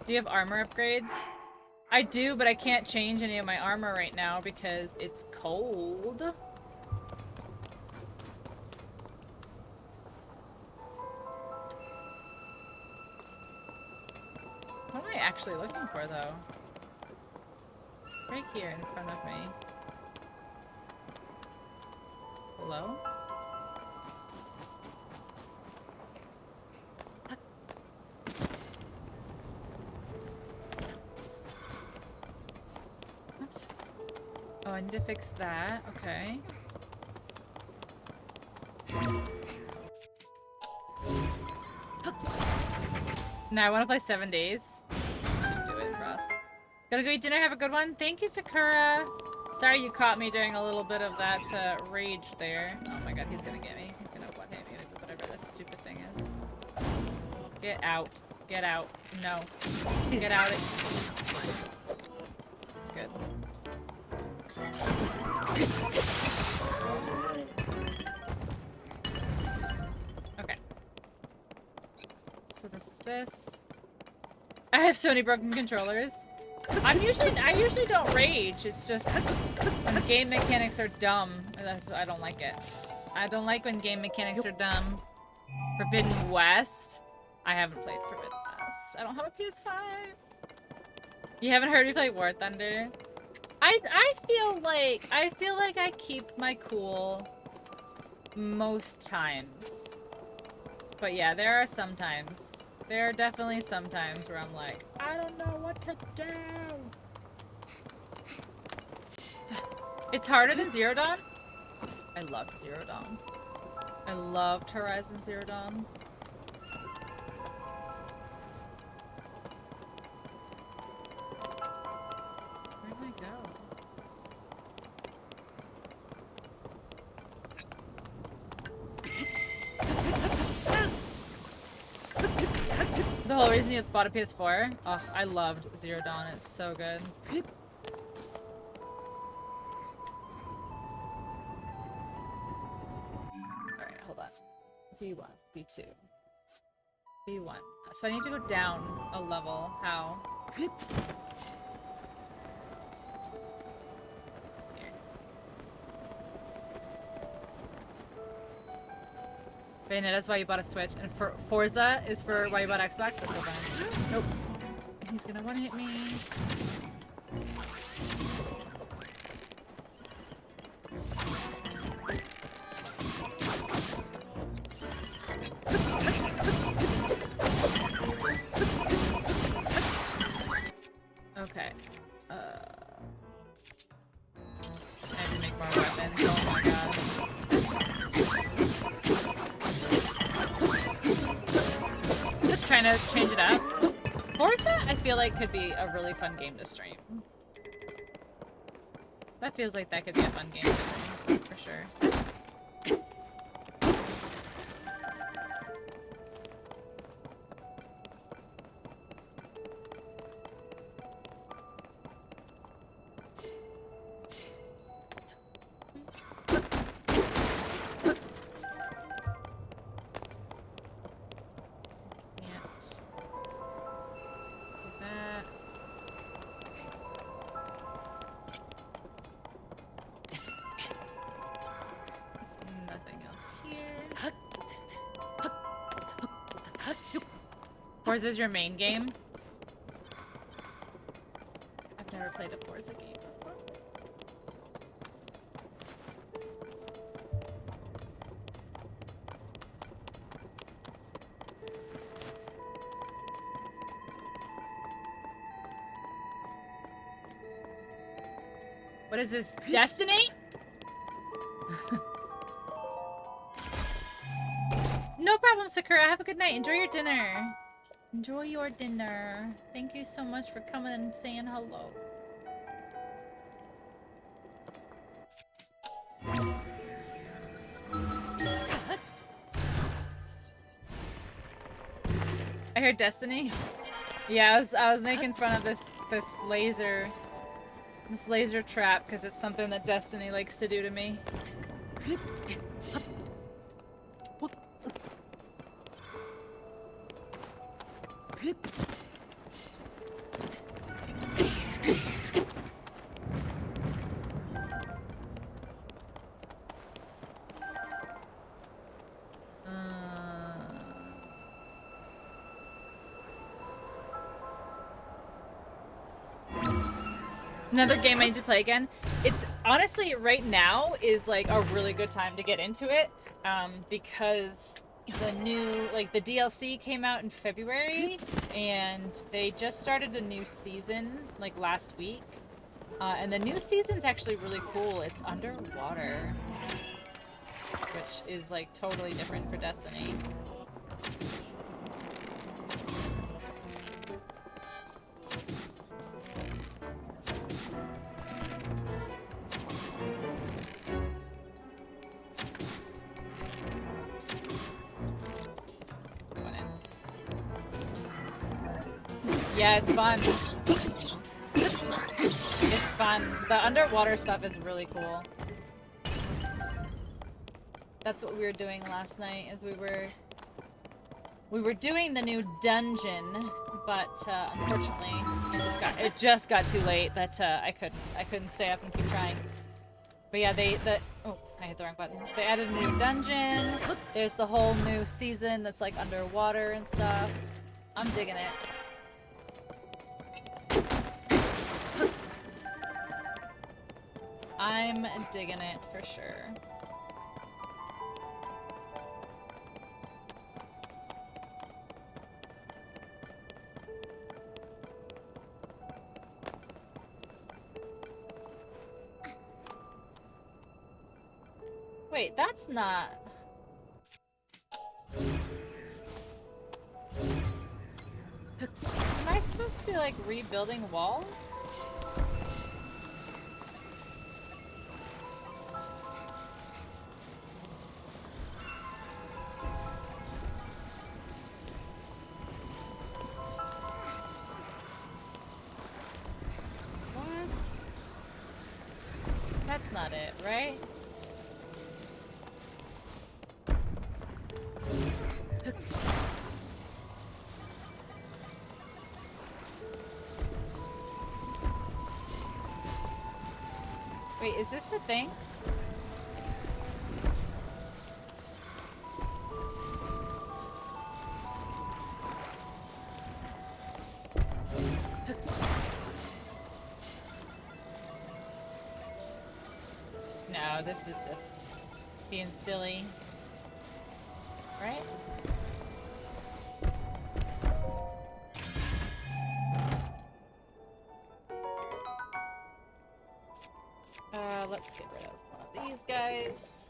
Do you have armor upgrades? I do, but I can't change any of my armor right now because it's cold. What am I actually looking for, though? Right here in front of me. Hello? What? Oh, I need to fix that. Okay. Now I want to play 7 days. Should do it for us. Gotta go eat dinner. Have a good one. Thank you, Sakura. Sorry you caught me during a little bit of that rage there. Oh my god, he's gonna get me. He's gonna one-hit me with whatever this stupid thing is. Get out. Get out. No. Get out. Good. Okay. So this is this. I have so many broken controllers. I usually don't rage. It's just when game mechanics are dumb. I don't like it. I don't like when game mechanics are dumb. Forbidden West. I haven't played Forbidden West. I don't have a PS5. You haven't heard me play War Thunder? I feel like I keep my cool most times. But yeah, there are some times. There are definitely some times where I'm like, I don't know what to do. It's harder than Zero Dawn? I loved Zero Dawn. I loved Horizon Zero Dawn. Where did I go? The whole reason you bought a PS4? Oh, I loved Zero Dawn. It's so good. Alright, hold on. B1, B2. B1. So I need to go down a level. How? Here. Bayonetta's why you bought a Switch, and for Forza is for why you bought Xbox. That's so fine. Nope. He's gonna one hit me. Okay. I have to make more weapons. Oh my god. Trying to change it up. Forza, I feel like could be a really fun game to stream. That feels like that could be a fun game to stream, for sure. Forza is your main game? I've never played a Forza game before. What is this? Destiny? No problem, Sakura. Have a good night. Enjoy your dinner. Enjoy your dinner. Thank you so much for coming and saying hello. I heard Destiny. Yeah, I was making fun of this laser trap because it's something that Destiny likes to do to me. Another game I need to play again. It's honestly right now is like a really good time to get into it, because the new the DLC came out in February, and they just started a new season like last week, and the new season's actually really cool. It's underwater, which is like totally different for Destiny. Yeah, it's fun. It's fun. The underwater stuff is really cool. That's what we were doing last night, is we were doing the new dungeon, but unfortunately it just got too late that I couldn't stay up and keep trying. But yeah, oh, I hit the wrong button. They added a new dungeon. There's the whole new season that's like underwater and stuff. I'm digging it. I'm digging it for sure. Wait, that's not... Am I supposed to be like rebuilding walls? That's not it, right? Wait, is this a thing? No, this is just being silly. Right? Let's get rid of one of these guys.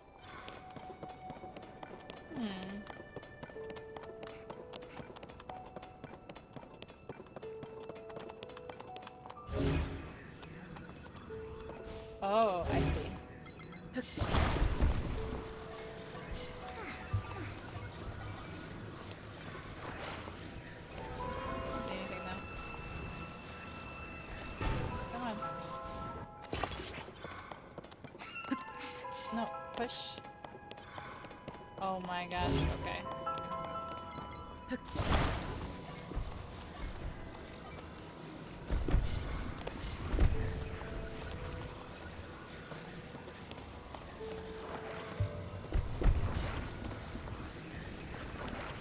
Oh, I see. Don't see anything though. Come on. No, push. Oh my gosh, okay.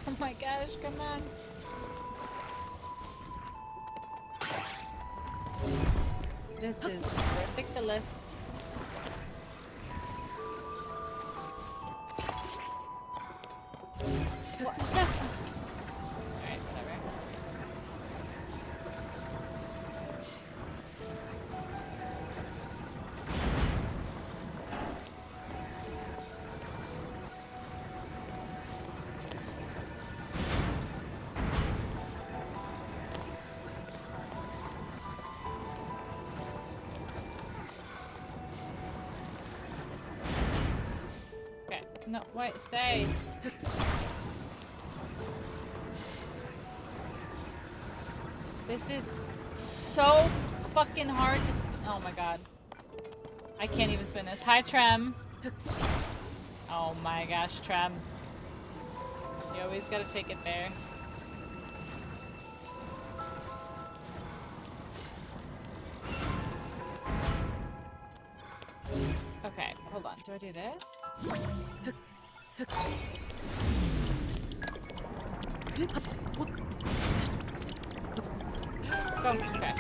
Oh my gosh, come on. This is ridiculous. What the? Alright, whatever. Okay, no, wait, stay. This is so fucking hard to oh my god. I can't even spin this. Hi, Trem. Oh my gosh, Trem. You always gotta take it there. Okay, hold on. Do I do this? Go. Okay.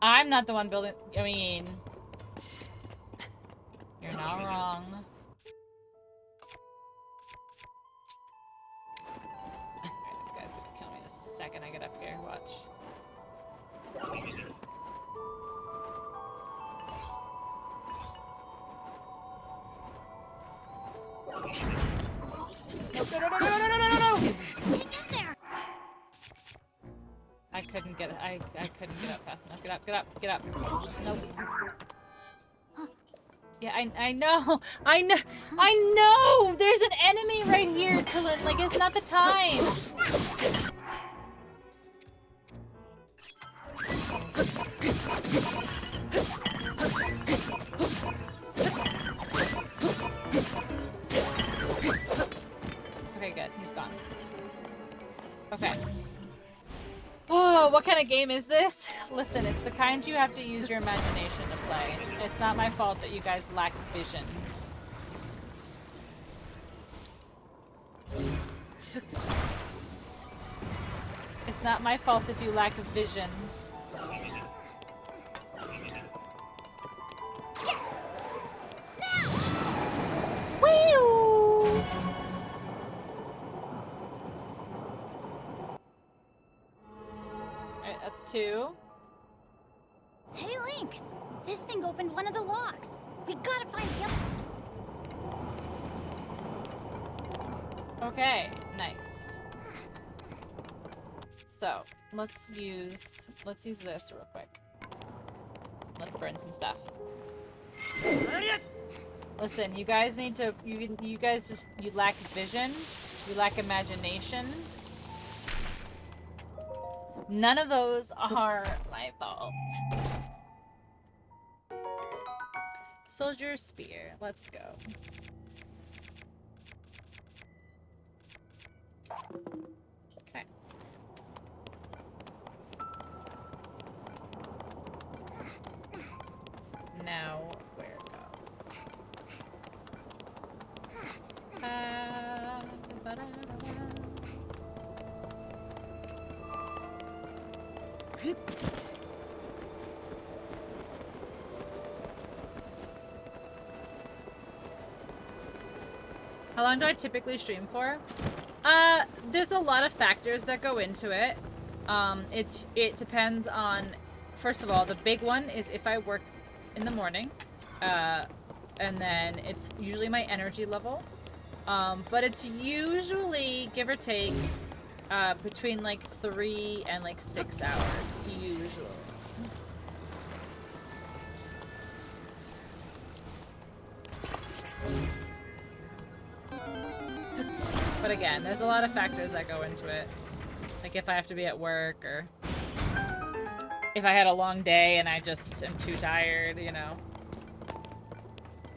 I'm not the one building. I mean, you're not wrong. Alright, this guy's gonna kill me the second I get up here. Watch. No! Hang in there. I couldn't get I couldn't get up fast enough. Get up, get up, get up. Nope. Yeah, I know. I know. There's an enemy right here to learn. Like, it's not the time. Okay, good. He's gone. Okay. Oh, what kind of game is this? Listen, it's the kind you have to use your imagination to play. It's not my fault that you guys lack vision. It's not my fault if you lack vision. Yes. Whee! Alright, that's 2. Hey, Link. This thing opened one of the locks. We gotta find the other. Okay, nice. So, let's use this real quick. Let's burn some stuff. Listen, you guys need to you guys you lack vision, you lack imagination. None of those are my fault. Soldier spear, let's go. Okay. How long do I typically stream for? There's a lot of factors that go into it. It depends on, first of all, the big one is if I work in the morning, and then it's usually my energy level. But it's usually, give or take, between like 3 and like 6 hours, usually. But again, there's a lot of factors that go into it. Like if I have to be at work, or if I had a long day and I just am too tired, you know.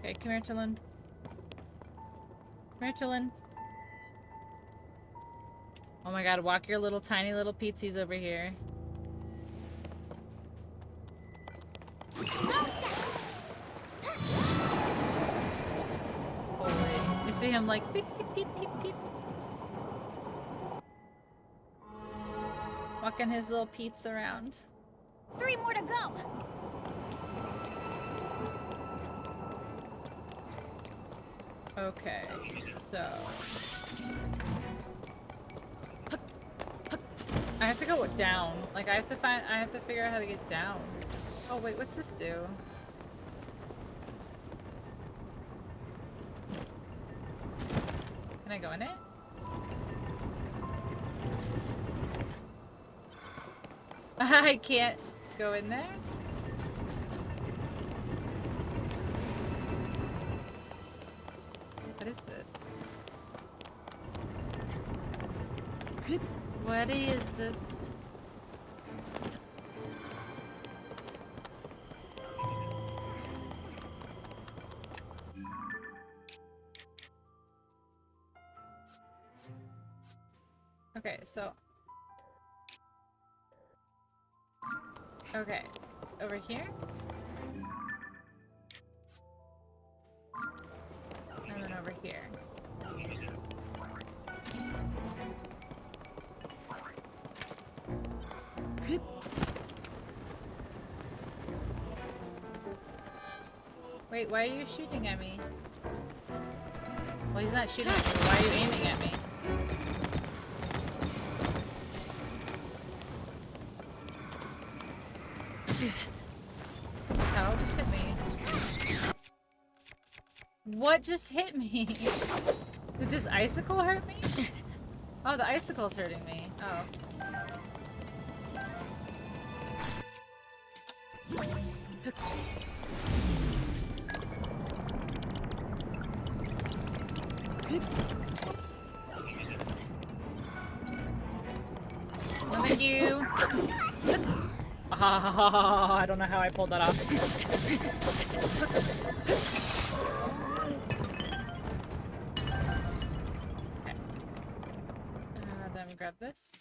Okay, come here, Tillin. Come here, Tillin. Oh my god, walk your little tiny little Peetsies over here. Holy. You see him like beep, beep, beep, beep, beep. Walking his little Peets around. 3 more to go. Okay, so I have to go down. Like I have to figure out how to get down. Oh wait, what's this do? Can I go in it? I can't go in there? What is this? What is this? Okay, so... Okay, over here? And then over here. Wait, why are you shooting at me? Well, he's not shooting at me. Why are you aiming at me? How just hit me? What just hit me? Did this icicle hurt me? Oh, the icicle's hurting me. Oh. No, thank you. I don't know how I pulled that off. Okay. Then we grab this.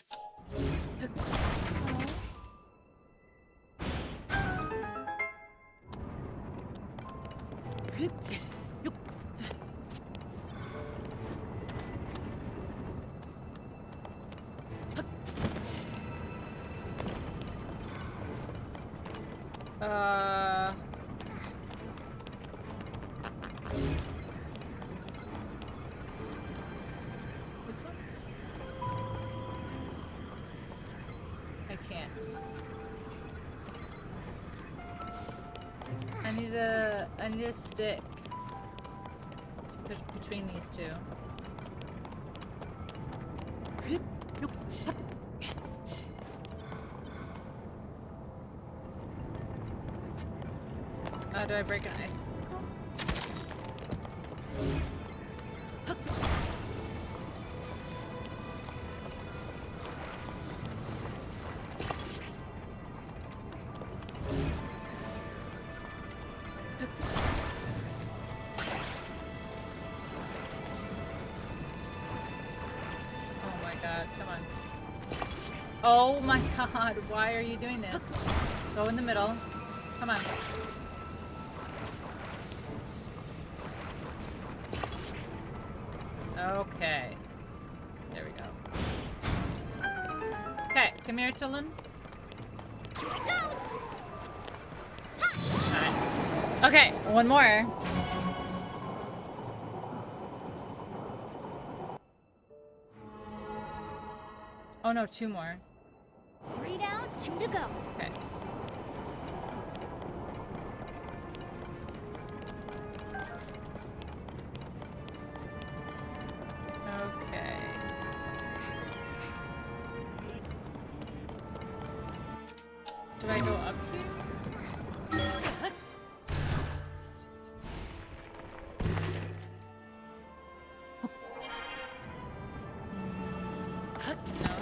This one? I can't. I need a stick to push between these two. Oh, do I break an icicle? Oh my god, come on. Oh my god, why are you doing this? Go in the middle. Come on. Okay. There we go. Okay, come here, Tillin. Here it goes. Alright. Okay, one more. Oh no, two more. 3 down, 2 to go. Okay. Okay. Do I go up here? No.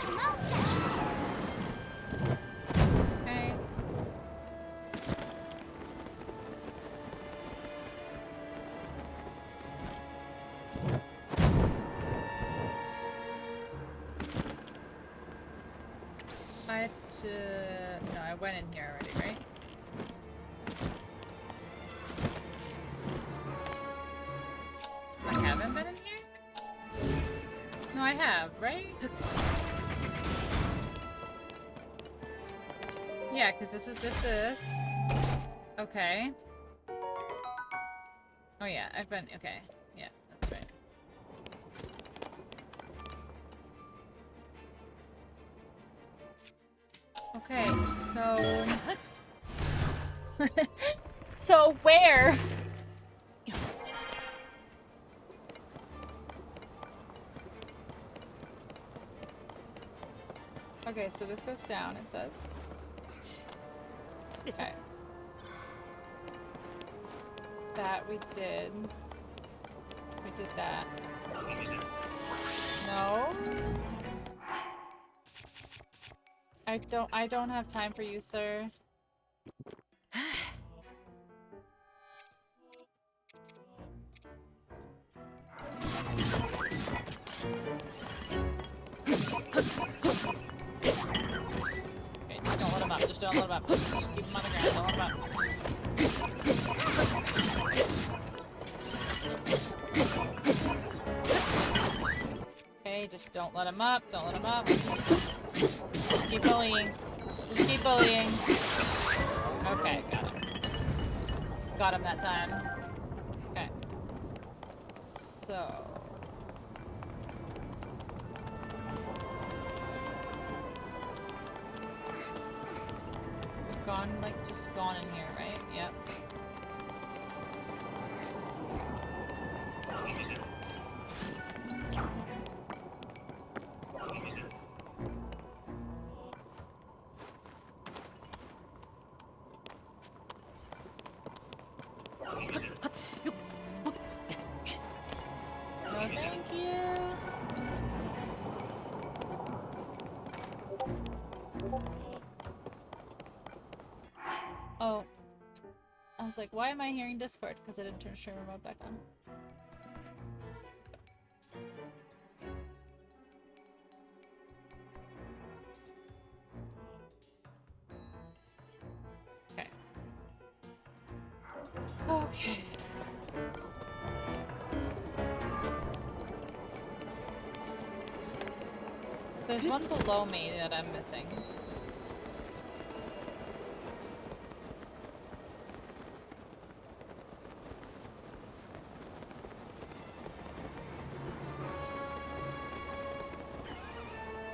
I'm all set. Okay. I had to... No, I went in here already, right? I haven't been in here? No, I have, right? Yeah, because this is just this. Okay. Oh yeah, I've been... Okay. Yeah, that's right. Okay, so... So where? Okay, so this goes down, it says. Okay. That we did. We did that. No. I don't have time for you, sir. Okay, just don't let him up. Just don't let him up. Just keep him on the ground. Don't let him up. Okay, just don't let him up. Don't let him up. Just keep bullying. Just keep bullying. Okay, got him. Got him that time. Okay. So... We've gone, like, just gone in here, right? Yep. No, thank you. Oh. I was like, why am I hearing Discord? Because I didn't turn stream remote back on. Okay. Okay. So there's one below me that I'm missing.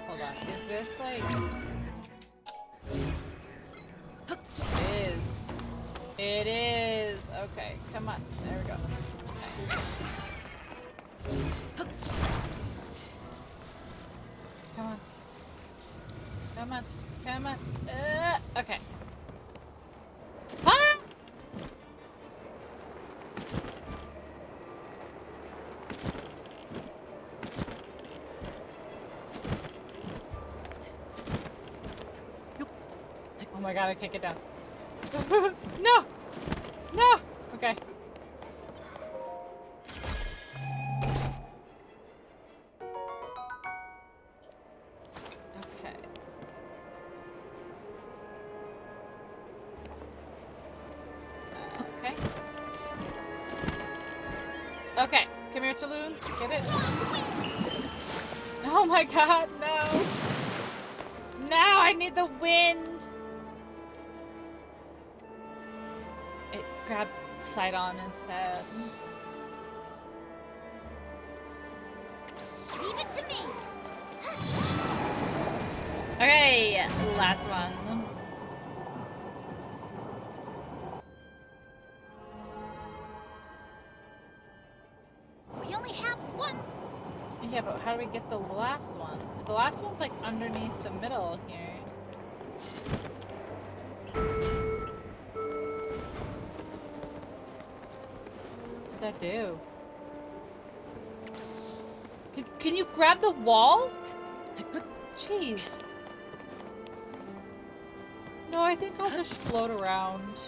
Hold on. Is this like... It is. It is. Okay. Come on. There we go. Nice. Come on. Come on. Come on. Okay. Ah! Oh my god, I can't get down. No! No! Okay. Okay. Okay. Okay, come here, Taloon. Get it? Oh my god, no. Now I need the wind. It grabbed Sidon instead. Leave it to me. Okay, last one. We only have one. Yeah, but how do we get the last one? The last one's like underneath the middle here. What'd that do? Can you grab the wall? Jeez. No, I think I'll just float around.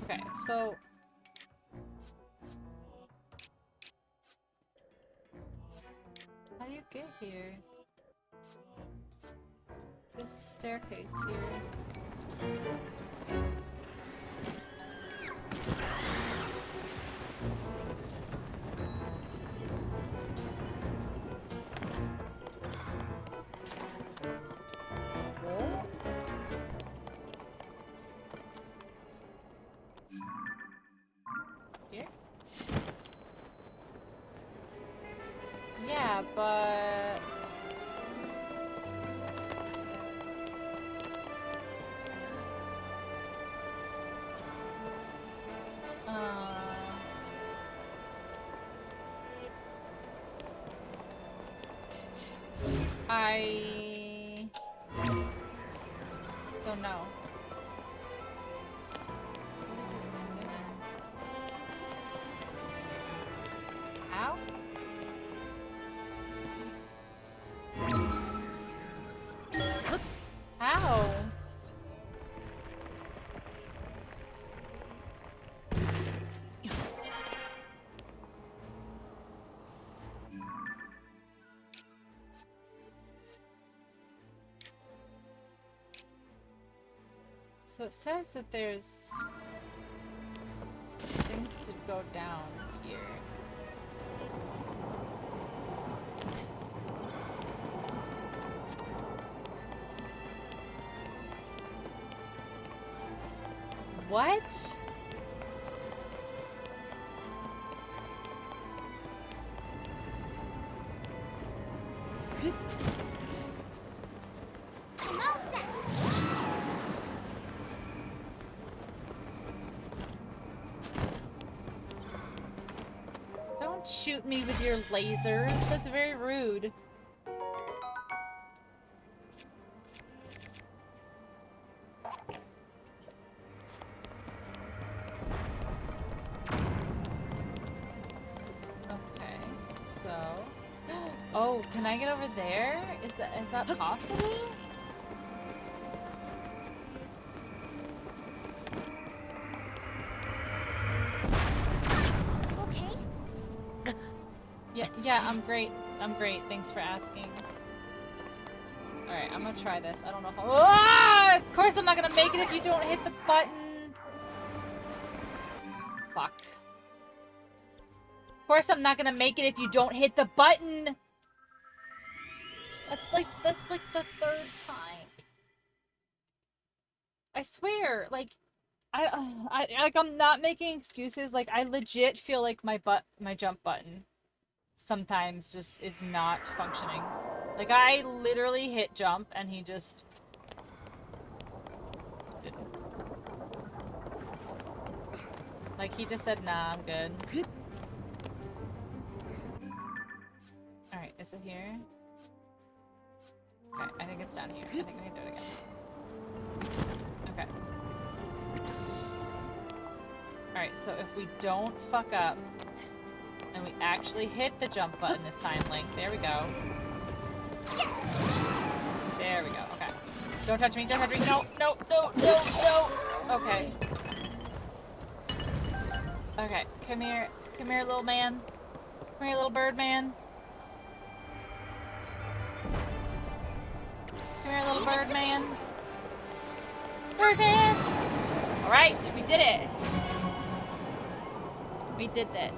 Okay, so... How do you get here? This staircase here. Here? Yeah, but... I don't know. How? How? So it says that there's things to go down here. What? I'm all set. Don't shoot me with your lasers. That's very rude. Okay, so... Oh, can I get over there? Is that possible? Okay. Yeah, I'm great. I'm great. Thanks for asking. Alright, I'm gonna try this. I don't know if I'll... Ah! Of course I'm not gonna make it if you don't hit the button! Fuck. Of course I'm not gonna make it if you don't hit the button! That's like the third time. I swear, like, I'm not making excuses. Like, I legit feel like my jump button sometimes just is not functioning. Like, I literally hit jump and he just didn't. Like, he just said, nah, I'm good. Alright, is it here? Okay, I think it's down here. I think we can do it again. Okay. Alright, so if we don't fuck up And we actually hit the jump button this time, Link. There we go. Yes! There we go. Okay. Don't touch me. Don't touch me. No, no, no, no, no. Okay. Okay. Come here. Come here, little man. Come here, little bird man. Come here, little bird man. Bird man! Alright, we did it. We did that.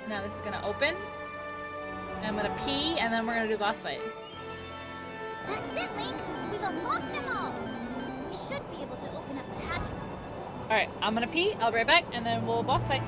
Now this is gonna open. And I'm gonna pee, and then we're gonna do boss fight. That's it, Link! We've unlocked them all! We should be able to open up the hatch. Alright, I'm gonna pee, I'll be right back, and then we'll boss fight.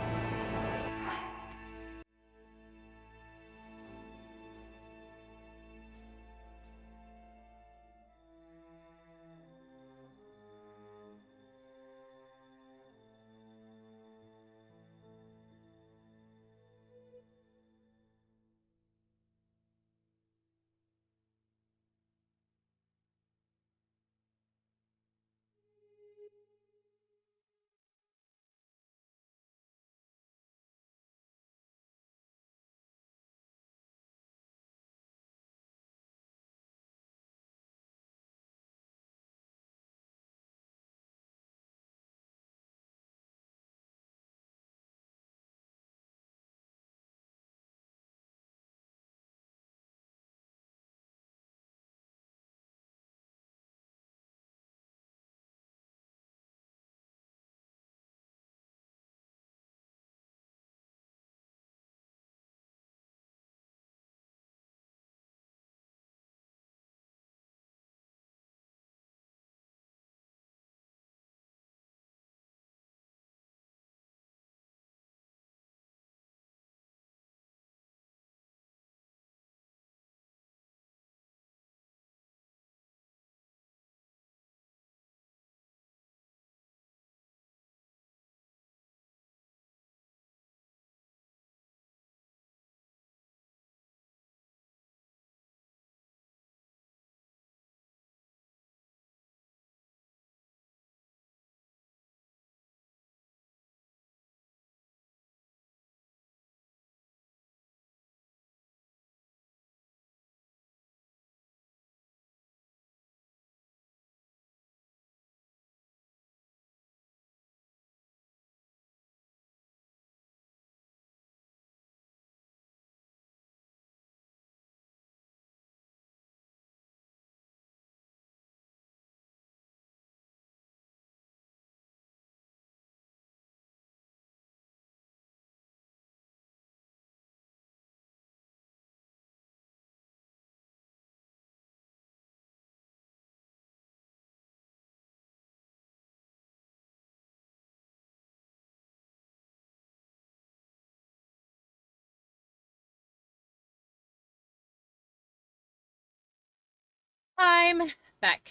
I'm back.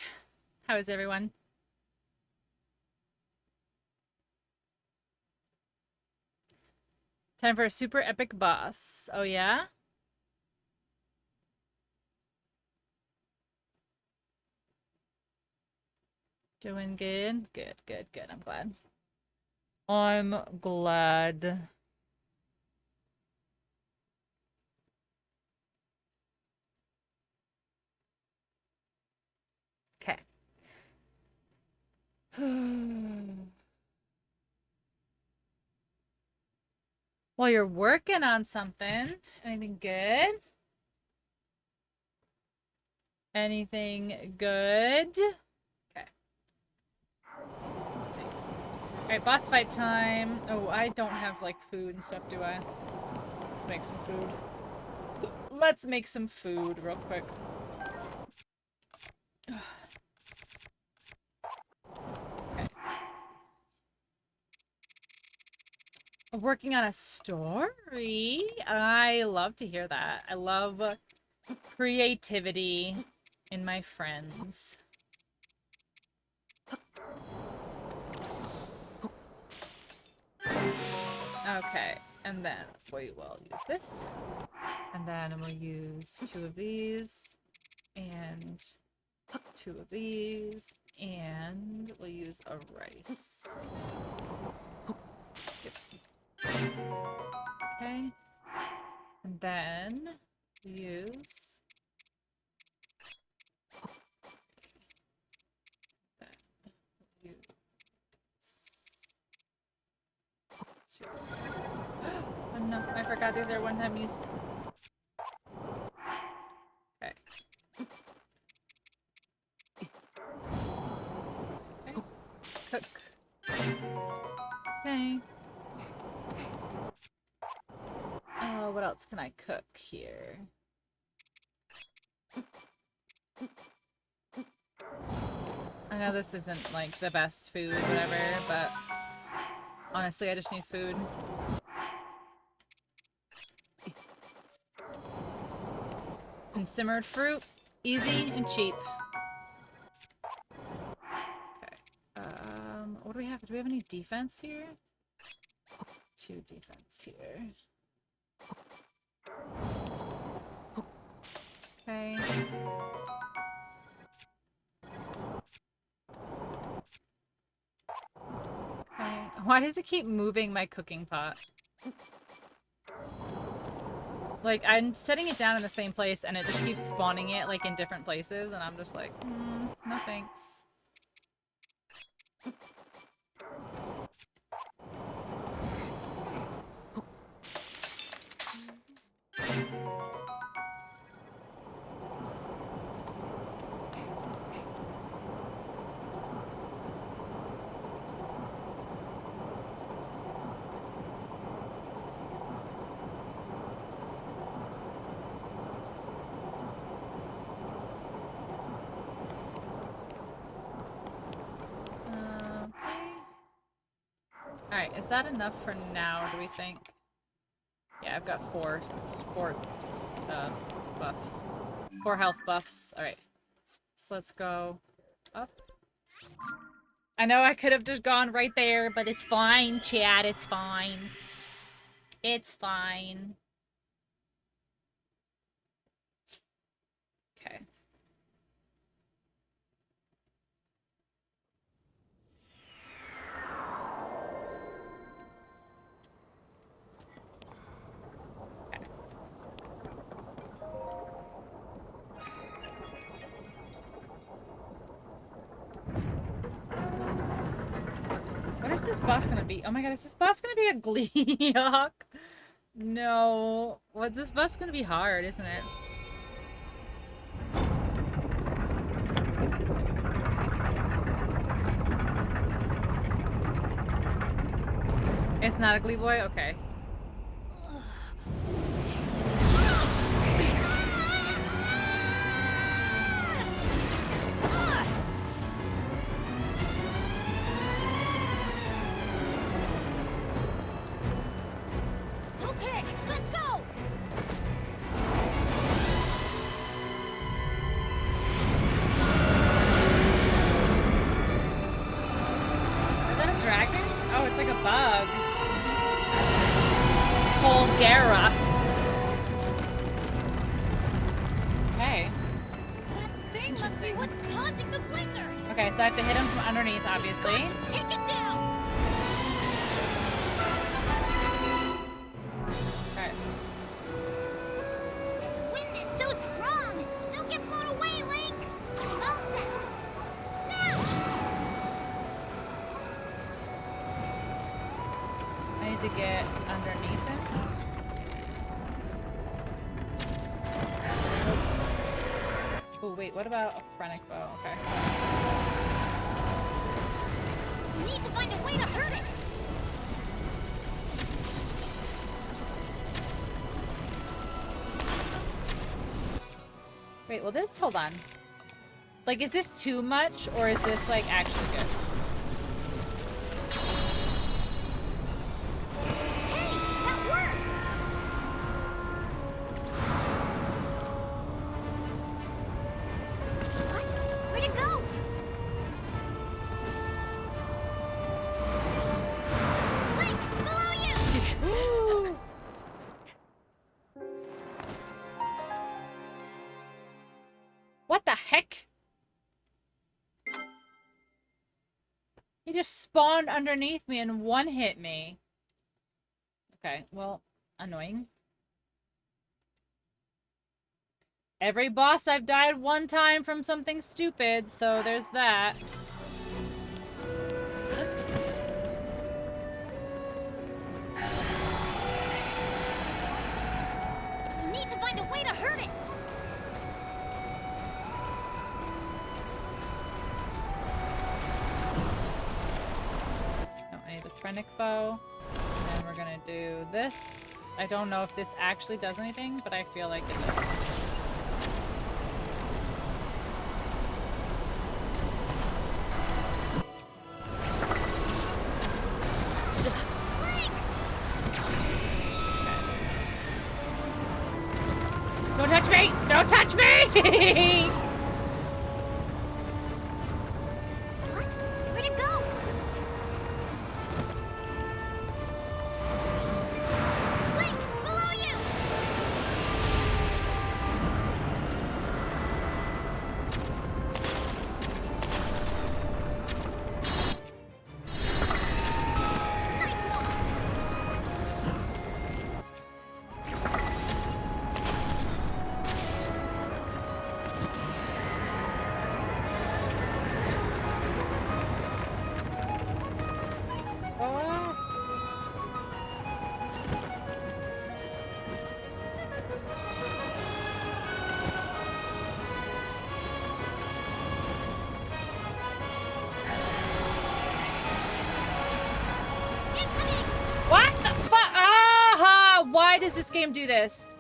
How is everyone? Time for a super epic boss. Oh yeah? Doing good? Good, good, good. I'm glad. I'm glad. Okay. While you're working on something, anything good? Anything good? Okay. Let's see. Alright, boss fight time. Oh, I don't have, like, food and stuff, do I? Let's make some food. Let's make some food real quick. Okay. Working on a story? I love to hear that. I love creativity in my friends. Okay, and then we will use this. And then we'll use 2 of these. And 2 of these. And we'll use a rice. Skip. then use oh no, I forgot these are one-time use. Okay. Okay. Cook. Okay. What else can I cook here? I know this isn't like the best food, whatever, but honestly, I just need food. And simmered fruit, easy and cheap. Okay. What do we have? Do we have any defense here? 2 defense here. Okay. Okay. Why does it keep moving my cooking pot? Like, I'm setting it down in the same place and it just keeps spawning it, like, in different places, and I'm just like, no thanks. Alright, is that enough for now, do we think? Yeah, I've got four buffs. 4 health buffs. Alright. So let's go up. I know I could have just gone right there, but it's fine, Chad. It's fine. It's fine. Okay. What is this boss gonna be? Oh my god, is this boss gonna be a Gleeok? No. What, this boss gonna be hard, isn't it? It's not a Glee Boy? Okay. Okay, let's go! Is that a dragon? Oh, it's like a bug. Polgara. Okay. That thing must be what's causing the blizzard! Okay, so I have to hit him from underneath, obviously. Got to take it down! Okay. This wind is so strong! Don't get blown away, Link! All set! Now! I need to get underneath him. Oh, wait, what about a phrenic bow? Okay. We need to find a way to hurt it! Wait, well this, hold on. Like, is this too much, or is this, like, actually good? Hey, that worked! What? Where'd it go? Link, below you! What the heck? He just spawned underneath me and one-hit me. Okay, well, annoying. Every boss I've died one time from something stupid, so there's that. We need to find a way to hurt it. No, I need the Phrenic bow. And then we're gonna do this. I don't know if this actually does anything, but I feel like it does. Don't touch me! Don't touch me! What? Where'd it go? Link, below you! Nice one! Oh. Incoming! What the fuck? Ah! Why does this game do this?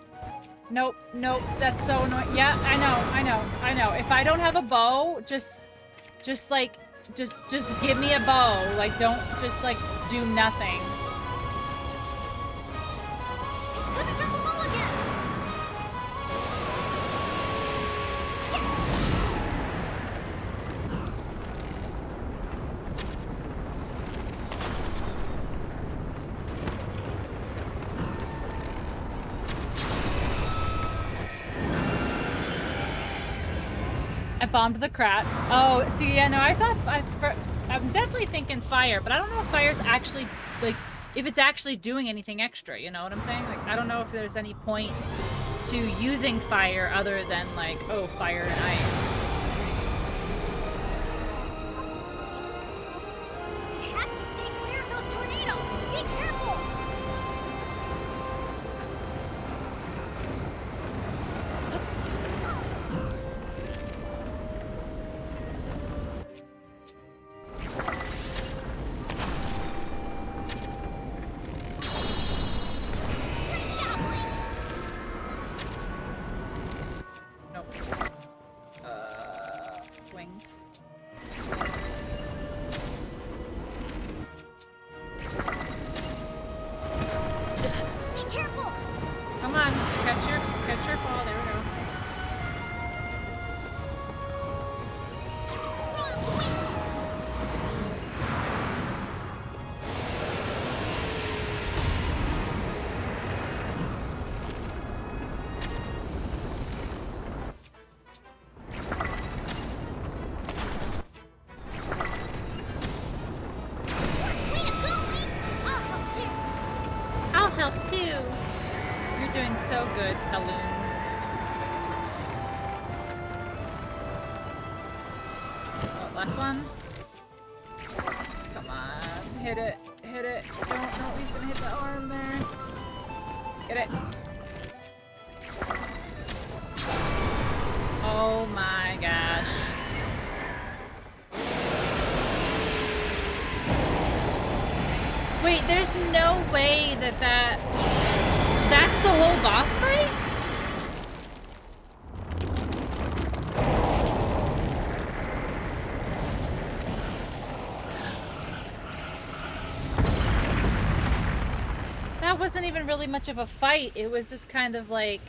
Nope, nope, that's so annoying. Yeah, I know. If I don't have a bow, just give me a bow. Like, don't just, like, do nothing. It's coming from below again! I bombed the crat. Oh, see, yeah, no, I'm definitely thinking fire, but I don't know if fire's actually, like, if it's actually doing anything extra, you know what I'm saying? Like, I don't know if there's any point to using fire other than, like, oh, fire and ice. We have to stay clear of those tornadoes! Be careful! Great job, Link! Nope. Wings. Be careful! Come on, catch your fall. There we go. Strong wind! Way to go, Link! I'll help too! I'll help too. You're doing so good, Taloon. Oh, last one. Come on, hit it, hit it. Don't, he's gonna hit the arm there. Get it. Oh my gosh. Wait, there's no way that's the whole boss fight? That wasn't even really much of a fight. It was just kind of like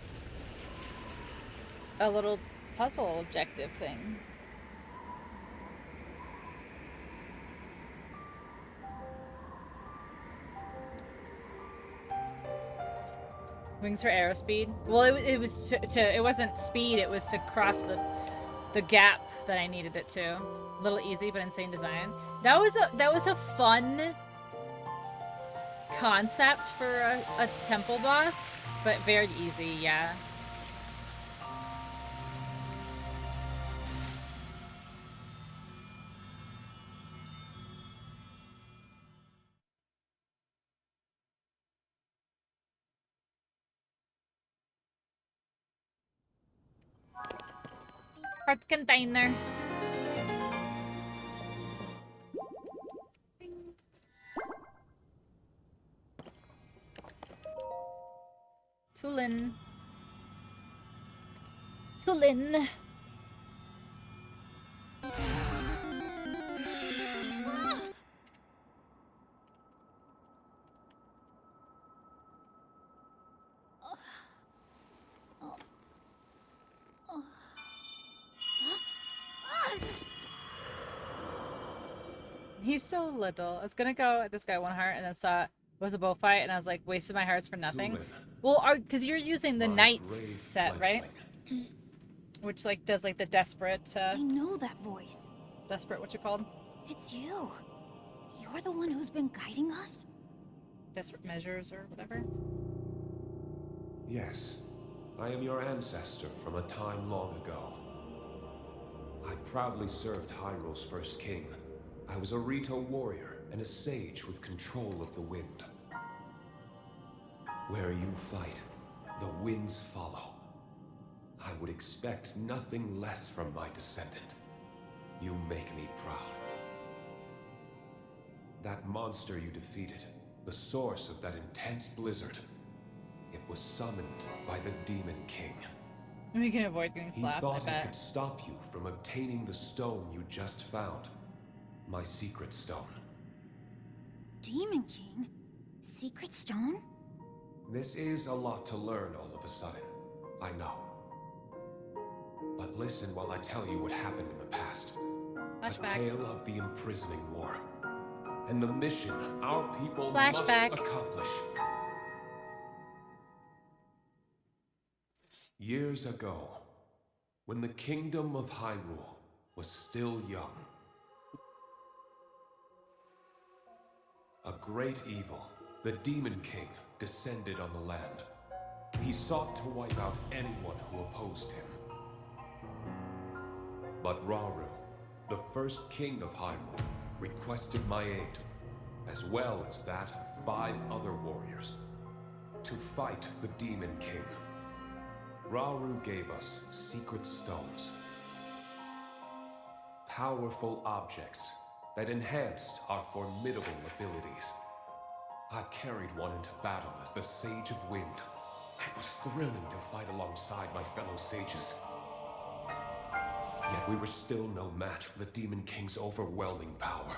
a little puzzle objective thing. Wings for arrow speed. Well, it was it wasn't speed. It was to cross the gap that I needed it to. A little easy, but insane design. That was a fun concept for a temple boss, but very easy. Yeah. Heart container. Tulin. Tulin. He's so little. I was gonna go at this guy 1 heart and then saw it was a bull fight and I was like, wasted my hearts for nothing. Tulin, Well, because you're using the my knight brave set, right? fledgling. Which like does like the desperate, I know that voice. what you called? It's you. You're the one who's been guiding us? Desperate measures or whatever. Yes, I am your ancestor from a time long ago. I proudly served Hyrule's first king. I was a Rito warrior and a sage with control of the wind. Where you fight, the winds follow. I would expect nothing less from my descendant. You make me proud. That monster you defeated, the source of that intense blizzard, it was summoned by the Demon King. We can avoid getting He slapped, I thought he bet. could stop you from obtaining the stone you just found. My secret stone. Demon King? Secret stone? This is a lot to learn all of a sudden. I know. But listen while I tell you what happened in the past. Flashback. A tale of the imprisoning war. And the mission our people Flashback. must accomplish. Years ago, when the kingdom of Hyrule was still young, a great evil, the Demon King, descended on the land. He sought to wipe out anyone who opposed him. But Rauru, the first king of Hyrule, requested my aid, as well as that of 5 other warriors, to fight the Demon King. Rauru gave us secret stones. Powerful objects that enhanced our formidable abilities. I carried one into battle as the Sage of Wind. It was thrilling to fight alongside my fellow sages. Yet we were still no match for the Demon King's overwhelming power.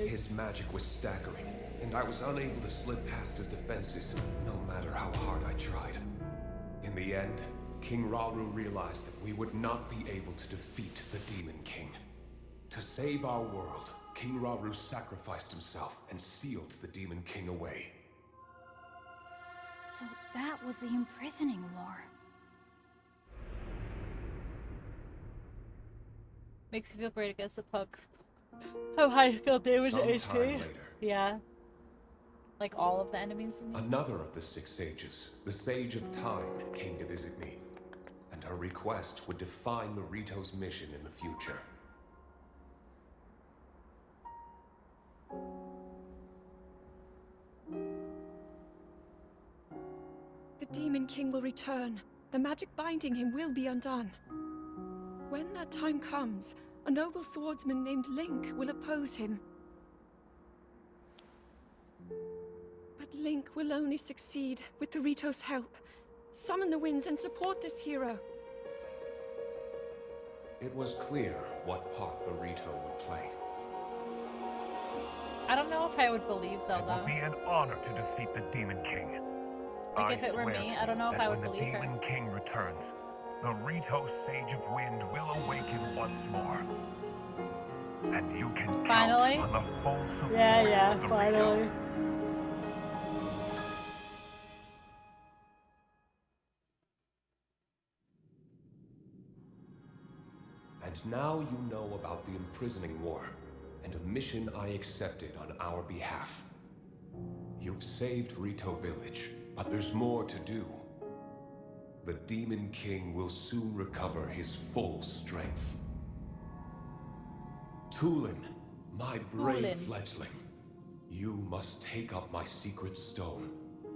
His magic was staggering, and I was unable to slip past his defenses, no matter how hard I tried. In the end, King Rauru realized that we would not be able to defeat the Demon King. To save our world, King Rauru sacrificed himself and sealed the Demon King away. So that was the imprisoning war. Makes you feel great against the pugs. How high field damage to Sometime HP? later, Yeah. Like all of the enemies you mean? another of the 6 sages, the Sage of Time, came to visit me, and her request would define Narito's mission in the future. The Demon King will return. The magic binding him will be undone. When that time comes, a noble swordsman named Link will oppose him. But Link will only succeed with Narito's help. Summon the winds and support this hero. It was clear what part Narito would play. I don't know if I would believe It Zelda. will be an honor to defeat the Demon King. Like, I if it were swear me, to I don't know you if that I would when the believe her. Demon King returns, the Rito Sage of Wind will awaken once more. And you can Finally? count on the full support Yeah, of the finally. Rito. And now you know about the imprisoning war, and a mission I accepted on our behalf. You've saved Rito Village, but there's more to do. The Demon King will soon recover his full strength. Tulin, my brave Tulin. fledgling, you must take up my secret stone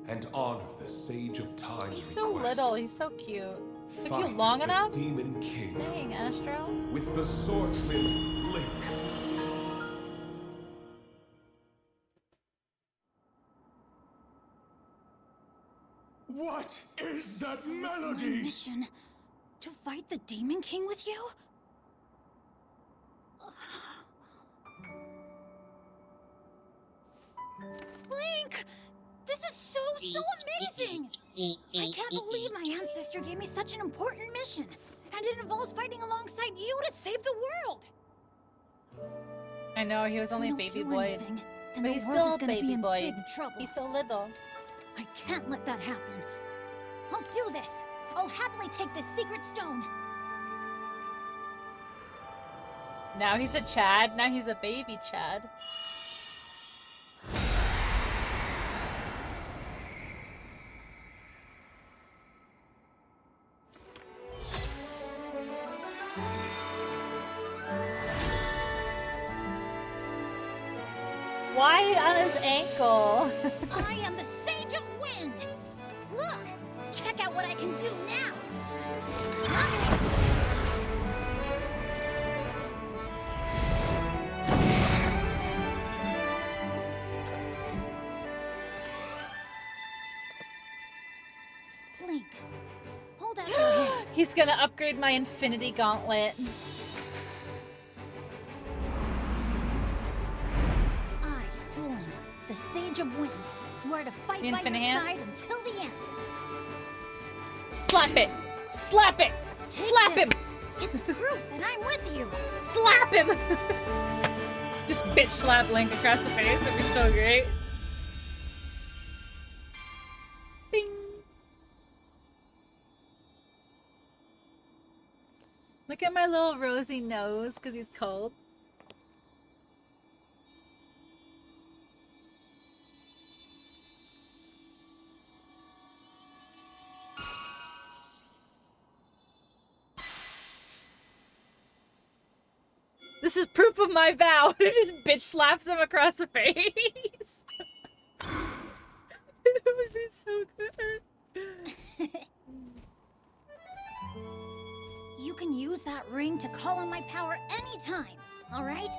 and honor the Sage of Time's He's so request. little, he's so cute. Took you long the enough? Demon King Dang, Astro. with the swordsman Link. What is that So it's my melody? mission to fight the Demon King with you? Link! This is so amazing! I can't believe my ancestor gave me such an important mission. And it involves fighting alongside you to save the world. I know, he was only a If we baby don't do boy. anything, then But the he's world still is a gonna be baby in boy. big trouble. He's so little. I can't let that happen. I'll do this. I'll happily take this secret stone. Now he's a Chad. Now he's a baby Chad. Why on his ankle? I am the Sage of Wind. Look, check out what I can do now. Link, hold out your hand. He's gonna upgrade my Infinity Gauntlet. I, Tulin, the Sage of Wind, swear to fight The by your infinite hand? side until the end. Slap it! Slap it! Take Slap him! this. It's proof that I'm with you. Slap him! Just bitch slap Link across the face. That'd be so great. Bing! Look at my little rosy nose because he's cold. This is proof of my vow. It just bitch slaps him across the face. It would be so good. You can use that ring to call on my power anytime, all right?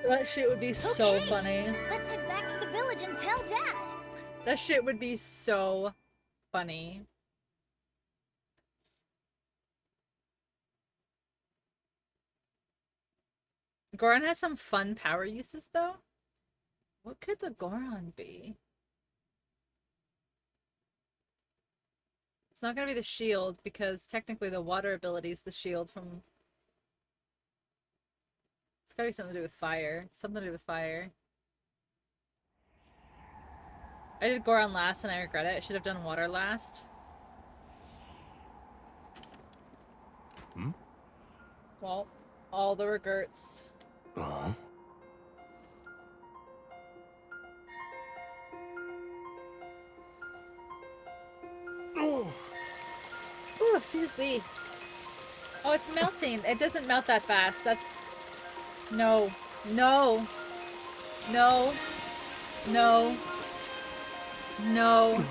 That shit would be so Okay. funny. Let's head back to the village and tell Dad. That shit would be so funny. Goron has some fun power uses though. What could the Goron be? It's not gonna be the shield because technically the water ability is the shield from. It's gotta be something to do with fire. Something to do with fire. I did Goron last and I regret it. I should have done water last. Hmm? Well, all the regrets. Uh-huh. Oh, Ooh, excuse me. Oh, it's melting. It doesn't melt that fast. That's... No. No. No. No. No.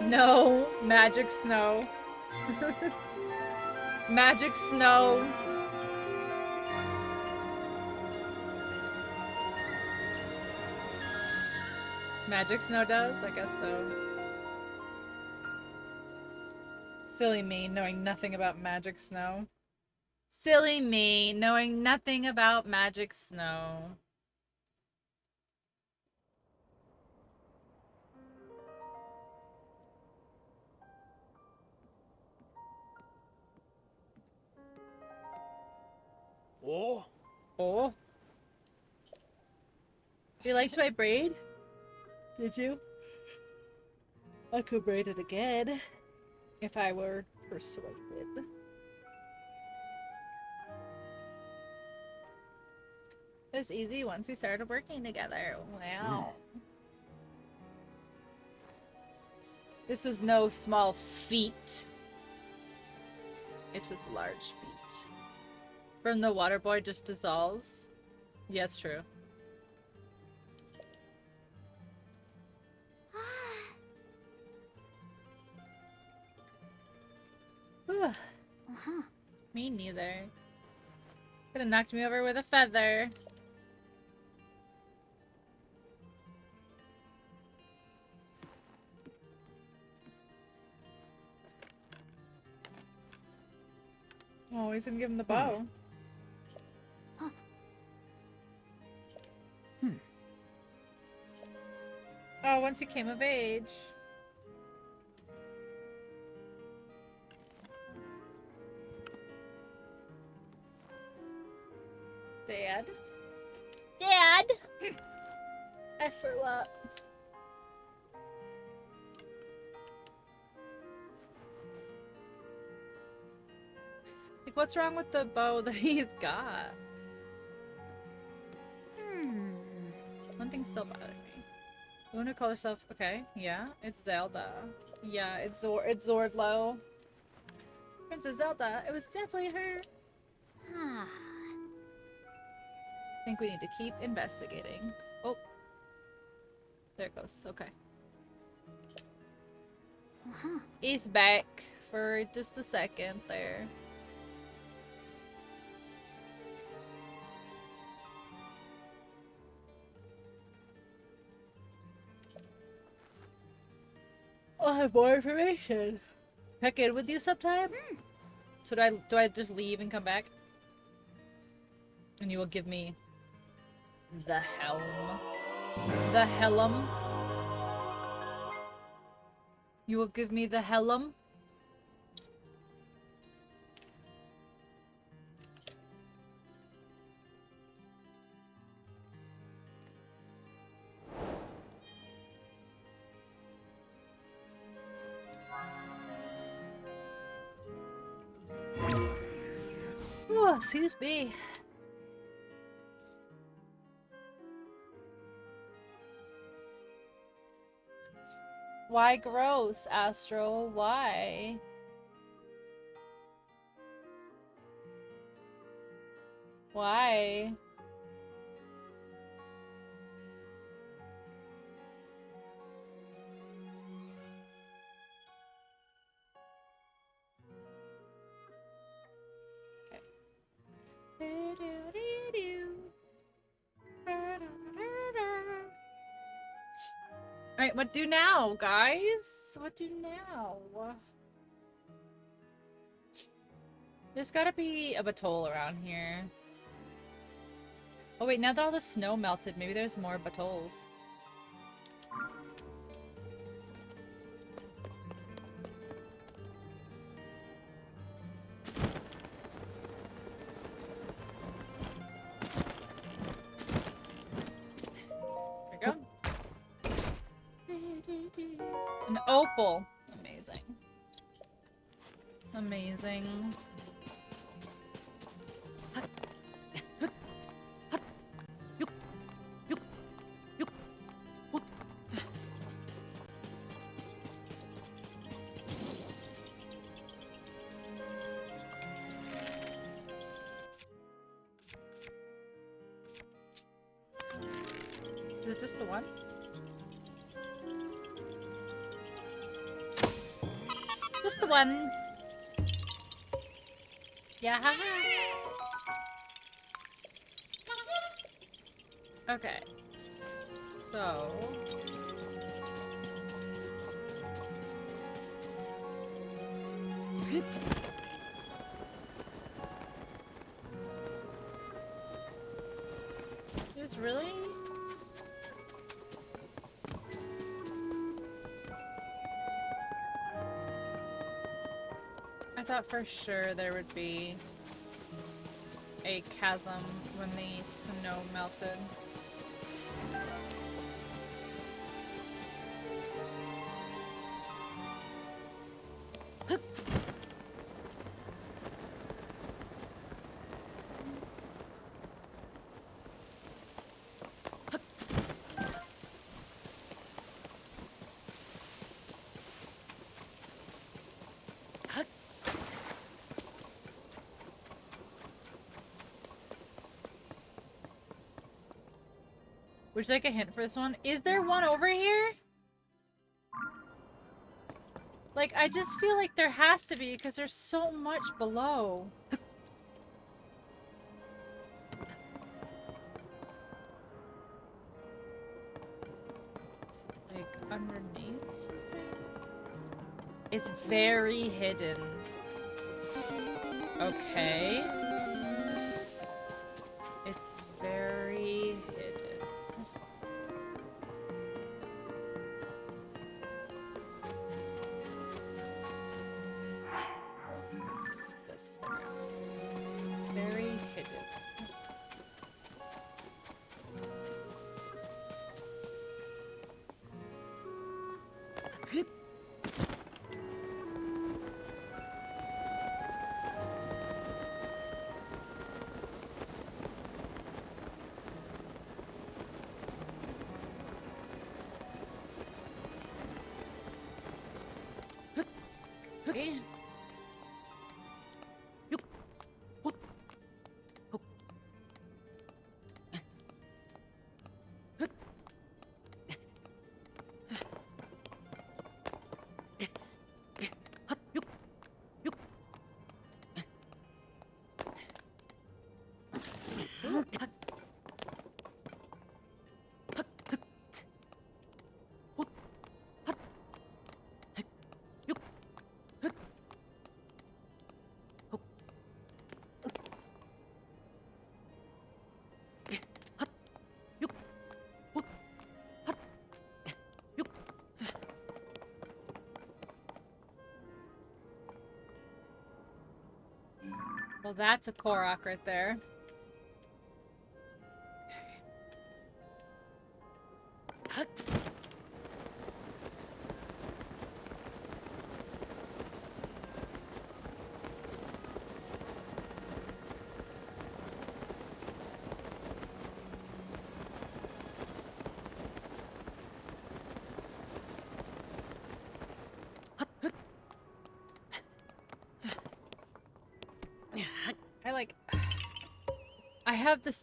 No. Magic snow. Magic snow. Magic snow does? I guess so. Silly me, knowing nothing about magic snow. Silly me, knowing nothing about magic snow. Oh, Oh. You liked my braid? Did you? I could braid it again. If I were persuaded. It was easy once we started working together. Wow. This was no small feat. It was large feat. From the water boy just dissolves. Yes, true. Me neither. Could have knocked me over with a feather. Oh, he's gonna give him the bow. Oh, once you came of age. Dad? Dad! I threw up. Like, what's wrong with the bow that he's got? One thing's still bothering me. You want to call herself? Okay, yeah, it's Zelda. Yeah, it's Zordlo. Princess Zelda. It was definitely her. I think we need to keep investigating. Oh, there it goes. Okay. He's back for just a second there. I'll have more information. Check in with you sometime? So do I just leave and come back? And you will give me the helm. The helm. You will give me the helm? Oh, excuse me. Why gross, Astro? Why? Why? Alright, what do now, guys? What do now? There's gotta be a batole around here. Oh wait, now that all the snow melted, maybe there's more batoles. There we go. An opal. Amazing. Amazing. Is it just the one? Just the one. Yeah. Okay. So. Just really? I thought for sure there would be a chasm when the snow melted. Would you like a hint for this one? Is there one over here? Like, I just feel like there has to be because there's so much below. underneath something? It's very hidden. Okay. It's very hidden. This there. Very hidden. Okay. Well, that's a Korok right there. I have the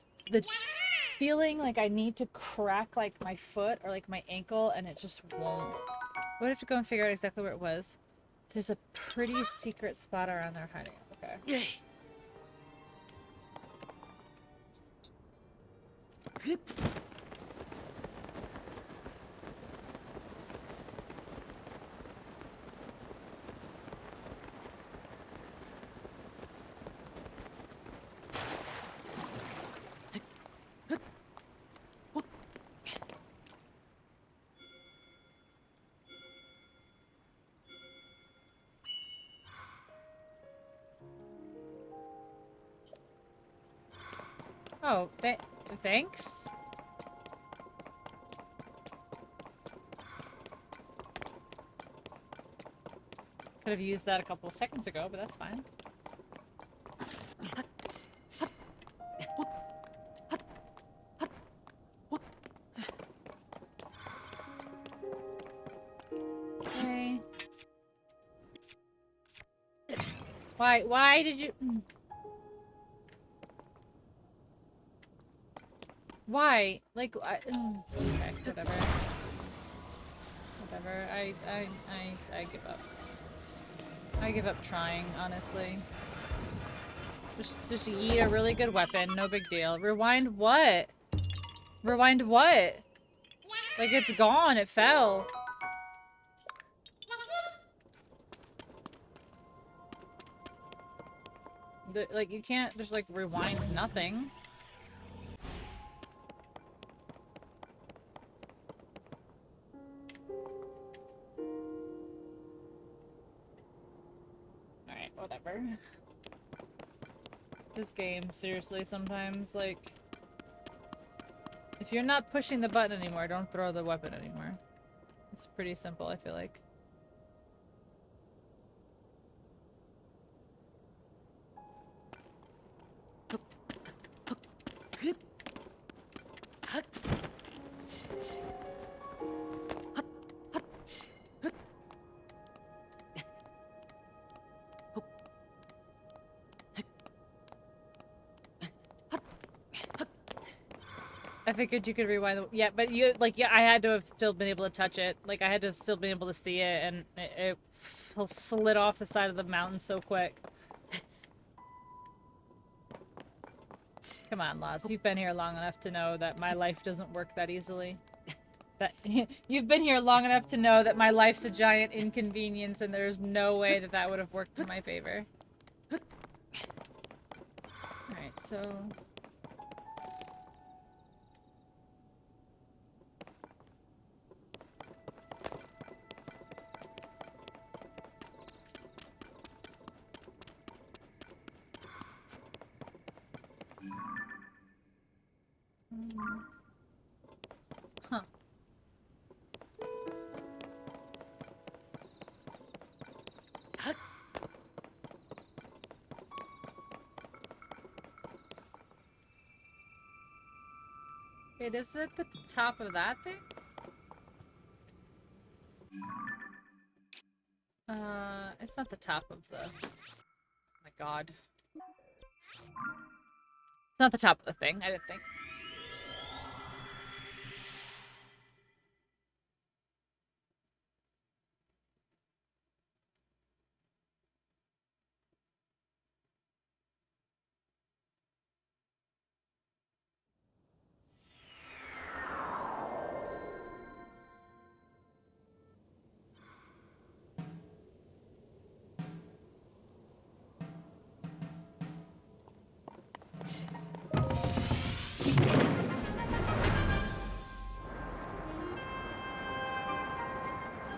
feeling like I need to crack like my foot or like my ankle and it just won't. I would have to go and figure out exactly where it was. There's a pretty secret spot around there hiding. Okay. Oh, thanks. Could have used that a couple of seconds ago, but that's fine. Okay. Why did you... Why? Like, okay, whatever. Whatever. I give up. I give up trying, honestly. Just eat a really good weapon, no big deal. Rewind what? Rewind what? Like, it's gone, it fell. Like, you can't just, like, rewind nothing. Alright, whatever. This game, seriously, sometimes, like... If you're not pushing the button anymore, don't throw the weapon anymore. It's pretty simple, I feel like. I figured you could rewind the... Yeah, but you... Like, yeah, I had to have still been able to touch it. Like, I had to have still been able to see it, and it slid off the side of the mountain so quick. Come on, Loz. You've been here long enough to know that my life doesn't work that easily. That you've been here long enough to know that my life's a giant inconvenience, and there's no way that that would have worked in my favor. All right, so. Huh. Wait, is it the top of that thing? It's not the top of the... Oh my god. It's not the top of the thing, I didn't think.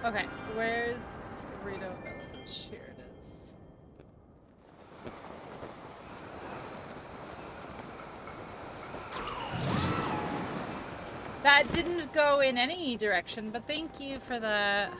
Okay, where's Rito Village? Here it is. That didn't go in any direction, but thank you for that.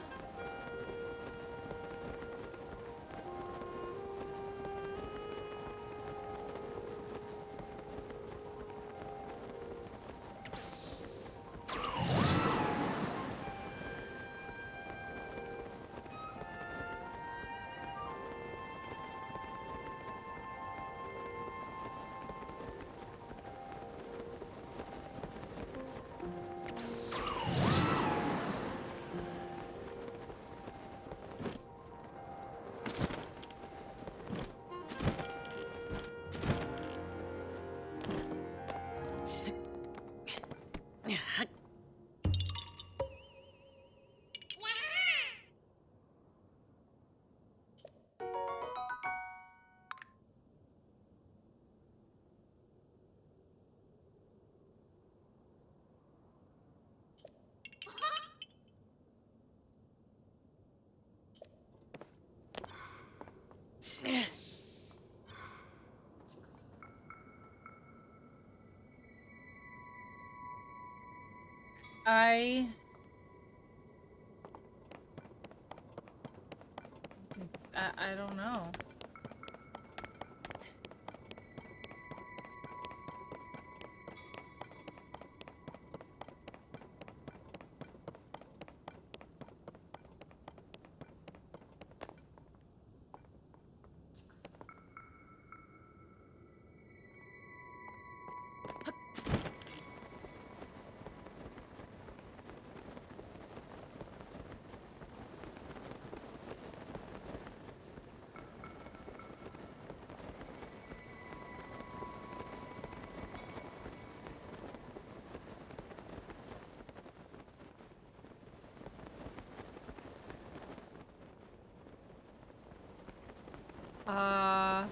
I don't know. Huh?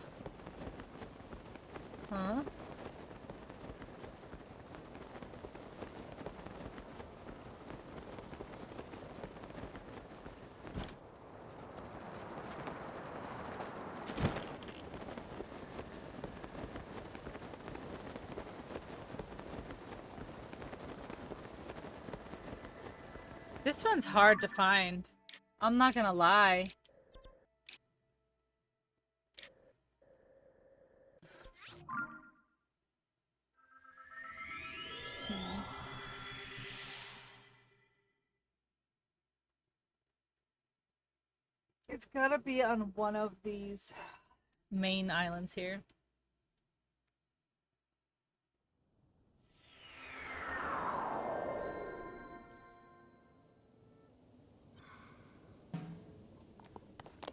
This one's hard to find. I'm not gonna lie. It's gotta be on one of these main islands here.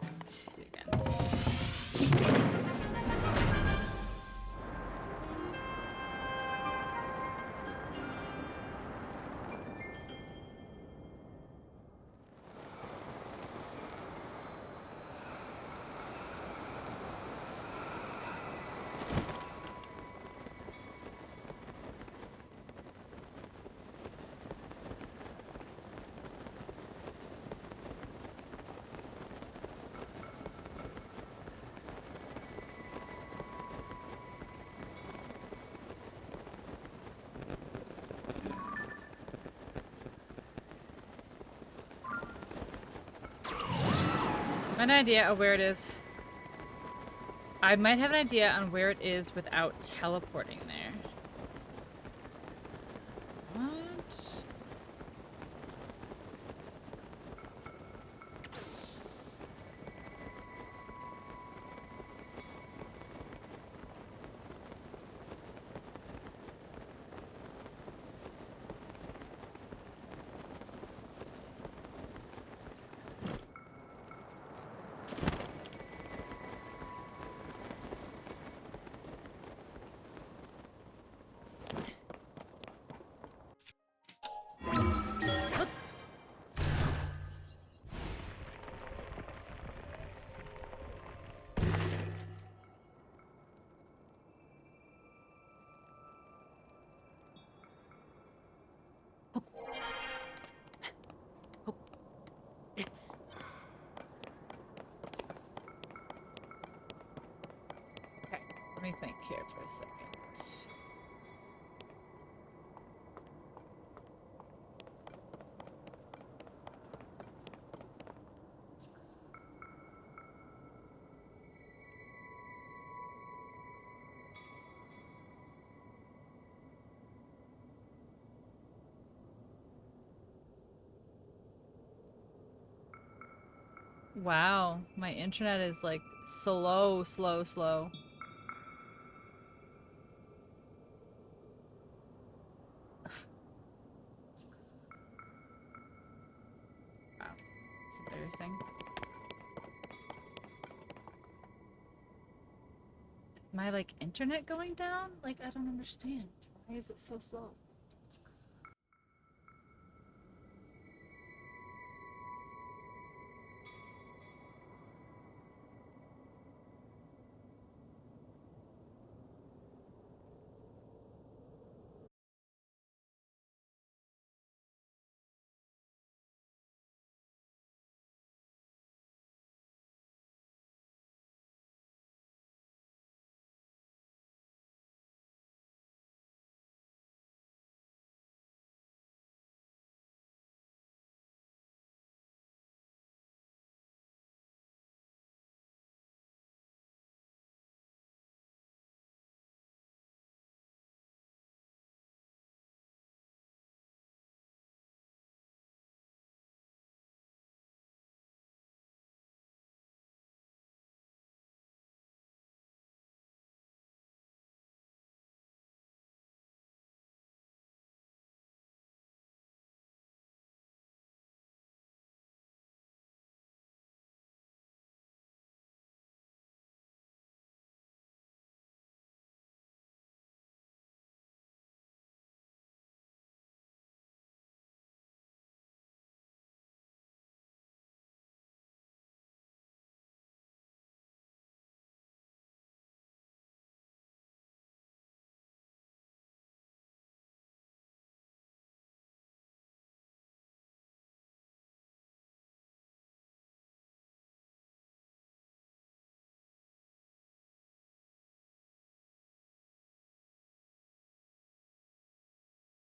Let's see again. An idea of where it is. I might have an idea on where it is without teleporting there. What? Okay, let me think here for a second. Wow, my internet is like slow. Wow, it's embarrassing. Is my like internet going down? Like I don't understand. Why is it so slow?